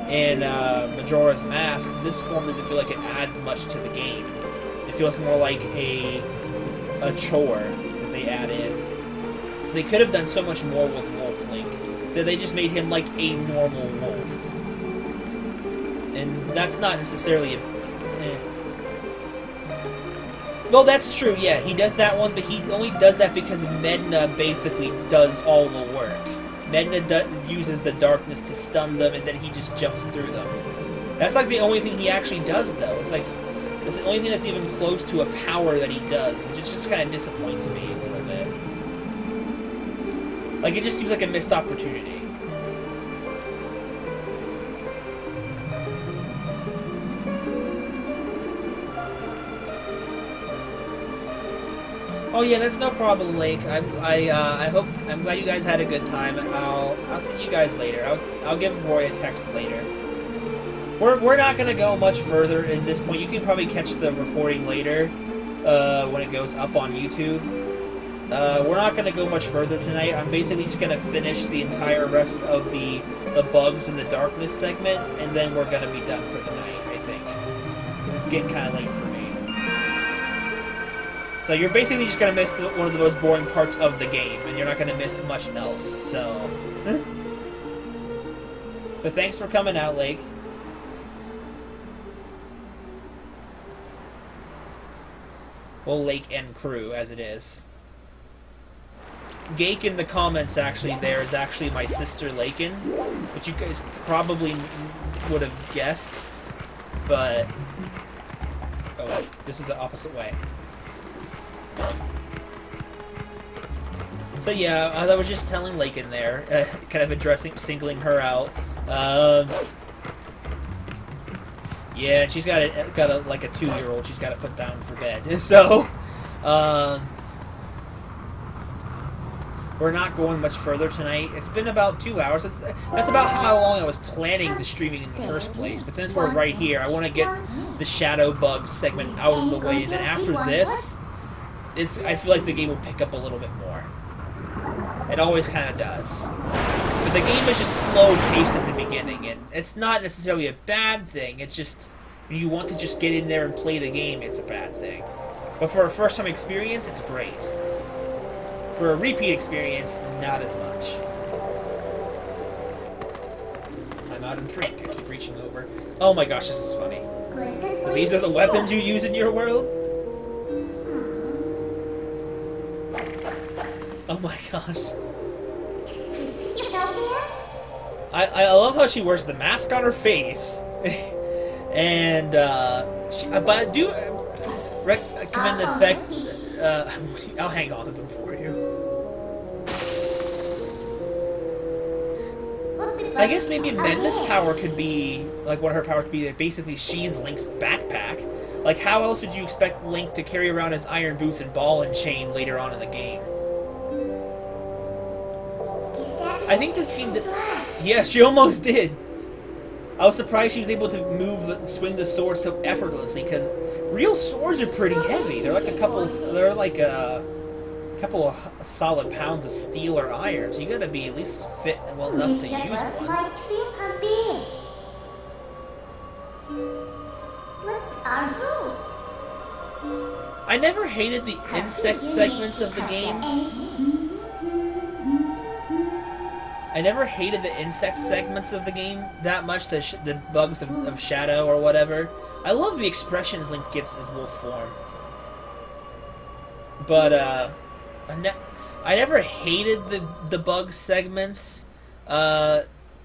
in Majora's Mask, this form doesn't feel like it adds much to the game. It feels more like a chore that they add in. They could have done so much more with Wolf Link, so they just made him like a normal wolf. And that's not necessarily Well, that's true, yeah, he does that one, but he only does that because Medna basically does all the work. Medna uses the darkness to stun them, and then he just jumps through them. That's like the only thing he actually does, though. It's like, it's the only thing that's even close to a power that he does, which just kind of disappoints me a little bit. Like, it just seems like a missed opportunity. Oh yeah, that's no problem, Lake. I'm glad you guys had a good time. I'll see you guys later. I'll give Roy a text later. we're not gonna go much further in this point. You can probably catch the recording later when it goes up on YouTube. We're not gonna go much further tonight. I'm basically just gonna finish the entire rest of the bugs in the darkness segment, and then we're gonna be done for the night, I think. 'Cause it's getting kind of late for me. So you're basically just gonna miss one of the most boring parts of the game, and you're not gonna miss much else. So, but thanks for coming out, Lake. Well, Lake and crew, as it is. Gake in the comments actually there is actually my sister Lakin, which you guys probably would have guessed, but oh, this is the opposite way. So yeah, I was just telling Lakin there, kind of singling her out. Yeah, she's got a like a 2-year-old she's got to put down for bed. So, we're not going much further tonight. It's been about 2 hours. That's about how long I was planning the streaming in the first place. But since we're right here, I want to get the Shadow Bug segment out of the way, and then after this, I feel like the game will pick up a little bit more. It always kind of does. But the game is just slow-paced at the beginning, and it's not necessarily a bad thing. It's just, when you want to just get in there and play the game, it's a bad thing. But for a first-time experience, it's great. For a repeat experience, not as much. I'm out of drink. I keep reaching over. Oh my gosh, this is funny. So these are the weapons you use in your world? Oh my gosh. I love how she wears the mask on her face. And, but I do recommend the fact... I'll hang on to them for you. I guess maybe Madness power could be, like, what her power could be, that basically she's Link's backpack. Like, how else would you expect Link to carry around his iron boots and ball and chain later on in the game? I think this game did... Yeah, she almost did. I was surprised she was able to swing the sword so effortlessly, because real swords are pretty heavy. They're like a couple of solid pounds of steel or iron, so you gotta be at least fit well enough to use one. I never hated the insect segments of the game. I never hated the insect segments of the game that much, the bugs of Shadow or whatever. I love the expressions Link gets as wolf form. But, I never hated the bug segments,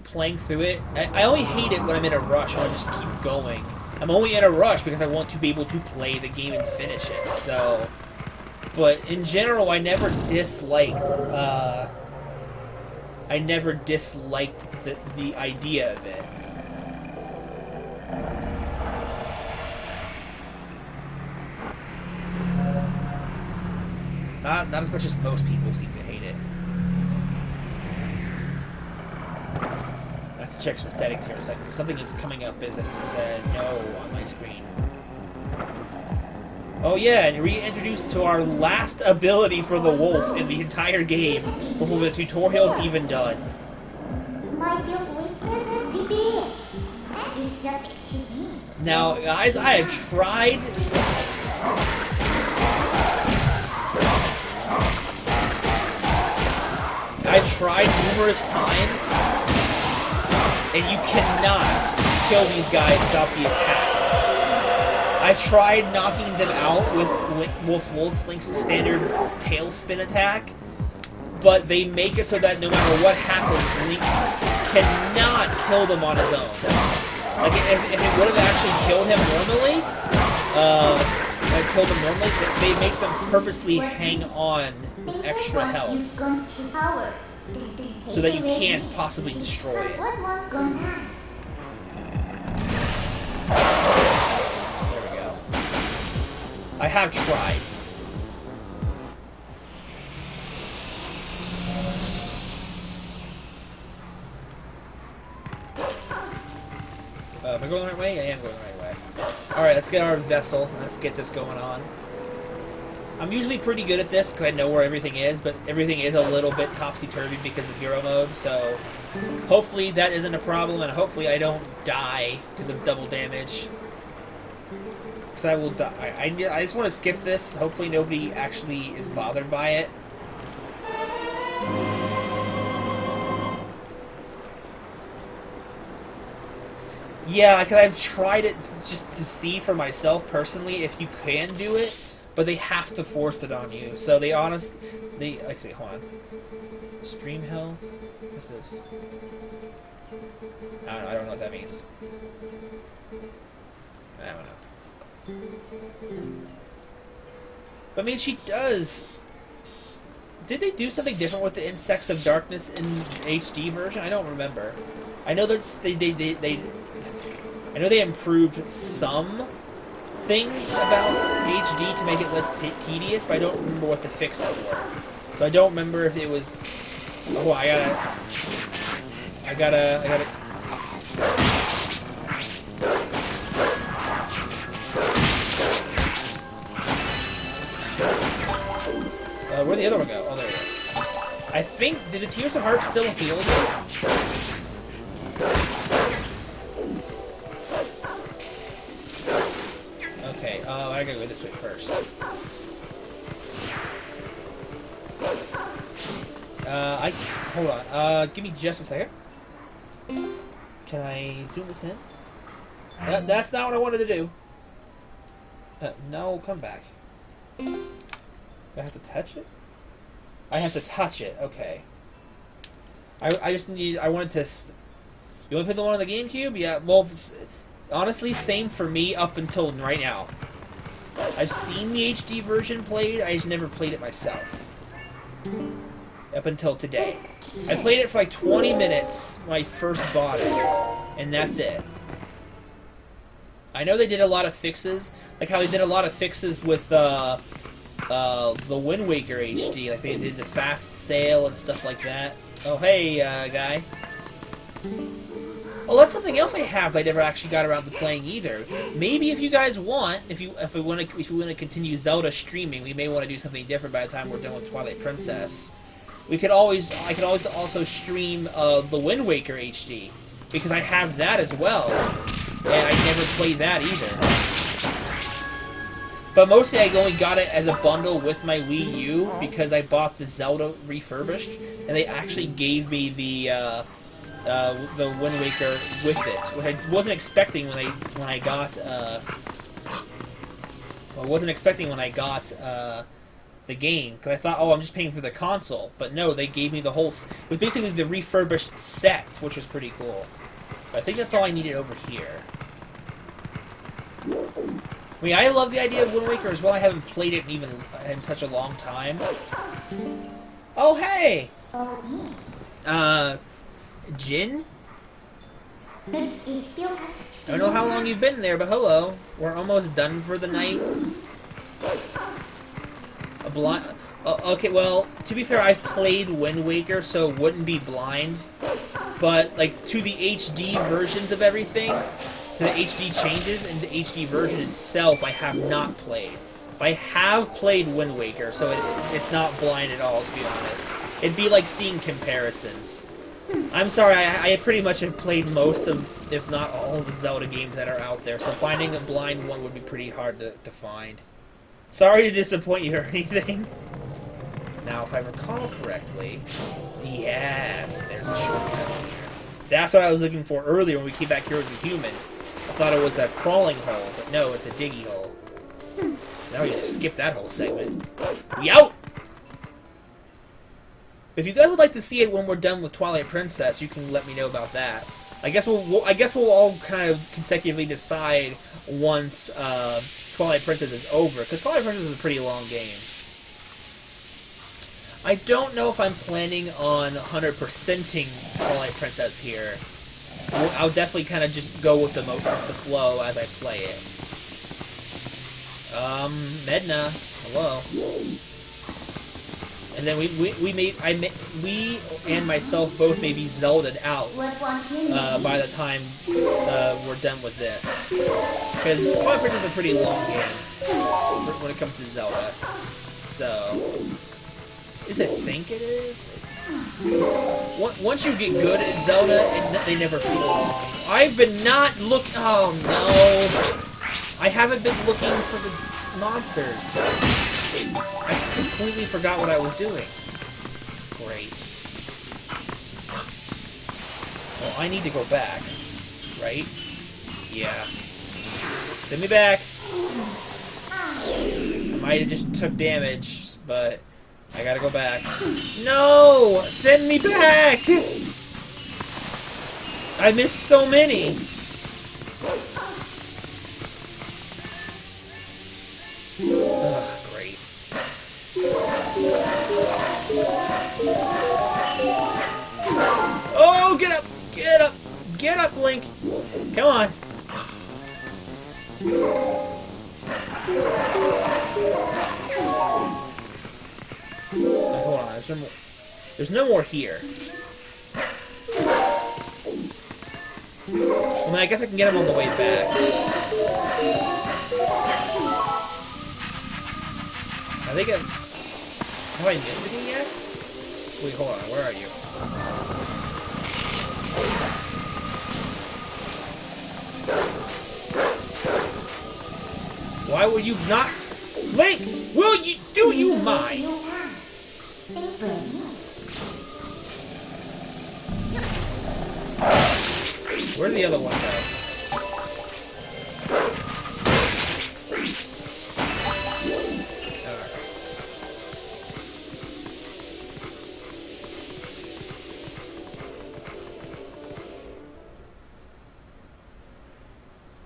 playing through it. I only hate it when I'm in a rush. I want to just keep going. I'm only in a rush because I want to be able to play the game and finish it, so... But, in general, I never disliked, the idea of it. Not as much as most people seem to hate it. I have to check some settings here in a second, because something is coming up as a no on my screen. Oh yeah, and reintroduced to our last ability for the wolf in the entire game, before the tutorial's even done. Now, guys, I have tried... I've tried numerous times, and you cannot kill these guys without the attack. I've tried knocking them out with Wolf Link's standard tailspin attack, but they make it so that no matter what happens, Link cannot kill them on his own. Like, if it would have actually killed him normally, they make them purposely hang on with extra health, so that you can't possibly destroy it. There we go. I have tried. Am I going the right way? I am going the right way. Alright, let's get our vessel. Let's get this going on. I'm usually pretty good at this because I know where everything is, but everything is a little bit topsy-turvy because of hero mode, so hopefully that isn't a problem, and hopefully I don't die because of double damage. Because I will die. I just want to skip this. Hopefully nobody actually is bothered by it. Yeah, because I've tried it just to see for myself personally if you can do it, but they have to force it on you. So they actually, hold on. Stream health? What's this? I don't know what that means. I don't know. But I mean, she does. Did they do something different with the Insects of Darkness in HD version? I don't remember. I know that's I know they improved some things about HD to make it less tedious, but I don't remember what the fixes were. So I don't remember if it was. Oh, I gotta. Where'd the other one go? Oh, there it is. I think, did the Tears of Heart still heal you? Okay, I gotta go this way first. Hold on, give me just a second. Can I zoom this in? That's not what I wanted to do. No, come back. Do I have to touch it? I have to touch it, okay. I wanted to... You only played the one on the GameCube? Yeah, well, honestly, same for me up until right now. I've seen the HD version played, I just never played it myself. Up until today. I played it for like 20 minutes when I first bought it, and that's it. I know they did a lot of fixes, like how they did a lot of fixes with the Wind Waker HD, like they did the fast sail and stuff like that. Oh, hey, guy. Well, that's something else I have that I never actually got around to playing either. Maybe if you guys want, if we want to continue Zelda streaming, we may want to do something different by the time we're done with Twilight Princess. I could always also stream the Wind Waker HD because I have that as well, and I never played that either. But mostly I only got it as a bundle with my Wii U because I bought the Zelda refurbished, and they actually gave me the Wind Waker with it, which I wasn't expecting when I got the game, because I thought, oh, I'm just paying for the console. But no, they gave me the whole... It was basically the refurbished set, which was pretty cool. But I think that's all I needed over here. I mean, I love the idea of Wind Waker as well. I haven't played it in such a long time. Oh, hey! Jin? I don't know how long you've been there, but hello. We're almost done for the night. Okay, well, to be fair, I've played Wind Waker, so it wouldn't be blind. But, like, to the HD versions of everything, to the HD changes, and the HD version itself, I have not played. But I have played Wind Waker, so it's not blind at all, to be honest. It'd be like seeing comparisons. I'm sorry, I pretty much have played most of, if not all, of the Zelda games that are out there, so finding a blind one would be pretty hard to find. Sorry to disappoint you or anything. Now, if I recall correctly, yes, there's a shortcut here. That's what I was looking for earlier when we came back here as a human. I thought it was a crawling hole, but no, it's a diggy hole. Now we just skip that whole segment. We out! If you guys would like to see it when we're done with Twilight Princess, you can let me know about that. I guess we'll all kind of consecutively decide once Twilight Princess is over, because Twilight Princess is a pretty long game. I don't know if I'm planning on 100%ing Twilight Princess here. I'll definitely kind of just go with the flow as I play it. Medna, hello. And then we and myself both may be Zelda'd out by the time we're done with this. Because Twilight Princess is a pretty long game when it comes to Zelda. So, at least I think it is. Once you get good at Zelda, they never feel long. I've been not looking. Oh no! I haven't been looking for the monsters. I completely forgot what I was doing. Great. Well, I need to go back, right? Yeah. Send me back. I might have just took damage, but I gotta go back. No! Send me back! I missed so many. Ugh, great. Oh, get up! Get up! Get up, Link! Come on. Hold on, there's no more here. I mean, I guess I can get him on the way back. I think have I missed anything yet? Wait, hold on, where are you? Why will you not... Link! Do you mind? Where'd the other one go? Alright.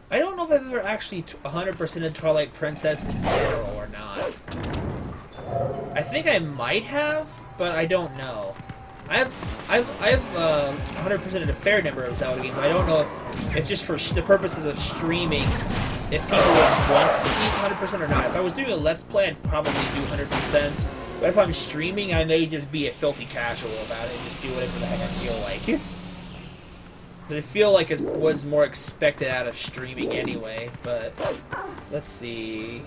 I don't know if I've ever actually 100%ed Twilight Princess in general or not. I think I might have, but I don't know. I've 100%ed a fair number of Zelda games, but I don't know if just for the purposes of streaming, if people would want to see 100% or not. If I was doing a Let's Play, I'd probably do 100%. But if I'm streaming, I may just be a filthy casual about it and just do whatever the heck I feel like. But I feel like it was more expected out of streaming anyway, but let's see.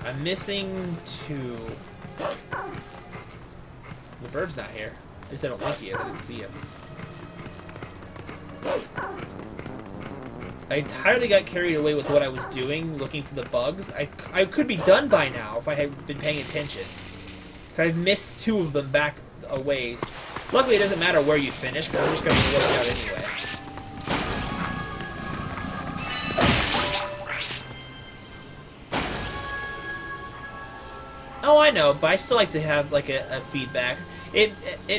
I'm missing 2. The bird's not here. At least I don't think he is. I didn't see him. I entirely got carried away with what I was doing, looking for the bugs. I could be done by now if I had been paying attention. I've missed 2 of them back a ways. Luckily, it doesn't matter where you finish, because I'm just going to work out anyway. Oh, I know, but I still like to have like a feedback. It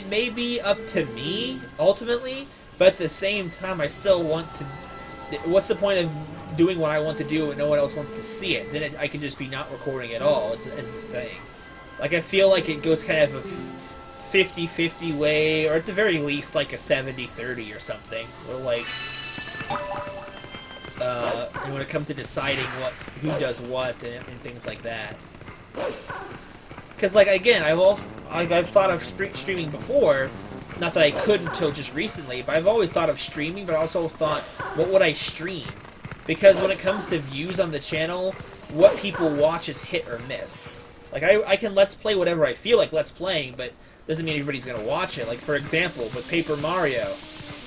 may be up to me ultimately, but at the same time, I still want to. What's the point of doing what I want to do and no one else wants to see it? Then I can just be not recording at all. Is the thing. Like I feel like it goes kind of a 50-50 way, or at the very least like a 70-30 or something. Or like, and when it comes to deciding who does what and things like that. Because, like, again, I've thought of streaming before. Not that I couldn't until just recently, but I've always thought of streaming, but also thought, what would I stream? Because when it comes to views on the channel, what people watch is hit or miss. Like, I can Let's Play whatever I feel like Let's Playing, but doesn't mean everybody's going to watch it. Like, for example, with Paper Mario,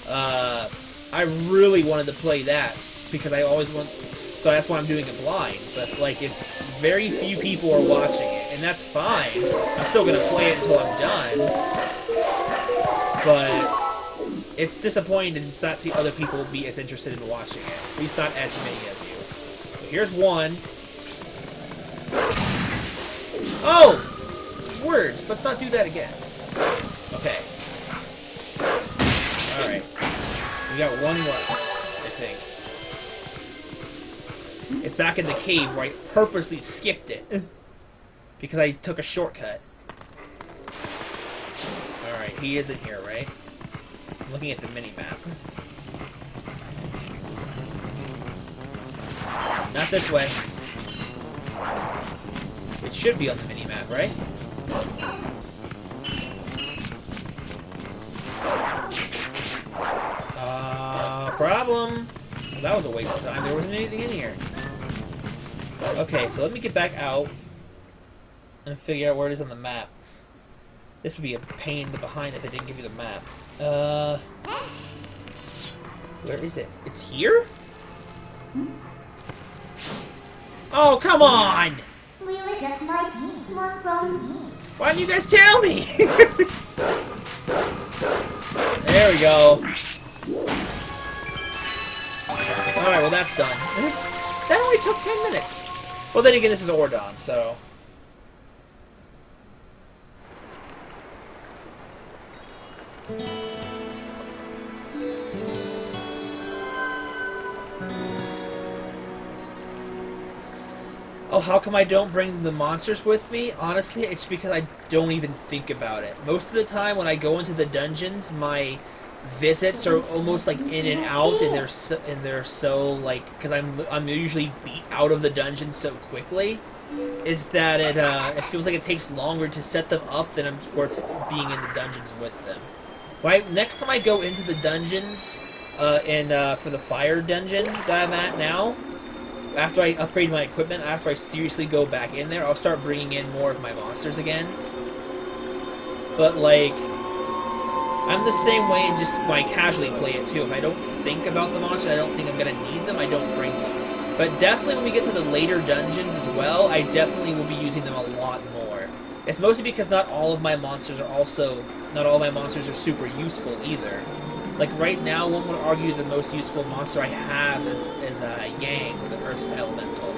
I really wanted to play that, because I always want... So that's why I'm doing it blind, but, like, it's very few people are watching it, and that's fine. I'm still going to play it until I'm done, but it's disappointing to not see other people be as interested in watching it. At least not as many of you. So here's one. Oh! Words! Let's not do that again. Okay. Alright. We got one left, I think. It's back in the cave where I purposely skipped it. Because I took a shortcut. Alright, he isn't here, right? I'm looking at the mini-map. Not this way. It should be on the minimap, right? Problem. Well, that was a waste of time. There wasn't anything in here. Okay, so let me get back out and figure out where it is on the map. This would be a pain in the behind if they didn't give you the map. Where is it? It's here? Oh, come on! Really, that might be more from me. Why didn't you guys tell me? There we go. Alright, well that's done. That only took 10 minutes. Well, then again, this is Ordon, so... Oh, how come I don't bring the monsters with me? Honestly, it's because I don't even think about it. Most of the time when I go into the dungeons, my visits are almost like in and out, and they're so like, because I'm usually beat out of the dungeon so quickly, is that it feels like it takes longer to set them up than I'm worth being in the dungeons with them. Right, next time I go into the dungeons, for the fire dungeon that I'm at now, after I upgrade my equipment, after I seriously go back in there, I'll start bringing in more of my monsters again. But, like, I'm the same way in just when I casually play it, too. If I don't think about the monsters, I don't think I'm going to need them, I don't bring them. But definitely when we get to the later dungeons as well, I definitely will be using them a lot more. It's mostly because not all of my monsters are super useful either. Like right now, one would argue the most useful monster I have is Yang, the Earth's Elemental.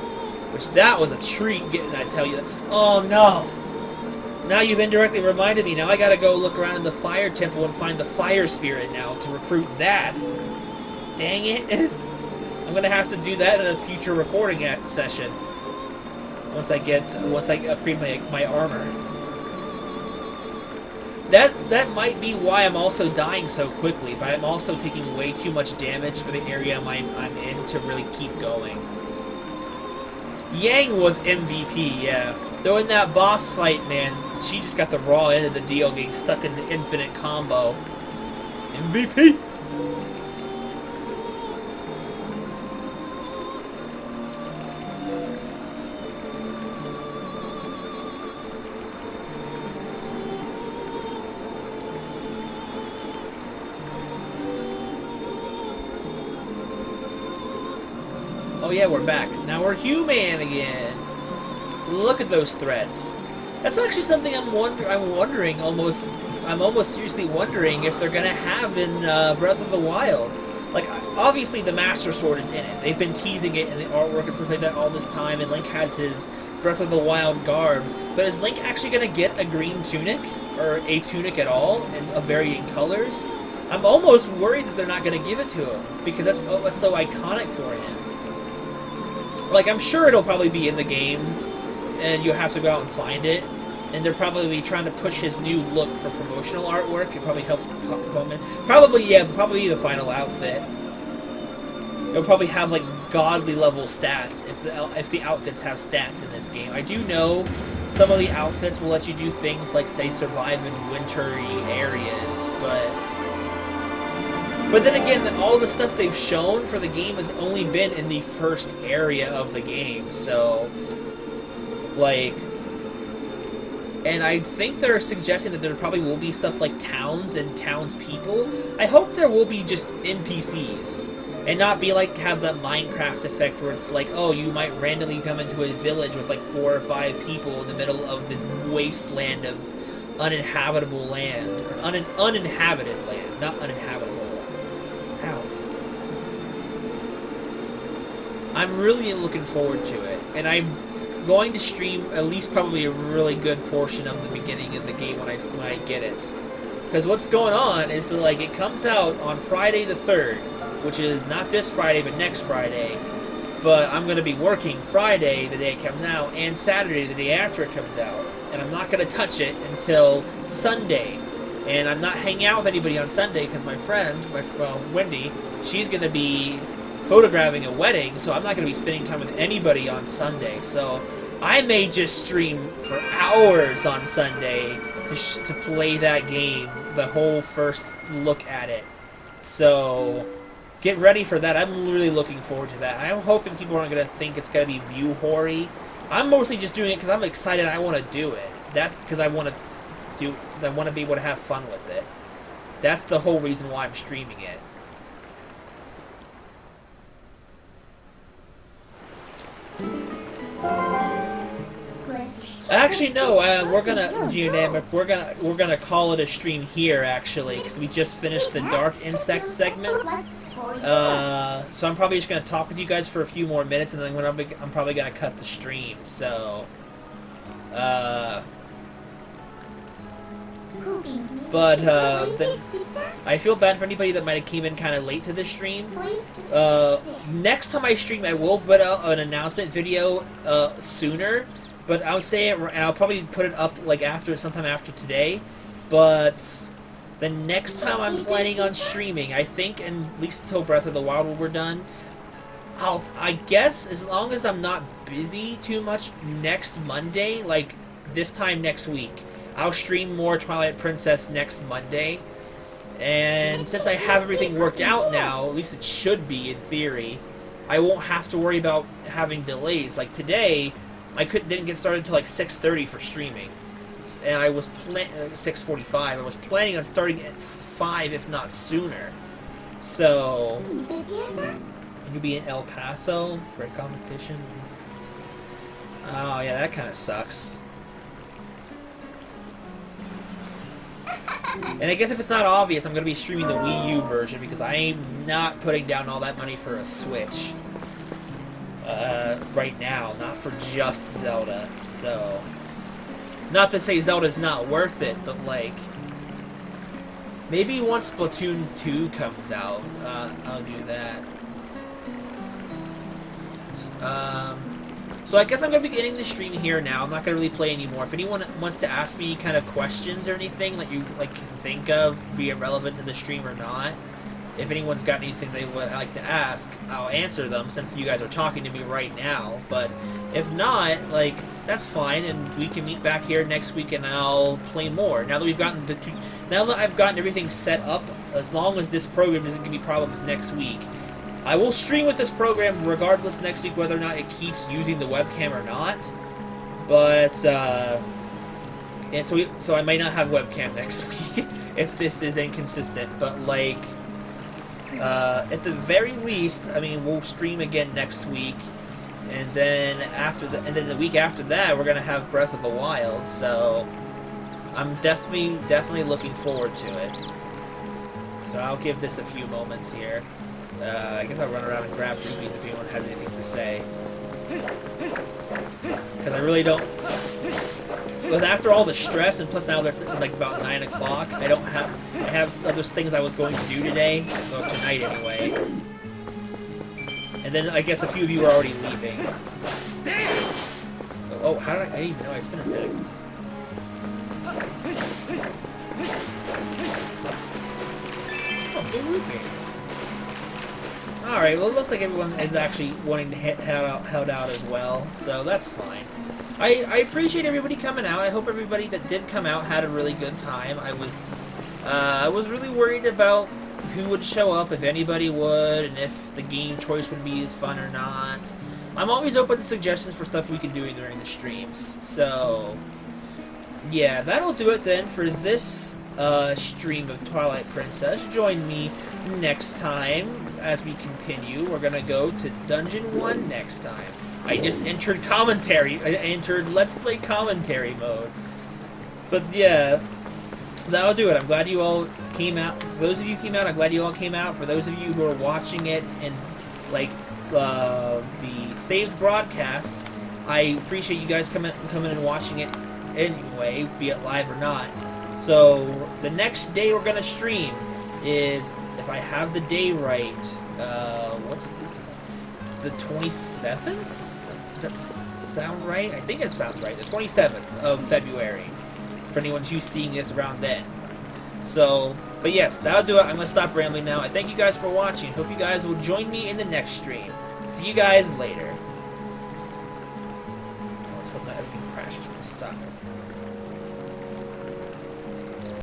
Which that was a treat getting, I tell you that. Oh no! Now you've indirectly reminded me, now I gotta go look around in the Fire Temple and find the Fire Spirit now to recruit that. Dang it! I'm gonna have to do that in a future recording session. Once I upgrade my armor. That might be why I'm also dying so quickly, but I'm also taking way too much damage for the area I'm in to really keep going. Yang was MVP, yeah. Though in that boss fight, man, she just got the raw end of the deal, getting stuck in the infinite combo. MVP! Oh yeah, we're back. Now we're human again. Look at those threads. That's actually something I'm almost seriously wondering if they're gonna have in Breath of the Wild. Like, obviously the Master Sword is in it. They've been teasing it in the artwork and stuff like that all this time, and Link has his Breath of the Wild garb. But is Link actually gonna get a green tunic? Or a tunic at all, of varying colors? I'm almost worried that they're not gonna give it to him, because that's so iconic for him. Like, I'm sure it'll probably be in the game, and you'll have to go out and find it. And they're probably trying to push his new look for promotional artwork. It probably helps probably the final outfit. It'll probably have, like, godly level stats if the outfits have stats in this game. I do know some of the outfits will let you do things like, say, survive in wintry areas, But then again, all the stuff they've shown for the game has only been in the first area of the game, so, like, and I think they're suggesting that there probably will be stuff like towns and townspeople. I hope there will be just NPCs, and not be like, have that Minecraft effect where it's like, oh, you might randomly come into a village with like 4 or 5 people in the middle of this wasteland of uninhabitable land, or uninhabited land, not uninhabitable. Ow. I'm really looking forward to it, and I'm going to stream at least probably a really good portion of the beginning of the game when I get it. Because what's going on is that, like, it comes out on Friday the 3rd, which is not this Friday but next Friday. But I'm going to be working Friday the day it comes out, and Saturday the day after it comes out. And I'm not going to touch it until Sunday. And I'm not hanging out with anybody on Sunday because my friend, Wendy, she's going to be photographing a wedding, so I'm not going to be spending time with anybody on Sunday. So I may just stream for hours on Sunday to play that game, the whole first look at it. So get ready for that. I'm really looking forward to that. I'm hoping people aren't going to think it's going to be view hoary. I'm mostly just doing it because I'm excited. I want to do it. That's because I want to be able to have fun with it. That's the whole reason why I'm streaming it. Actually, no. We're gonna Geodynamic. We're gonna call it a stream here, actually, because we just finished the Dark Insect segment. So I'm probably just gonna talk with you guys for a few more minutes, and then I'm probably gonna cut the stream. So, then I feel bad for anybody that might have came in kind of late to the stream. Next time I stream, I will put out an announcement video sooner. But I'll say it, and I'll probably put it up like sometime after today. But the next time I'm planning on streaming, I think, and at least until Breath of the Wild we're done, I guess as long as I'm not busy too much next Monday, like this time next week, I'll stream more Twilight Princess next Monday. And since I have everything worked out now, at least it should be in theory, I won't have to worry about having delays. Like today, I didn't get started until like 6:30 for streaming, and I was 6:45. I was planning on starting at 5, if not sooner. So, you'll be in El Paso for a competition. Oh yeah, that kind of sucks. And I guess if it's not obvious, I'm going to be streaming the Wii U version because I am not putting down all that money for a Switch. Right now, not for just Zelda. So, not to say Zelda's not worth it, but like, maybe once Splatoon 2 comes out, I'll do that. So I guess I'm going to be ending the stream here now. I'm not going to really play anymore. If anyone wants to ask me kind of questions or anything that you like can think of, be it relevant to the stream or not, if anyone's got anything they would like to ask, I'll answer them since you guys are talking to me right now. But if not, like, that's fine, and we can meet back here next week and I'll play more. Now that I've gotten everything set up, as long as this program doesn't give me problems next week, I will stream with this program regardless next week whether or not it keeps using the webcam or not. But and so I might not have webcam next week if this is inconsistent. But like, at the very least, I mean, we'll stream again next week, and then the week after that, we're gonna have Breath of the Wild. So I'm definitely looking forward to it. So I'll give this a few moments here. I guess I'll run around and grab rupees if anyone has anything to say. Because I really don't... But after all the stress, and plus now that's like about 9 o'clock, I have other things I was going to do today, or tonight anyway. And then I guess a few of you are already leaving. Oh, how did I didn't even know I spin attack. Oh, good rupee. Alright, well it looks like everyone is actually wanting to held out as well, so that's fine. I appreciate everybody coming out. I hope everybody that did come out had a really good time. I was really worried about who would show up, if anybody would, and if the game choice would be as fun or not. I'm always open to suggestions for stuff we can do during the streams, so yeah, that'll do it then for this stream of Twilight Princess. Join me next time as we continue. We're gonna go to Dungeon 1 next time. I just entered commentary. I entered Let's Play commentary mode. But yeah, that'll do it. I'm glad you all came out. For those of you who came out, I'm glad you all came out. For those of you who are watching it in like the saved broadcast, I appreciate you guys coming and watching it anyway, be it live or not. So the next day we're gonna stream is, if I have the day right, what's this? The 27th? Does that sound right? I think it sounds right. The 27th of February. For anyone who's seeing this around then. So, but yes, that'll do it. I'm gonna stop rambling now. I thank you guys for watching. Hope you guys will join me in the next stream. See you guys later. Let's hope not everything crashes when it's stuck.